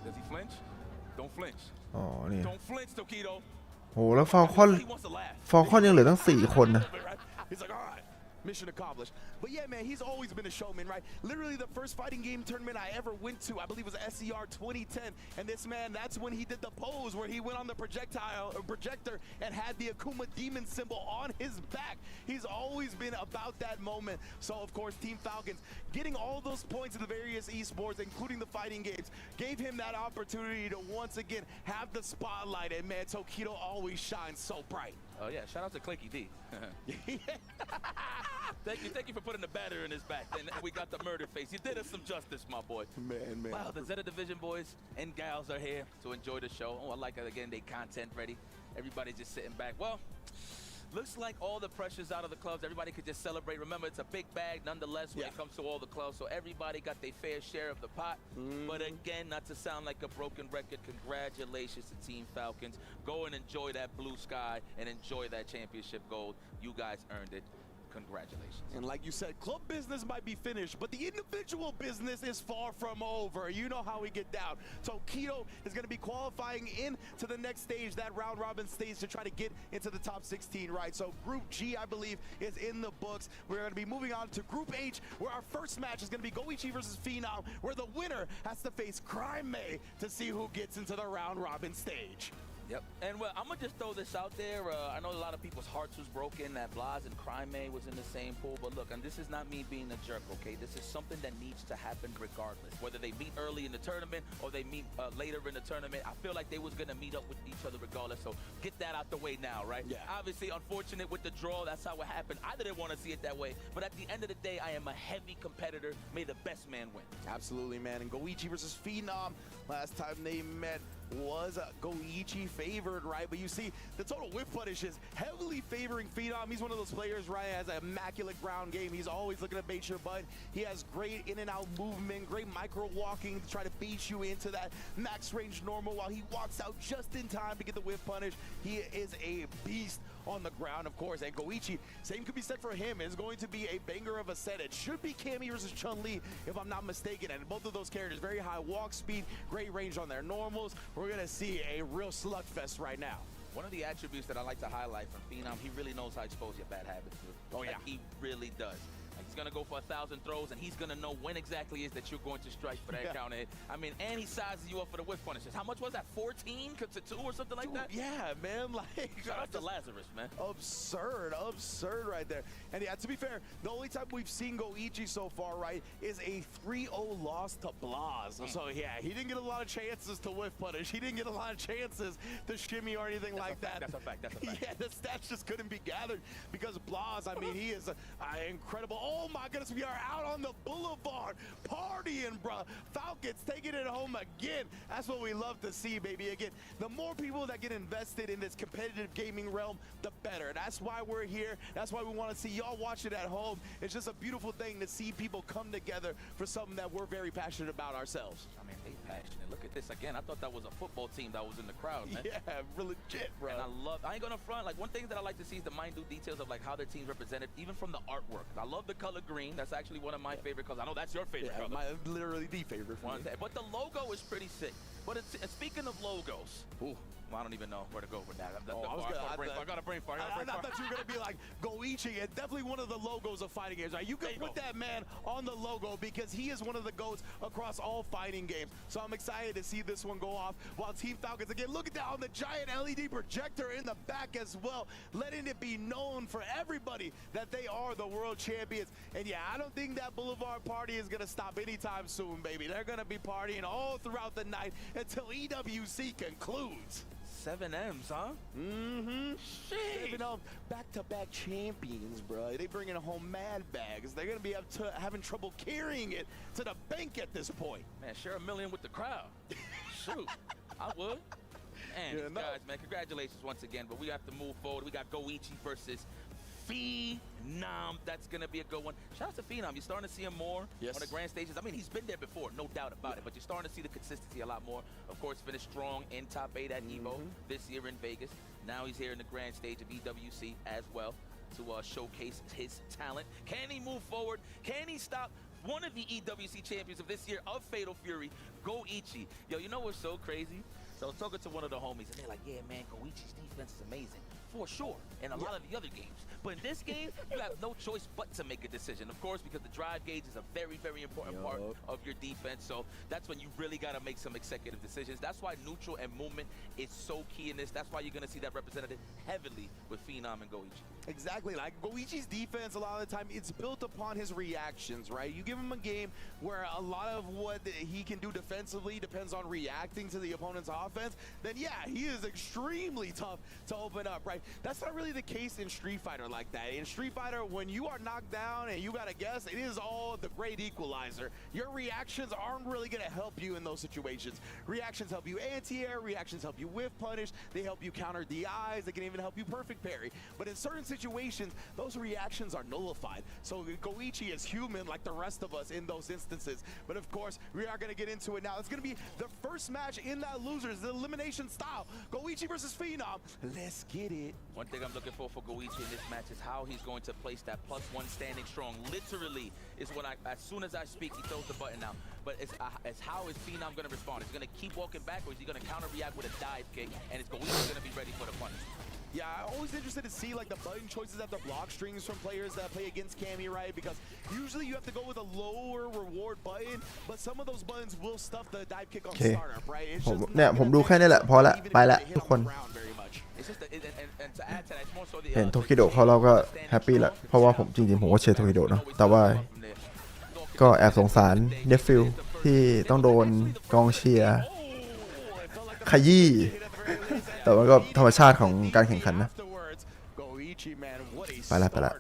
Does he flinch? Don't flinch. อ๋อนี่ Don't flinch, Tokido. โหแล้วฟอลคอนยังเหลือตั้ง4 คนนะ He's like, all right, mission accomplished. But yeah, man, he's always been a showman, right? Literally the first fighting game tournament I ever went to, I believe was SCR 2010. And this man, that's when he did the pose where he went on the projector and had the Akuma demon symbol on his back. He's always been about that moment. So of course, Team Falcons getting all those points in the various esports, including the fighting games, gave him that opportunity to once again have the spotlight. And man, Tokido always shines so bright. Oh yeah, shout out to Clinky D. Thank you for putting the batter in his back. And we got the murder face. You did us some justice, my boy. Man. Wow, the Zeta Division boys and gals are here to enjoy the show. Oh, I like it. Again, they content ready. Everybody's just sitting back. Well, looks like all the pressure's out of the clubs. Everybody could just celebrate. Remember, it's a big bag nonetheless when it comes to all the clubs. So everybody got their fair share of the pot. But again, not to sound like a broken record, congratulations to Team Falcons. Go and enjoy that blue sky and enjoy that championship gold. You guys earned it. Congratulations. And like you said, club business might be finished, but the individual business is far from over. You know how we get down. Tokido is going to be qualifying into the next stage, that round robin stage, to try to get into the top 16, right? So Group G, I believe, is in the books. We're going to be moving on to Group H, where our first match is going to be Goichi versus Phenom, where the winner has to face Crime May to see who gets into the round robin stage. Yep. And well, I'm going to just throw this out there. I know a lot of people's hearts was broken that Blas and Crime May was in the same pool. But look, and this is not me being a jerk, okay? This is something that needs to happen regardless. Whether they meet early in the tournament or they meet later in the tournament, I feel like they was going to meet up with each other regardless. So get that out the way now, right? Yeah. Obviously, unfortunate with the draw. That's how it happened. I didn't want to see it that way. But at the end of the day, I am a heavy competitor. May the best man win. Absolutely, man. And Goichi versus Phenom, last time they met was Goichi favored, right? But you see, the total whip punish is heavily favoring Phenom. He's one of those players, right, has an immaculate ground game. He's always looking to bait your butt. He has great in and out movement, great micro walking to try to bait you into that max range normal while he walks out just in time to get the whip punish. He is a beast on the ground, of course. And Goichi, same could be said for him. It's going to be a banger of a set. It should be Cammy versus Chun-Li, if I'm not mistaken. And both of those characters, very high walk speed, great range on their normals. We're going to see a real slugfest right now. One of the attributes that I like to highlight from Phenom, he really knows how to expose your bad habits. Oh, yeah. He really does. He's going to go for 1,000 throws, and he's going to know when exactly it is that you're going to strike for that counter hit. I mean, and he sizes you up for the whip punishes. How much was that? 14 to 2 or something like that? Yeah, man. Like, shout out to Lazarus, man. Absurd right there. And yeah, to be fair, the only time we've seen Goichi so far, right, is a 3-0 loss to Blas. So yeah, he didn't get a lot of chances to whip punish. He didn't get a lot of chances to shimmy or anything like that. That's a fact. That's a fact. Yeah, the stats just couldn't be gathered because Blas, I mean, he is incredible. Oh my goodness, we are out on the boulevard partying, bruh. Falcons taking it home again. That's what we love to see, baby. Again, the more people that get invested in this competitive gaming realm, the better. That's why we're here. That's why we want to see y'all watch it at home. It's just a beautiful thing to see people come together for something that we're very passionate about ourselves. I mean, they passionate. Look at this again. I thought that was a football team that was in the crowd, man. Yeah, really legit, bro. And I ain't gonna front. Like, one thing that I like to see is the minute details of like how their team's represented, even from the artwork. I love the color green. That's actually one of my favorite colors. I know that's your favorite color. Literally the favorite for me. But the logo is pretty sick. But speaking of logos, well, I don't even know where to go with that. I got a brain fart. I thought you were going to be like Goichi, and definitely one of the logos of fighting games. Right? You can put that man on the logo because he is one of the GOATs across all fighting games. So I'm excited to see this one go off. While Team Falcons, again, look at that on the giant LED projector in the back as well, letting it be known for everybody that they are the world champions. And yeah, I don't think that Boulevard party is going to stop anytime soon, baby. They're going to be partying all throughout the night until EWC concludes. 7 M's, huh? Mm-hmm. Shit. Back-to-back champions, bro. They bringing home mad bags. They're going to be having trouble carrying it to the bank at this point. Man, share $1 million with the crowd. Shoot, I would. And these guys, man, congratulations once again. But we have to move forward. We got Goichi versus Phenom. That's going to be a good one. Shout out to Phenom. You're starting to see him more on the grand stages. I mean, he's been there before, no doubt about it. But you're starting to see the consistency a lot more. Of course, finished strong in top 8 at EVO this year in Vegas. Now he's here in the grand stage of EWC as well to showcase his talent. Can he move forward? Can he stop one of the EWC champions of this year of Fatal Fury, Goichi? Yo, you know what's so crazy? So I was talking to one of the homies, and they're like, yeah, man, Goichi's defense is amazing. For sure, in a lot of the other games. But in this game, you have no choice but to make a decision. Of course, because the drive gauge is a very, very important part of your defense. So that's when you really got to make some executive decisions. That's why neutral and movement is so key in this. That's why you're going to see that represented heavily with Phenom and Goichi. Exactly. Like Goichi's defense, a lot of the time, it's built upon his reactions, right? You give him a game where a lot of what he can do defensively depends on reacting to the opponent's offense, then yeah, he is extremely tough to open up, right? That's not really the case in Street Fighter like that. In Street Fighter, when you are knocked down and you gotta guess, it is all the great equalizer. Your reactions aren't really gonna help you in those situations. Reactions help you anti-air, reactions help you whiff punish, they help you counter DIs, they can even help you perfect parry. But in certain situations, those reactions are nullified. So Goichi is human like the rest of us in those instances. But of course, we are gonna get into it now. It's gonna be the first match in that losers, the elimination style. Goichi versus Phenom. Let's get it. One thing I'm looking for Goichi in this match is how he's going to place that +1 standing strong. Literally is what as soon as I speak, he throws the button out. But it's how is Phenom going to respond? Is he going to keep walking back, or is he going to counter react with a dive kick? And is Goichi going to be ready for the punish? Yeah, I'm always interested to see like the button choices at the block strings from players that play against Cammy, right? Because usually you have to go with a lower reward button, but some of those buttons will stuff the dive kick on startup, right? ผมดูแค่นี้แหละพอละไปละทุกคนเห็นโทคิโดเขาเราก็แฮปปี้ละเพราะว่าผมจริงๆผมก็เชียร์โทคิโดเนาะแต่ว่าก็แอบสงสารเนฟฟิลที่ต้องโดนกองเชียร์ขยี้แต่ว่าก็ธรรมชาติของการแข่งขันนะไปละ